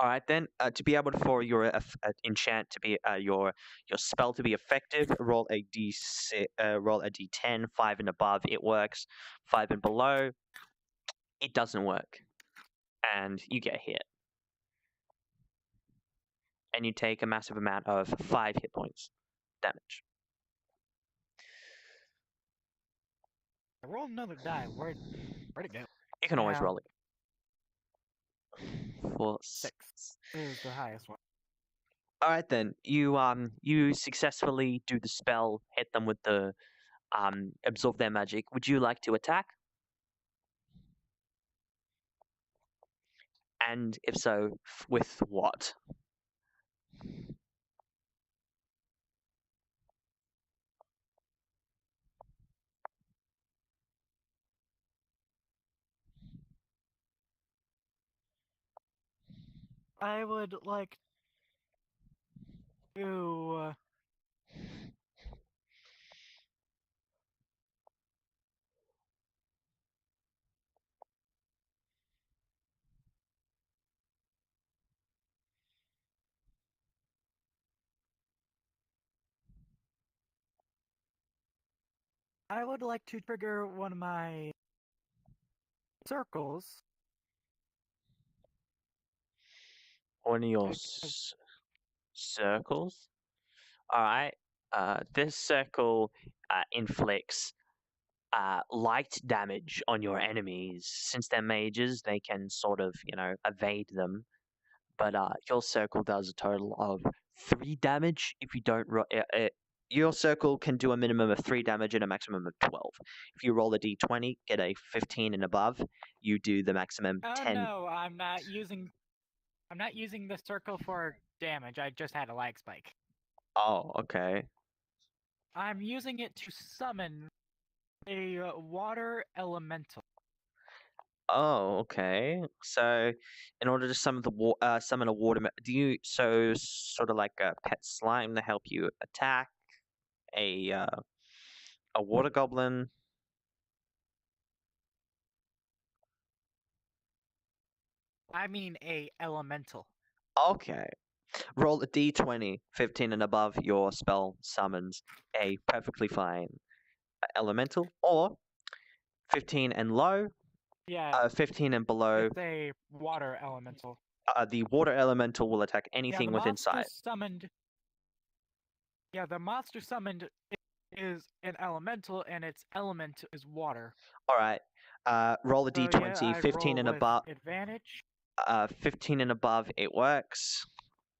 All right then. To be able for your enchant to be your spell to be effective, roll a d6, roll a d10, 5 and above. It works. 5 and below, it doesn't work, and you get hit, and you take a massive amount of 5 hit points damage. I rolled another die. Where'd it go? You can always Yeah. roll it. For 6 is the highest one. All right then. You successfully do the spell, hit them with the absorb their magic. Would you like to attack? And if so, with what? I would like to trigger one of my circles. One of your circles. All right. This circle inflicts light damage on your enemies. Since they're mages, they can sort of, evade them. But your circle does a total of 3 damage if you don't your circle can do a minimum of 3 damage and a maximum of 12. If you roll a d20, get a 15 and above, you do the maximum 10. No, I'm not using the circle for damage. I just had a lag spike. Oh, okay. I'm using it to summon a water elemental. Oh, okay. So, in order to summon summon a water, sort of like a pet slime to help you attack a water goblin. I mean a elemental. Okay. Roll a d20, 15 and above. Your spell summons a perfectly fine elemental, or 15 and low. Yeah. 15 and below. It's a water elemental. The water elemental will attack anything within sight. The monster summoned is an elemental, and its element is water. All right. Roll a So, d20. yeah, I'd 15 roll and with above. advantage. 15 and above, it works.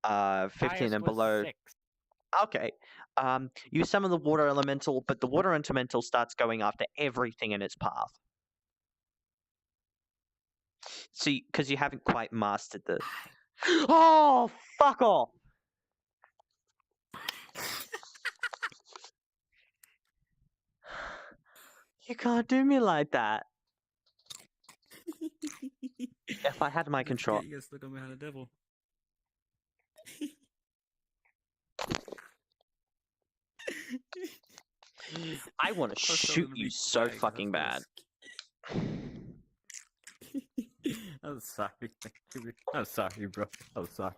15 Highest and was below. 6. Okay. You summon the water elemental, but the water elemental starts going after everything in its path. See, because you haven't quite mastered the. Oh, fuck off! You can't do me like that. If I had my control. You guys look on behind the devil. I want to shoot you so fucking bad. I'm sorry. I'm sorry, bro. I'm sorry.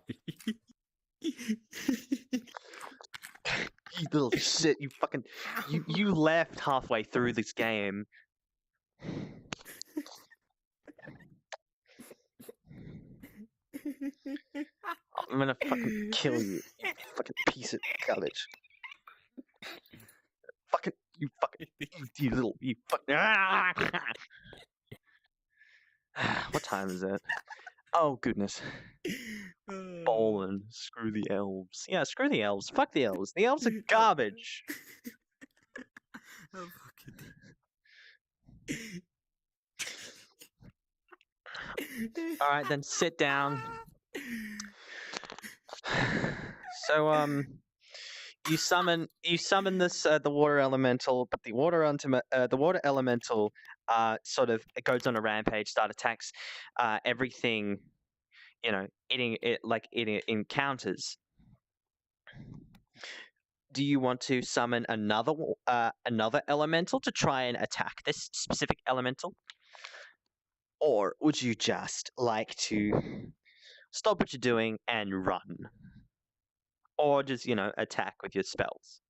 You little shit, you fucking. You left halfway through this game. I'm gonna fucking kill you. You fucking piece of garbage. Fucking. You fucking. You little. You fucking. What time is it? Oh, goodness. Bowling. Screw the elves. Yeah, screw the elves. Fuck the elves. The elves are garbage. Oh, Alright, then sit down. So, you summon this the water elemental, but the water elemental sort of it goes on a rampage, start attacks everything, you know, it encounters. Do you want to summon another elemental to try and attack this specific elemental? Or would you just like to stop what you're doing and run? Or just, you know, attack with your spells,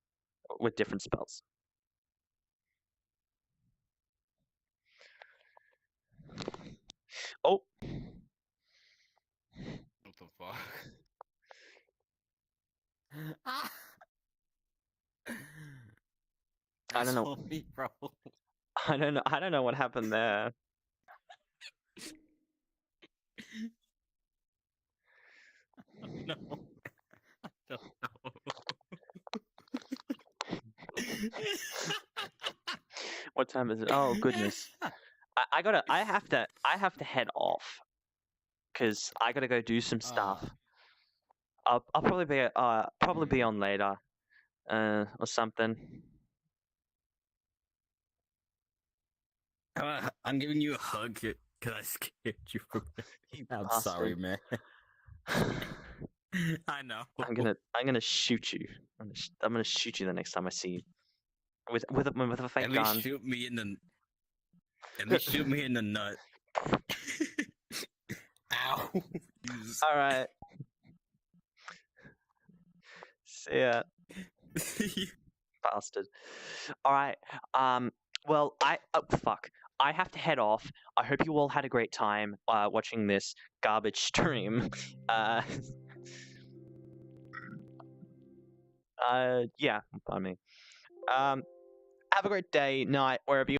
with different spells? Oh. what the fuck? I don't know. Me, bro. I don't know what happened there. No. I don't know. What time is it? Oh goodness. I have to head off. Cause I gotta go do some stuff. I'll probably be on later. Or something. I'm giving you a hug because I scared you from You I'm bastard. sorry, man. I know. I'm gonna shoot you. I'm gonna shoot you the next time I see you. With a fake At gun. least shoot me in the nut. Ow. All right. See ya, bastard. All right. Well, fuck. I have to head off. I hope you all had a great time watching this garbage stream. Yeah, I mean, have a great day, night, wherever you.